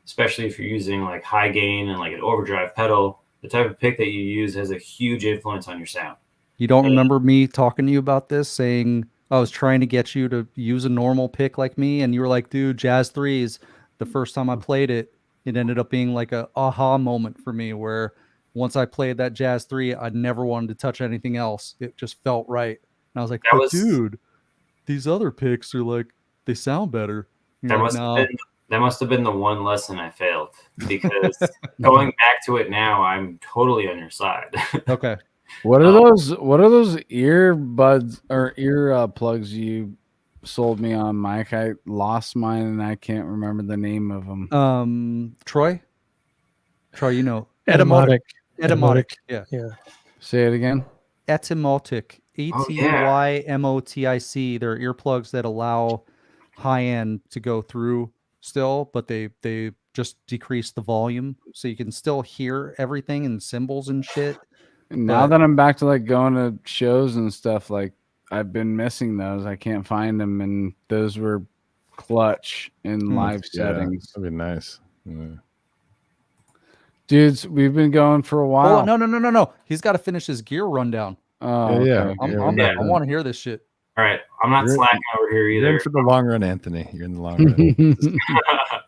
especially if you're using like high gain and like an overdrive pedal. The type of pick that you use has a huge influence on your sound. You don't remember me talking to you about this, saying I was trying to get you to use a normal pick like me, and you were like, dude, Jazz 3s. The first time I played it, it ended up being like a aha moment for me where once I played that Jazz 3, I never wanted to touch anything else. It just felt right. And I was like, but dude, these other picks are like, they sound better. That must have been the one lesson I failed, because going back to it now, I'm totally on your side. Okay. What are those earbuds or ear plugs you sold me on, Mike? I lost mine and I can't remember the name of them. Troy, you know, Etymotic. Yeah. Say it again. Etymotic. Etymotic. They're earplugs that allow high end to go through still, but they just decrease the volume so you can still hear everything and cymbals and shit. Now that I'm back to like going to shows and stuff, like I've been missing those. I can't find them, and those were clutch in live settings. That'd be nice. Yeah. Dudes, we've been going for a while. Oh, no. He's got to finish his gear rundown. Oh, yeah. Okay. I want to hear this shit. All right, I'm not slacking over here either. You're in for the long run, Anthony. You're in the long run.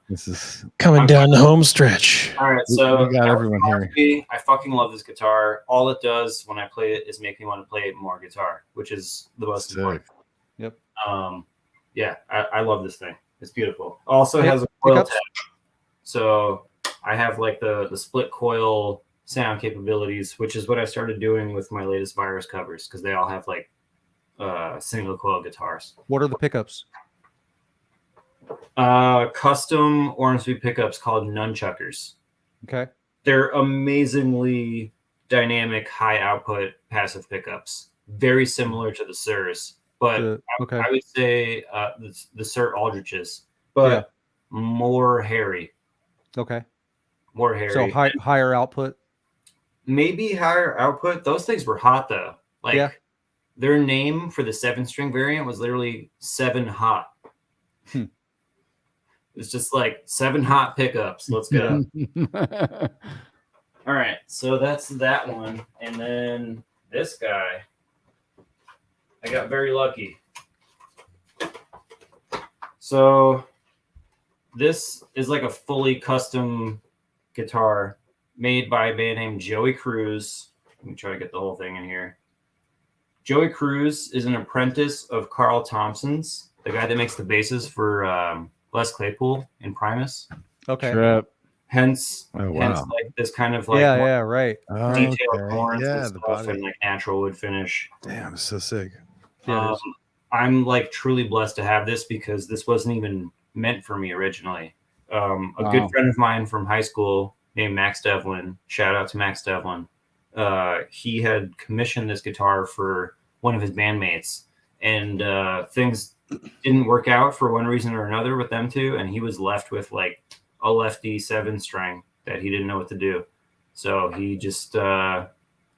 This is coming down the home stretch. All right, so we got everyone here. I fucking love this guitar. All it does when I play it is make me want to play more guitar, which is the most important. Yep. Yeah, I love this thing. It's beautiful. Also has a coil tab, so I have like the split coil sound capabilities, which is what I started doing with my latest Virus covers, because they all have like single coil guitars. What are the pickups? Custom Ormsby pickups called nunchuckers. Okay. They're amazingly dynamic, high output passive pickups. Very similar to the Sirs, but I would say the Sir Aldrich's, but more hairy. Okay. More hairy. So higher output. Maybe higher output. Those things were hot though. Like their name for the 7-string variant was literally 7 Hot. It's just like 7 hot pickups. Let's go. All right, so that's that one, and then this guy, I got very lucky. So this is like a fully custom guitar made by a band named Joey Cruz. Let me try to get the whole thing in here. Joey Cruz is an apprentice of Carl Thompson's, the guy that makes the basses for Les Claypool in Primus. Okay. Hence like this kind of like right. Detailed horns and stuff and like natural wood finish. Damn, so sick. I'm like truly blessed to have this, because this wasn't even meant for me originally. A good friend of mine from high school named Max Devlin, shout out to Max Devlin. He had commissioned this guitar for one of his bandmates, and things didn't work out for one reason or another with them two, and he was left with like a lefty 7-string that he didn't know what to do. So he just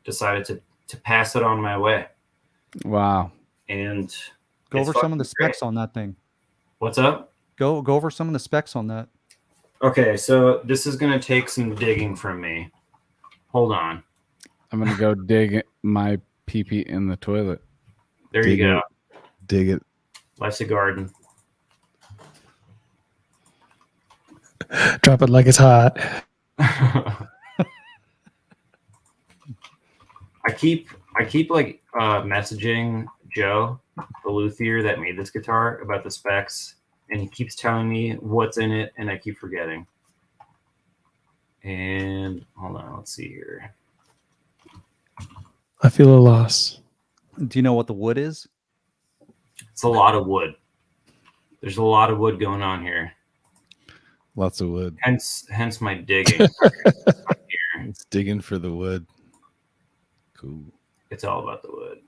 decided to pass it on my way. Wow. And go over some of the specs on that thing. What's up? Go over some of the specs on that. Okay, so this is going to take some digging from me. Hold on. I'm going to go dig my pee-pee in the toilet. There you go. Dig it. Life's a garden. Drop it like it's hot. I keep like messaging Joe, the luthier that made this guitar, about the specs, and he keeps telling me what's in it, and I keep forgetting. And hold on, let's see here. I feel a loss. Do you know what the wood is? It's a lot of wood. There's a lot of wood going on here. Lots of wood. Hence my digging. It's digging for the wood. Cool. It's all about the wood.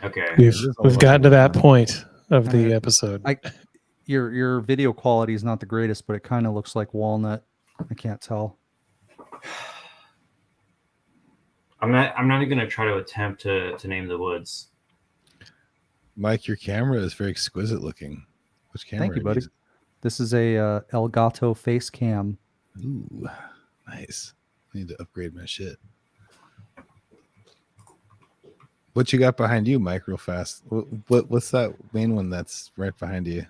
Okay. We've gotten to that point of the episode. Your video quality is not the greatest, but it kind of looks like walnut. I can't tell. I'm not even gonna try to attempt to name the woods. Mike, your camera is very exquisite looking. Which camera? Thank you, buddy. This is a Elgato face cam. Ooh, nice. I need to upgrade my shit. What you got behind you, Mike? Real fast. What's that main one that's right behind you?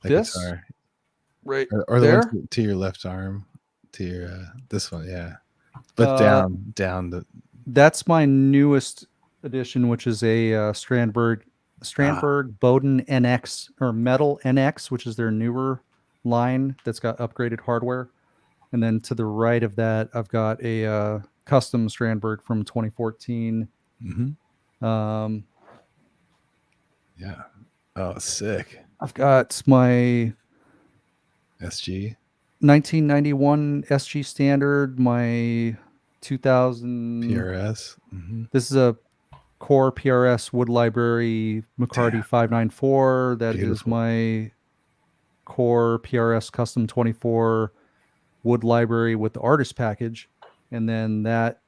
That This? guitar, Right or the there? one to your left arm, to your this one, yeah. But down the. That's my newest edition, which is a Strandberg Bowden NX or Metal NX, which is their newer line that's got upgraded hardware. And then to the right of that, I've got a custom Strandberg from 2014. Yeah. Oh, sick. I've got my SG 1991 SG Standard, my 2000 PRS. This is a Core PRS Wood Library McCarty 594. That Beautiful. is my Core PRS Custom 24 Wood Library with the artist package, and then that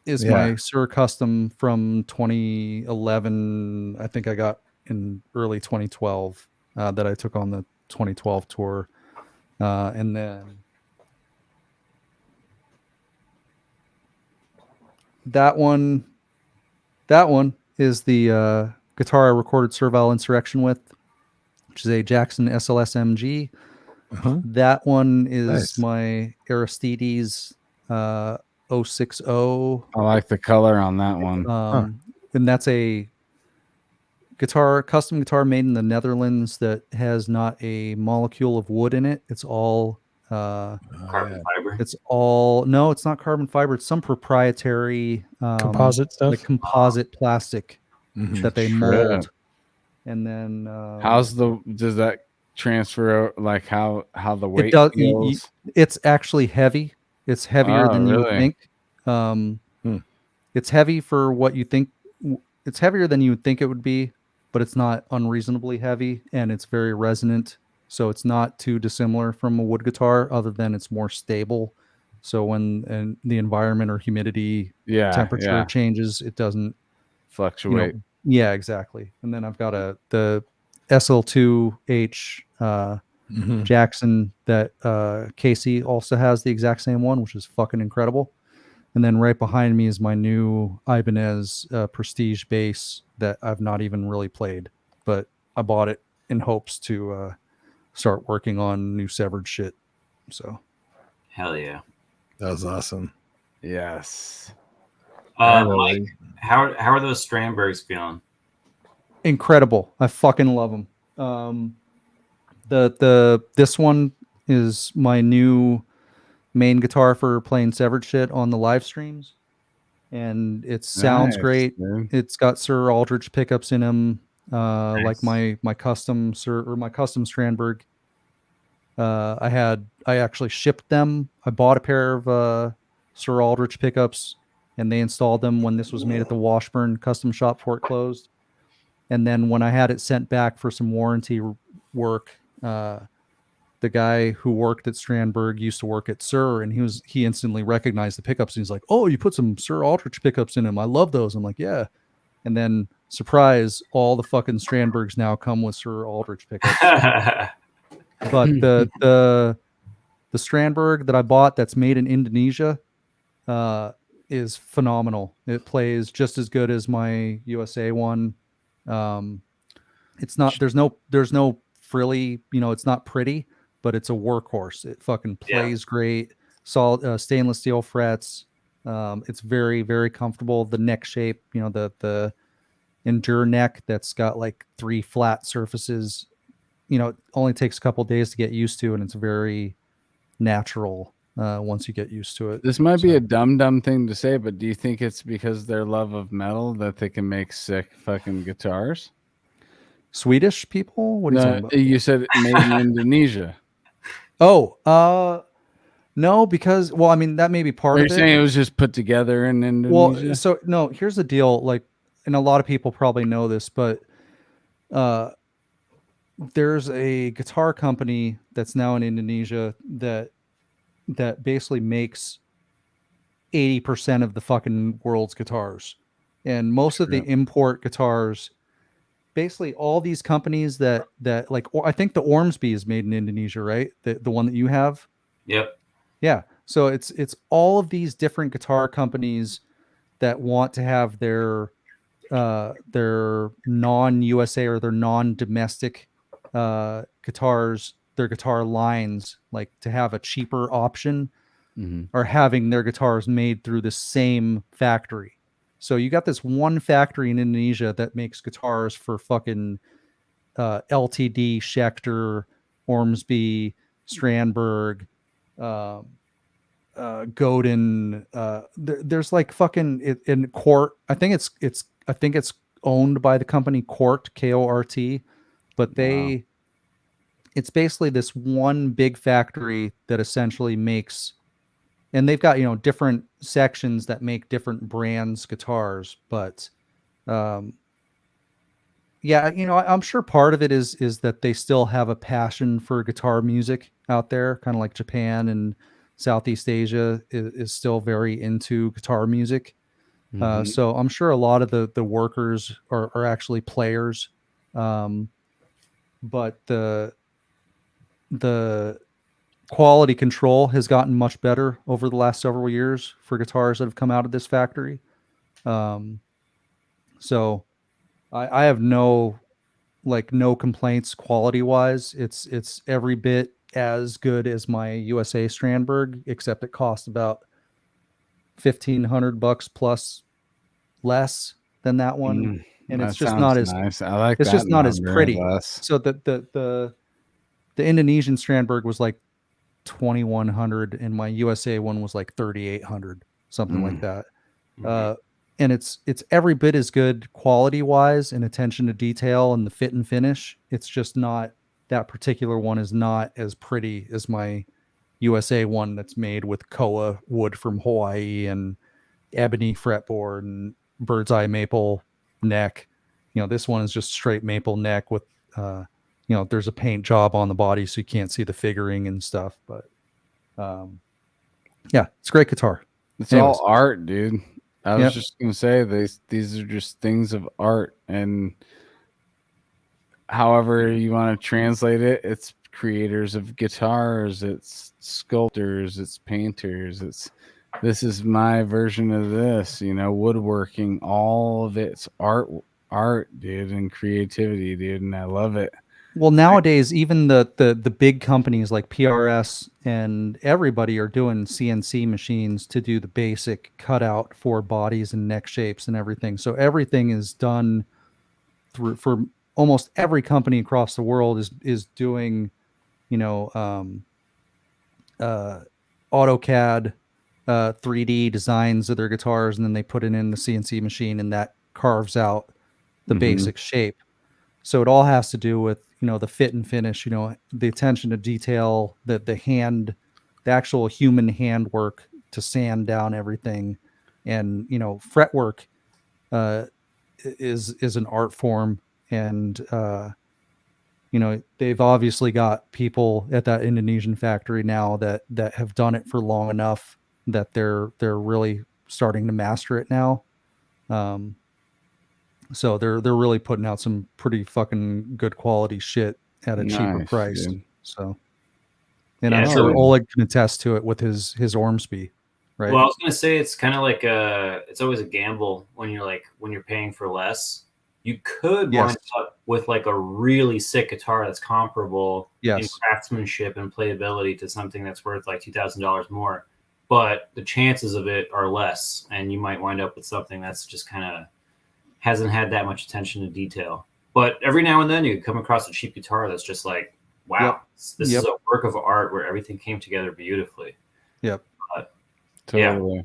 is my Sir Custom from 2011. I think I got in early 2012 that I took on the 2012 tour, and then that one is the guitar I recorded Serval Insurrection with, which is a Jackson SLS MG. That one is my Aristides 060. I like the color on that one. And that's a custom guitar made in the Netherlands that has not a molecule of wood in it. It's all carbon fiber. It's not carbon fiber. It's some proprietary composite stuff, like composite plastic that they mold. And then does that transfer, like how the weight feels? It's actually heavy. It's heavier than you would think. It's heavy for what you think. It's heavier than you would think it would be, but it's not unreasonably heavy, and it's very resonant. So it's not too dissimilar from a wood guitar, other than it's more stable. So when the environment or humidity, temperature changes, it doesn't fluctuate. Yeah, exactly. And then I've got the SL2H Jackson that Casey also has the exact same one, which is fucking incredible. And then right behind me is my new Ibanez Prestige bass that I've not even really played, but I bought it in hopes to start working on new Severed shit. So, hell yeah, that was awesome. Yes. Mike, how are those Strandbergs feeling? Incredible. I fucking love them. This one is my new main guitar for playing Severed shit on the live streams, and it sounds great. Dude. It's got Sir Aldrich pickups in them, like my custom Strandberg. I actually shipped them. I bought a pair of Sir Aldrich pickups, and they installed them when this was made at the Washburn custom shop before it closed. And then when I had it sent back for some warranty work, the guy who worked at Strandberg used to work at Sir, and he instantly recognized the pickups. And he's like, "Oh, you put some Sir Aldrich pickups in them. I love those." I'm like, "Yeah." And then surprise, all the fucking Strandbergs now come with Sir Aldrich pickups. But the Strandberg that I bought that's made in Indonesia is phenomenal. It plays just as good as my USA one. It's not there's no frilly, it's not pretty, but it's a workhorse. It fucking plays great. Solid stainless steel frets. It's very, very comfortable. The neck shape, the Endure neck that's got like 3 flat surfaces. It only takes a couple days to get used to, and it's very natural once you get used to it. This might be a dumb thing to say, but do you think it's because their love of metal that they can make sick fucking guitars? Swedish people? What are you talking about? You said made in Indonesia. Oh, no, because that may be part of it. You're saying it was just put together in Indonesia? Well, so no, here's the deal. Like, and a lot of people probably know this, but there's a guitar company that's now in Indonesia that basically makes 80% of the fucking world's guitars. And most of the import guitars, basically all these companies that like, I think the Ormsby is made in Indonesia, right? The one that you have. Yep. Yeah. So it's all of these different guitar companies that want to have their non-USA or their non-domestic guitars, their guitar lines, like to have a cheaper option, are having their guitars made through the same factory. So you got this one factory in Indonesia that makes guitars for fucking LTD, Schecter, Ormsby, Strandberg, Godin. There's like fucking in Court. I think it's owned by the company Court, Kort, but it's basically this one big factory that essentially makes, and they've got, different sections that make different brands guitars, but yeah, I'm sure part of it is that they still have a passion for guitar music out there, kind of like Japan and Southeast Asia is still very into guitar music. So I'm sure a lot of the workers are actually players. But the quality control has gotten much better over the last several years for guitars that have come out of this factory. So I have no complaints quality wise. It's every bit as good as my USA Strandberg, except it costs about $1,500 plus less than that one. And it's just not as nice. I like it's that just not as number pretty. less. So the Indonesian Strandberg was like 2,100 and my USA one was like 3,800, something like that. And it's every bit as good quality wise and attention to detail and the fit and finish. It's just not, that particular one is not as pretty as my USA one that's made with koa wood from Hawaii and ebony fretboard and bird's eye maple neck. This one is just straight maple neck with there's a paint job on the body so you can't see the figuring and stuff, but yeah, it's a great guitar. It's all art, dude. I was just gonna say these are just things of art, and however you want to translate it, it's creators of guitars, it's sculptors, it's painters, this is my version of this, woodworking, all of it's art, dude, and creativity, dude, and I love it. Well, nowadays, even the big companies like PRS and everybody are doing CNC machines to do the basic cutout for bodies and neck shapes and everything. So everything is done for almost every company across the world is doing, AutoCAD 3D designs of their guitars, and then they put it in the CNC machine, and that carves out the basic shape. So it all has to do with, the fit and finish, the attention to detail, the actual human handwork to sand down everything. And, fretwork is an art form. And, they've obviously got people at that Indonesian factory now that have done it for long enough that they're really starting to master it now. So they're really putting out some pretty fucking good quality shit at a cheaper price. Dude. So, and I'm sure Oleg can attest to it with his Ormsby, right? Well, I was gonna say it's kind of like it's always a gamble when you're paying for less. You could wind up with like a really sick guitar that's comparable in craftsmanship and playability to something that's worth like $2,000 more, but the chances of it are less, and you might wind up with something that's just kind of hasn't had that much attention to detail. But every now and then you come across a cheap guitar that's just like, wow, this is a work of art where everything came together beautifully. Yep. Totally. Yeah.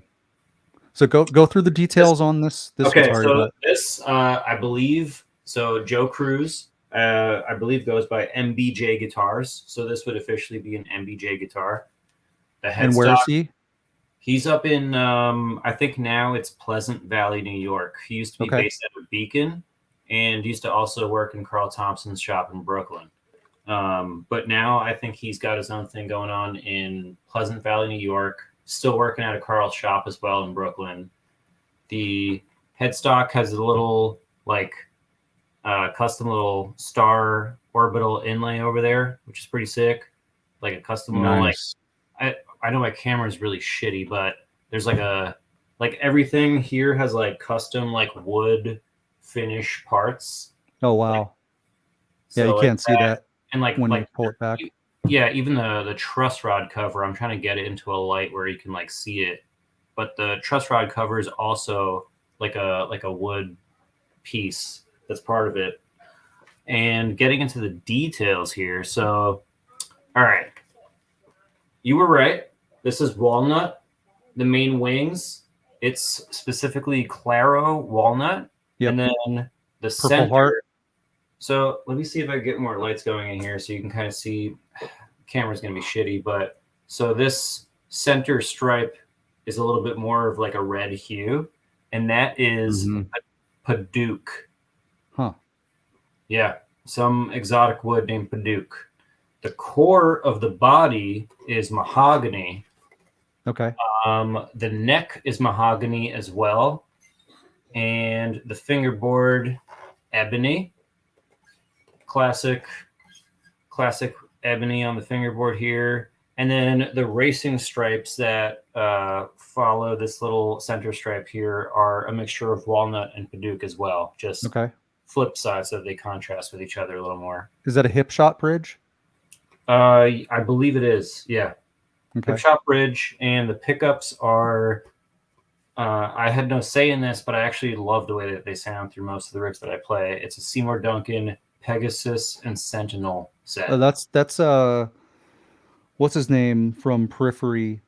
So go through the details on this okay, guitar. So this, I believe, Joe Cruz, I believe goes by MBJ Guitars. So this would officially be an MBJ guitar. And where is he? He's up in, I think now it's Pleasant Valley, New York. He used to be based out of Beacon and used to also work in Carl Thompson's shop in Brooklyn. But now I think he's got his own thing going on in Pleasant Valley, New York, still working at a Carl's shop as well in Brooklyn. The headstock has a little custom little star orbital inlay over there, which is pretty sick. Like a custom little, I know my camera is really shitty, but there's like a like everything here has like custom like wood finish parts. Oh wow. Like, yeah, so you like can't see that and like when you pull it back. Yeah, even the truss rod cover, I'm trying to get it into a light where you can like see it. But the truss rod cover is also like a wood piece that's part of it. And getting into the details here. So, all right. You were right. This is walnut. The main wings, it's specifically Claro walnut. Yep. And then the Purple center. heart. So let me see if I get more lights going in here so you can kind of see. Camera's going to be shitty, but so this center stripe is a little bit more of like a red hue, and that is Paduke. Huh. Yeah, some exotic wood named Paduke. The core of the body is mahogany. Okay. The neck is mahogany as well, and the fingerboard ebony. Classic ebony on the fingerboard here, and then the racing stripes that follow this little center stripe here are a mixture of walnut and Paduke as well. Just flip sides so they contrast with each other a little more. Is that a hip shot bridge? I believe it is. Yeah. Okay. Hip shot bridge, and the pickups are. I had no say in this, but I actually love the way that they sound through most of the riffs that I play. It's a Seymour Duncan, Pegasus, and Sentinel set. That's what's his name from Periphery?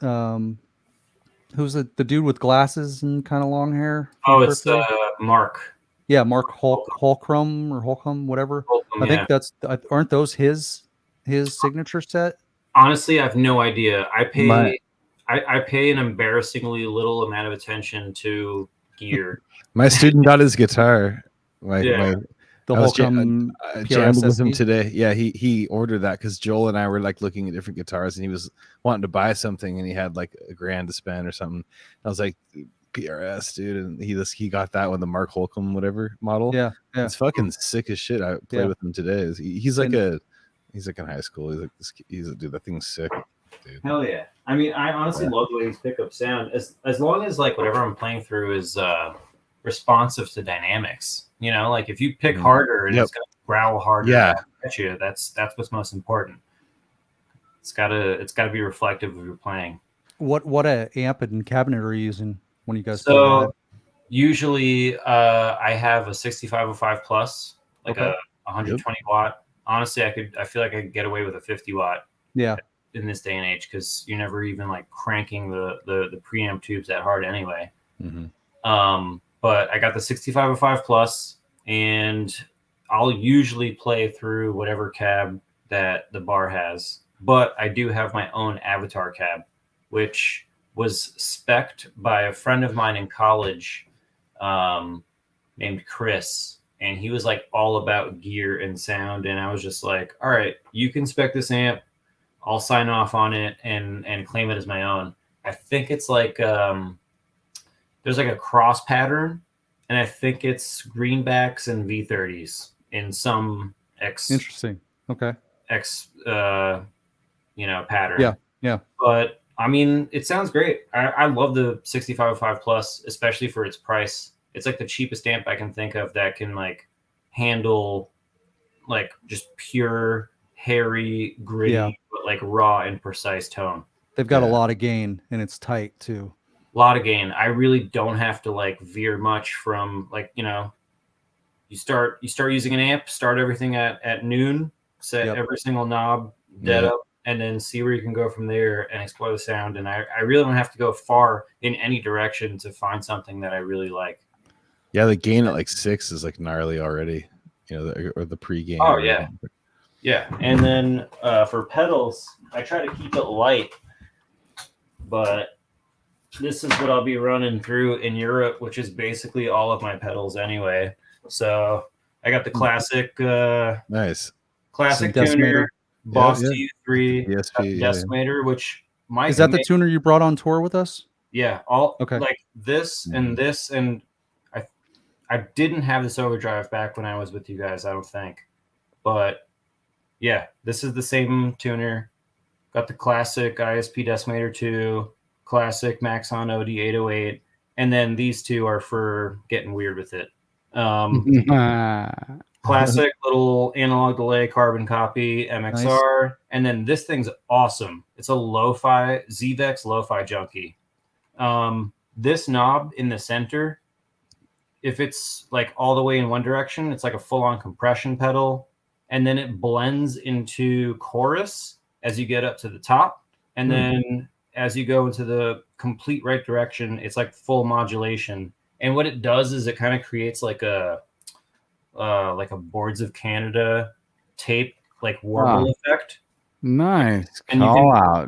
Who's the dude with glasses and kind of long hair? Oh, it's Mark. Yeah, Mark Holcomb or Holcomb, whatever. Holcomb, I think that's aren't those his signature set? Honestly, I have no idea. I pay an embarrassingly little amount of attention to gear. My student got his guitar. The Holcomb jammed with him today. Yeah, he ordered that because Joel and I were like looking at different guitars, and he was wanting to buy something, and he had like $1,000 to spend or something. I was like, PRS, dude, and he got that one, the Mark Holcomb whatever model. Yeah. It's fucking sick as shit. I played with him today. He's like in high school. He's a dude. That thing's sick, dude. Hell yeah! I mean, I honestly love the way these pickups sound. As long as like whatever I'm playing through is responsive to dynamics. You know, like if you pick harder and it's gonna growl harder at you, that's what's most important. It's gotta be reflective of your playing. What amp and cabinet are you using when you guys play so usually I have a 6505 plus, like a 120 watt. Honestly, I feel like I could get away with a 50 watt. Yeah. In this day and age, because you're never even like cranking the preamp tubes that hard anyway. But I got the 6505 plus, and I'll usually play through whatever cab that the bar has. But I do have my own avatar cab, which was spec'd by a friend of mine in college named Chris. And he was like all about gear and sound. And I was just like, all right, you can spec this amp. I'll sign off on it and claim it as my own. I think it's like there's like a cross pattern, and I think it's greenbacks and V30s in some Interesting. Okay. pattern. Yeah. But I mean, it sounds great. I love the 6505 plus, especially for its price. It's like the cheapest amp I can think of that can like handle like just pure hairy, gritty, but like raw and precise tone. They've got a lot of gain, and it's tight too. A lot of gain. I really don't have to like veer much from like, you know, you start using an amp, start everything at noon, set every single knob dead up, and then see where you can go from there and explore the sound. And I really don't have to go far in any direction to find something that I really like. Yeah, the gain at like 6 is like gnarly already. You know, or the pre-gain. Oh yeah. Yeah, and then for pedals, I try to keep it light, but this is what I'll be running through in Europe, which is basically all of my pedals anyway. So I got the classic, classic tuner, Boss TU3 Decimator, which is that the tuner you brought on tour with us? Yeah, like this and this, and I didn't have this overdrive back when I was with you guys, I don't think, but. Yeah, this is the same tuner. Got the classic ISP Decimator 2, classic Maxon OD 808, and then these two are for getting weird with it. Classic little analog delay carbon copy MXR, nice. And then this thing's awesome. It's a lo-fi ZVEX lo-fi junkie. This knob in the center, if it's like all the way in one direction, it's like a full-on compression pedal, and then it blends into chorus as you get up to the top, and then as you go into the complete right direction, it's like full modulation. And what it does is it kind of creates like a Boards of Canada tape, like warble effect. Nice. And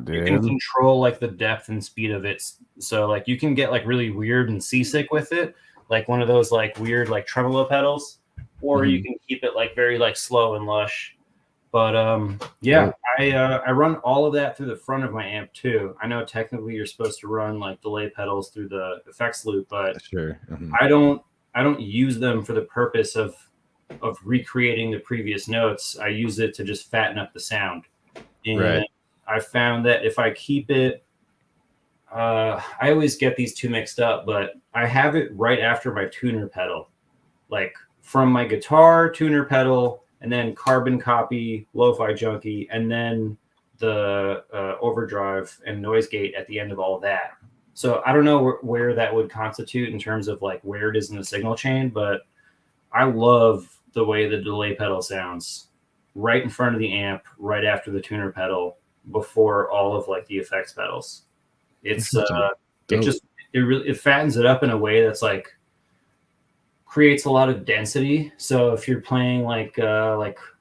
dude. You can control like the depth and speed of it. So like you can get like really weird and seasick with it, like one of those like weird like tremolo pedals, or you can keep it like very like slow and lush. But I run all of that through the front of my amp too. I know technically you're supposed to run like delay pedals through the effects loop, but sure. I don't use them for the purpose of recreating the previous notes. I use it to just fatten up the sound. And I found that if I keep it, I always get these two mixed up, but I have it right after my tuner pedal, like from my guitar tuner pedal, and then carbon copy, lo-fi junkie, and then the overdrive and noise gate at the end of all of that. So I don't know where that would constitute in terms of like where it is in the signal chain, but I love the way the delay pedal sounds right in front of the amp, right after the tuner pedal, before all of like the effects pedals. It's it fattens it up in a way that's like creates a lot of density. So if you're playing like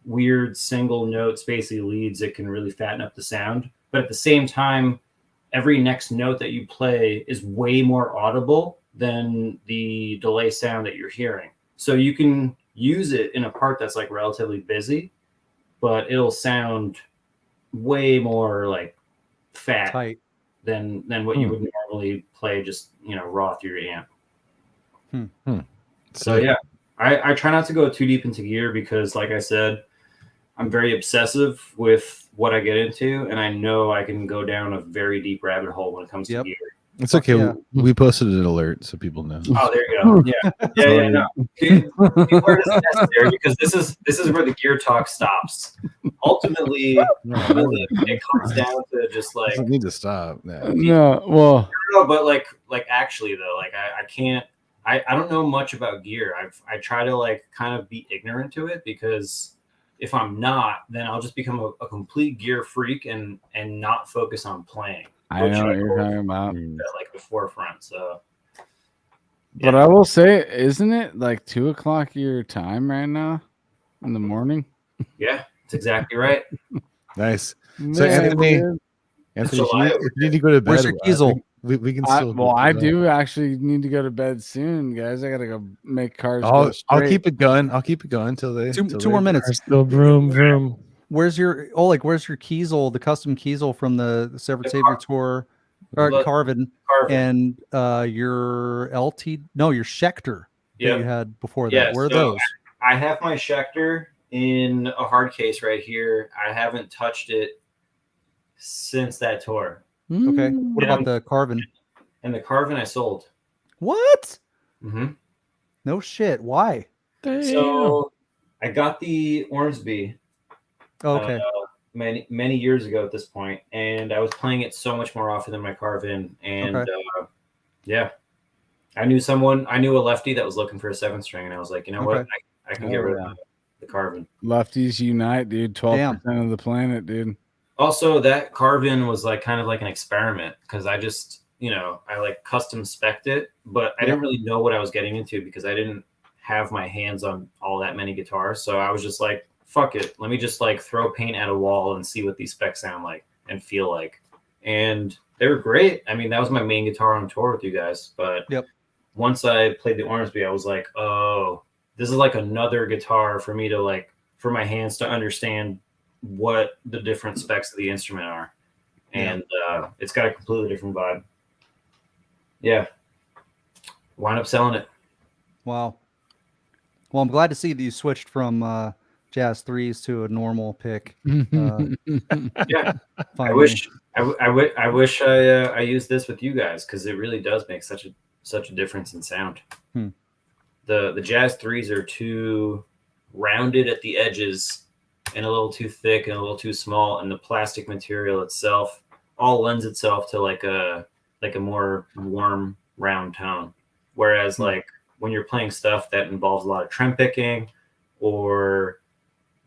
weird single note spacey leads, it can really fatten up the sound. But at the same time, every next note that you play is way more audible than the delay sound that you're hearing. So you can use it in a part that's like relatively busy, but it'll sound way more like fat tight than what you would normally play just, raw through your amp. So yeah, I try not to go too deep into gear because like I said, I'm very obsessive with what I get into, and I know I can go down a very deep rabbit hole when it comes to gear. It's okay. Yeah. We posted an alert so people know. Oh, there you go. Yeah. No. The alert is necessary because this is where the gear talk stops. Ultimately, it comes down to just like doesn't need to stop. No, but like actually though, like I can't. I don't know much about gear. I try to like kind of be ignorant to it because if I'm not, then I'll just become a complete gear freak and not focus on playing. I know what you're talking about. At like the forefront. So, but I will say, isn't it like 2:00 your time right now in the morning? Yeah, that's exactly right. Nice. So Anthony, if you need to go to bed, where's your Kiesel? We can still. Well, I do actually need to go to bed soon, guys. I gotta go make cars. I'll keep it going. I'll keep it going till they. Two more minutes. Still vroom. Where's your Oleg? Where's your Kiesel? The custom Kiesel from the Severed Savior tour, or Carvin, and your LT? No, your Schecter that you had before that. Where are those? I have my Schecter in a hard case right here. I haven't touched it since that tour. Okay. What about the Carvin? And the Carvin I sold. What? Mm-hmm. No shit. Why? Damn. So I got the Ormsby. Okay. Many years ago at this point, and I was playing it so much more often than my Carvin. And I knew a lefty that was looking for a 7-string, and I was like, you know what? I can get rid of the Carvin. Lefties unite, dude. 12% of the planet, dude. Also, that Carvin was like kind of like an experiment because I just, I like custom spec'd it, but I didn't really know what I was getting into because I didn't have my hands on all that many guitars. So I was just like, fuck it. Let me just like throw paint at a wall and see what these specs sound like and feel like. And they were great. I mean, that was my main guitar on tour with you guys. But once I played the Ormsby, I was like, oh, this is like another guitar for me to like, for my hands to understand what the different specs of the instrument are. And it's got a completely different vibe. Yeah. Wind up selling it. Wow. Well, I'm glad to see that you switched from Jazz 3s to a normal pick. Yeah, finally. I wish I used this with you guys, because it really does make such a difference in sound. The Jazz 3s are too rounded at the edges and a little too thick and a little too small, and the plastic material itself all lends itself to like a more warm round tone. Whereas like when you're playing stuff that involves a lot of trem picking or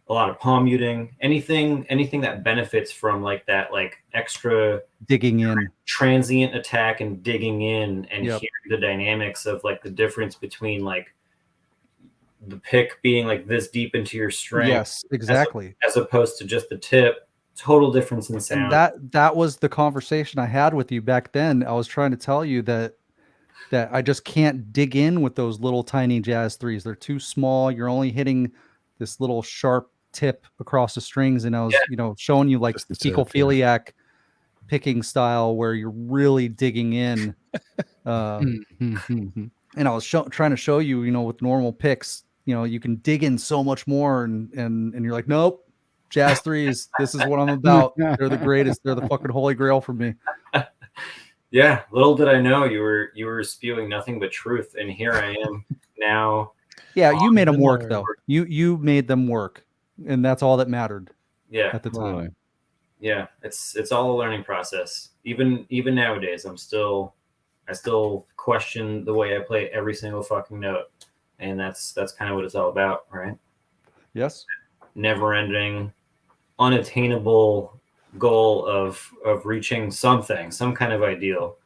a lot of palm muting, anything that benefits from like that like extra digging in, transient attack and digging in and hearing the dynamics of like the difference between like the pick being like this deep into your string. Yes, exactly. As opposed to just the tip. Total difference in sound. And that was the conversation I had with you back then. I was trying to tell you that I just can't dig in with those little tiny Jazz 3s. They're too small. You're only hitting this little sharp tip across the strings. And I was, showing you like the fecophiliac picking style where you're really digging in. And I was trying to show you, with normal picks, you can dig in so much more, and you're like, nope. Jazz 3s, this is what I'm about. They're the greatest. They're the fucking holy grail for me. Yeah, little did I know you were spewing nothing but truth, and here I am now. Yeah, you made them work though. You made them work, and that's all that mattered. Yeah, at the time. Yeah, it's all a learning process. Even nowadays, I still question the way I play every single fucking note, and that's kind of what it's all about, right? Yes. Never-ending, unattainable goal of reaching some kind of ideal.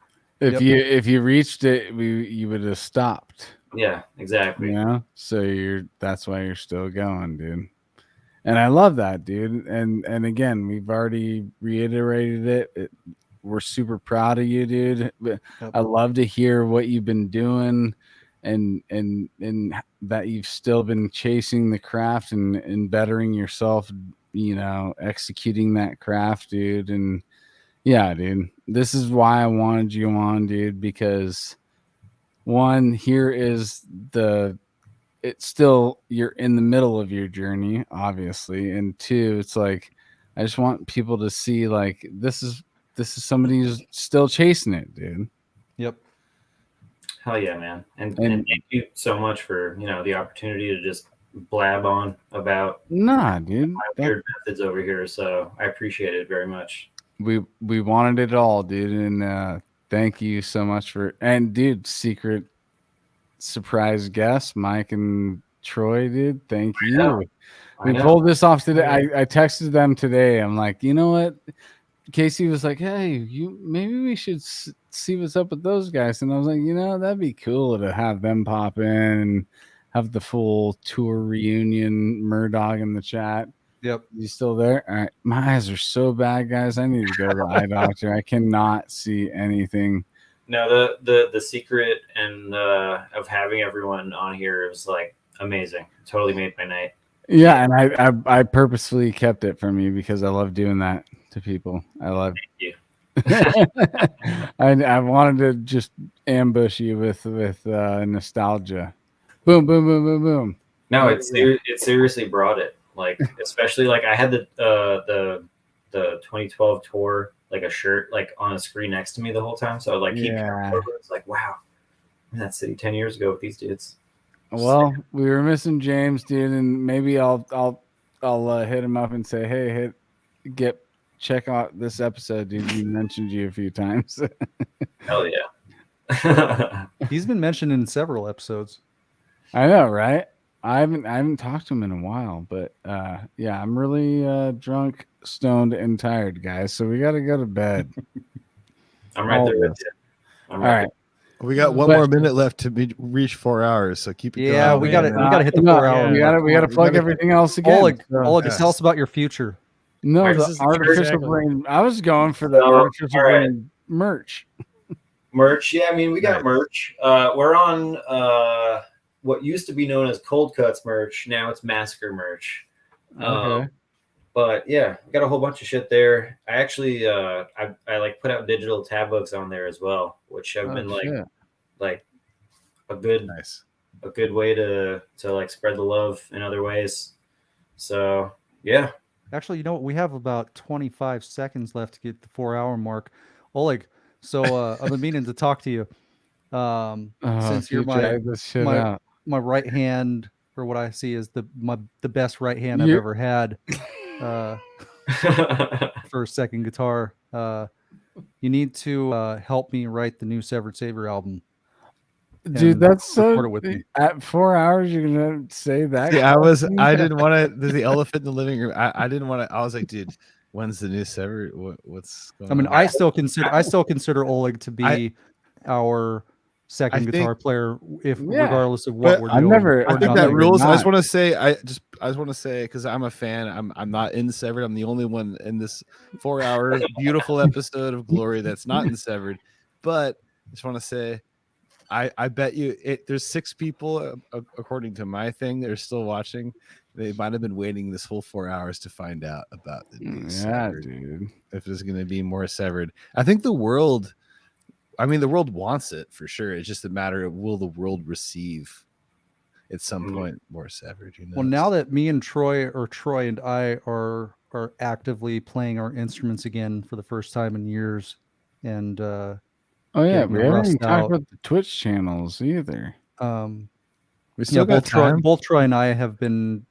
If you reached it, you would have stopped. Yeah, exactly. So that's why you're still going, dude. And I love that, dude. And again, we've already reiterated it. We're super proud of you, dude. I love to hear what you've been doing, and that you've still been chasing the craft and bettering yourself, executing that craft, dude. And yeah, dude, this is why I wanted you on, dude, because one, here is it's still, you're in the middle of your journey, obviously, and two, it's like I just want people to see like this is somebody who's still chasing it, dude. Yep. Hell yeah, man. And thank you so much for the opportunity to just blab on about dude, weird methods over here. So I appreciate it very much. We wanted it all, dude, and thank you so much and dude, secret surprise guest Mike and Troy, dude, thank you. We pulled this off today. I texted them today. I'm like, you know what? Casey was like, hey, maybe we should see what's up with those guys. And I was like, that'd be cool to have them pop in and have the full tour reunion. Murdoch in the chat. Yep. You still there? All right. My eyes are so bad, guys. I need to go to the eye doctor. I cannot see anything. No, the secret and of having everyone on here was like amazing. It totally made my night. Yeah, and I purposefully kept it from you because I love doing that to people. I love. Thank you. I wanted to just ambush you with nostalgia. Boom, boom, boom, boom, boom. No, it seriously brought it. Like, especially like I had the 2012 tour, like a shirt like on a screen next to me the whole time. So I would like keep it's like, wow, I'm in that city 10 years ago with these dudes. Well, we were missing James, dude, and maybe I'll hit him up and say, hey, check out this episode, dude. He mentioned you a few times. Hell yeah. He's been mentioned in several episodes. I know, right? I haven't talked to him in a while, but yeah, I'm really drunk, stoned, and tired, guys. So we got to go to bed. I'm right there with you. All right. We got one more minute left to reach 4 hours, so keep it going. Yeah, we got to hit the 4 hour. We got to plug everything else again. Oleg, tell us about your future. No, the artificial brain. I was going for the artificial brain merch. Merch, yeah. I mean, we got merch. We're on what used to be known as Cold Cuts merch. Now it's Massacre merch. Okay. But yeah, we got a whole bunch of shit there. I actually I like put out digital tab books on there as well, which have been like a good way to like spread the love in other ways. So yeah. Actually, you know what? We have about 25 seconds left to get the 4-hour mark. Oleg, so I've been meaning to talk to you. Since you're my right hand, or what I see is the best right hand I've ever had for a second guitar. You need to help me write the new Severed Savior album. Dude, that's so. It with me. At 4 hours, you're gonna say that? Yeah, I didn't want to. There's the elephant in the living room. I didn't want to. I was like, dude, when's the new Severed? What's going on? I still consider Oleg to be our second guitar player, regardless of what we're doing. I think that rules. I just want to say, I just want to say, because I'm a fan. I'm not in Severed. I'm the only one in this 4-hour beautiful episode of Glory that's not in Severed. But I just want to say, I bet you there's 6 people, according to my thing, that are still watching. They might have been waiting this whole 4 hours to find out about the new Severed. Dude. If there's going to be more Severed. I think the world wants it for sure. It's just a matter of, will the world receive at some point more Severed? Well, now that me and Troy and I are actively playing our instruments again for the first time in years, and we haven't even talked about the Twitch channels either. We still got time. Both Troy and I have been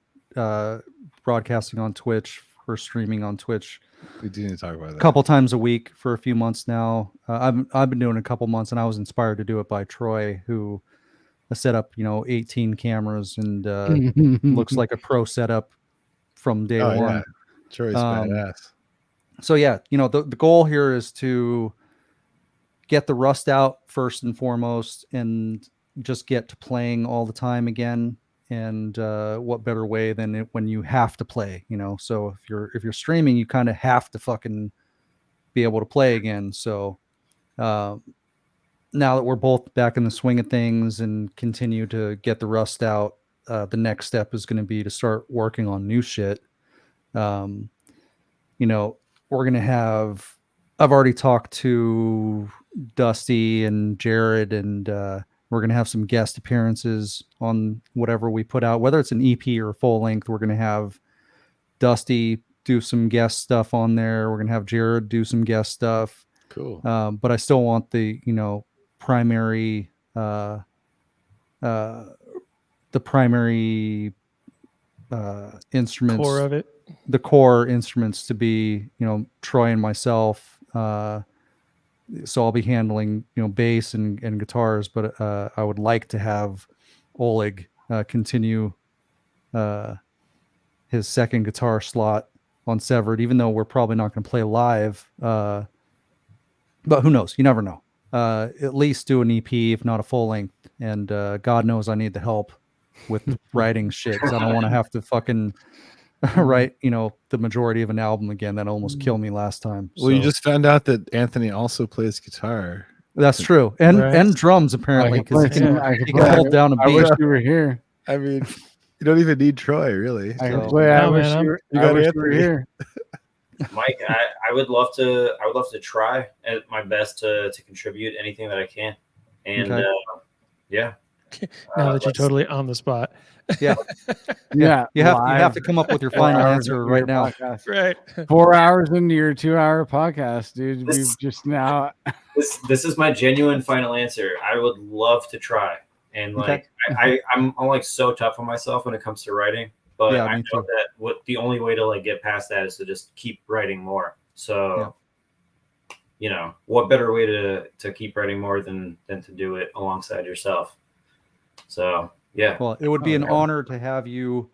broadcasting on Twitch, or streaming on Twitch. We do need to talk about that a couple times a week for a few months now. I've been doing it a couple months, and I was inspired to do it by Troy, who set up 18 cameras and looks like a pro setup from day one. Yeah. Troy's badass. So yeah, the goal here is to get the rust out first and foremost, and just get to playing all the time again. And what better way than when you have to play, So if you're streaming, you kind of have to fucking be able to play again. So now that we're both back in the swing of things and continue to get the rust out, the next step is going to be to start working on new shit. We're going to have. I've already talked to Dusty and Jared, and we're going to have some guest appearances on whatever we put out, whether it's an EP or full length. We're going to have Dusty do some guest stuff on there. We're going to have Jared do some guest stuff. Cool. But I still want the, primary, instruments, core of it, the core instruments to be, Troy and myself. So I'll be handling, bass and guitars, but I would like to have Oleg continue his second guitar slot on Severed, even though we're probably not going to play live. But who knows? You never know. At least do an EP, if not a full length. And God knows I need the help with writing shit, because I don't want to have to fucking write, the majority of an album again. That almost killed me last time. Well, you just found out that Anthony also plays guitar. That's true, and drums apparently, because he can hold down a beat. I wish you were here. I mean, you don't even need Troy, really. I wish you were here. Mike, I would love to. I would love to try at my best to contribute anything that I can. And yeah. Now that you're totally on the spot. Yeah. You have to come up with your final answer right now. Podcast. Right. 4 hours into your 2-hour podcast, dude. We've just now. This is my genuine final answer. I would love to try. And I'm like so tough on myself when it comes to writing. But I know that the only way to get past that is to just keep writing more. So what better way to keep writing more than to do it alongside yourself. So yeah. Well, it would be an honor to have you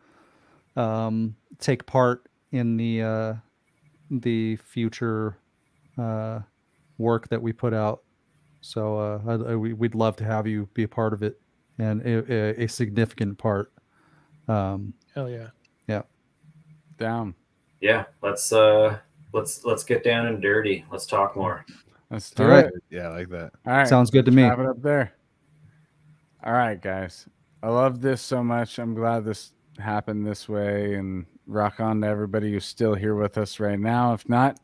take part in the future work that we put out. So we'd love to have you be a part of it, and a significant part. Hell yeah. Yeah. Down. Yeah. Let's get down and dirty. Let's talk more. Let's do it. Yeah, I like that. All right. Sounds good to me. Have it up there. All right, guys. I love this so much. I'm glad this happened this way, and rock on to everybody who's still here with us right now. If not,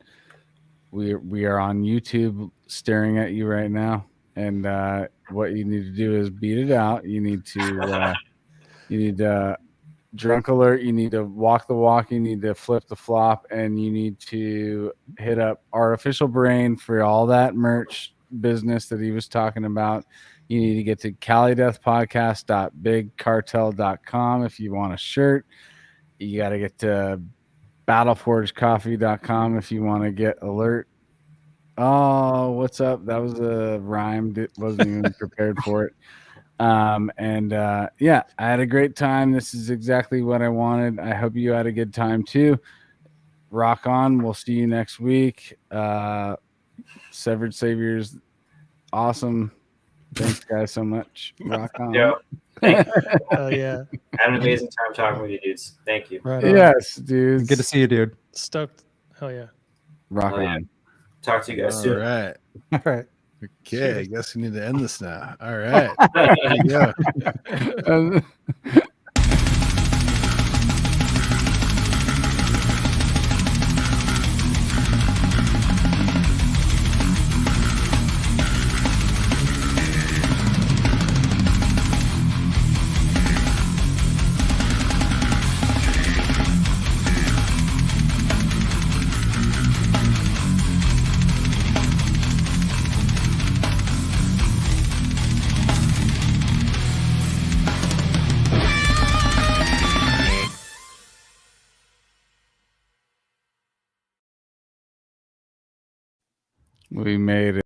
we are on YouTube staring at you right now. And what you need to do is beat it out. You need to Drunk Alert. You need to walk the walk. You need to flip the flop, and you need to hit up Artificial Brain for all that merch business that he was talking about. You need to get to CaliDeathPodcast.BigCartel.com if you want a shirt. You got to get to BattleForgeCoffee.com if you want to get alert. Oh, what's up? That was a rhyme. Wasn't even prepared for it. Yeah, I had a great time. This is exactly what I wanted. I hope you had a good time too. Rock on. We'll see you next week. Severed Saviors, awesome. Thanks, guys, so much. Rock on. Yeah. Thank you. Yeah. Had an amazing time talking with you, dudes. Thank you. Right on. Yes, dude. Good to see you, dude. Stoked. Hell yeah. Rock Hell yeah. on. Talk to you guys soon. All right. All right. Okay, I guess we need to end this now. All right. There you go. We made it.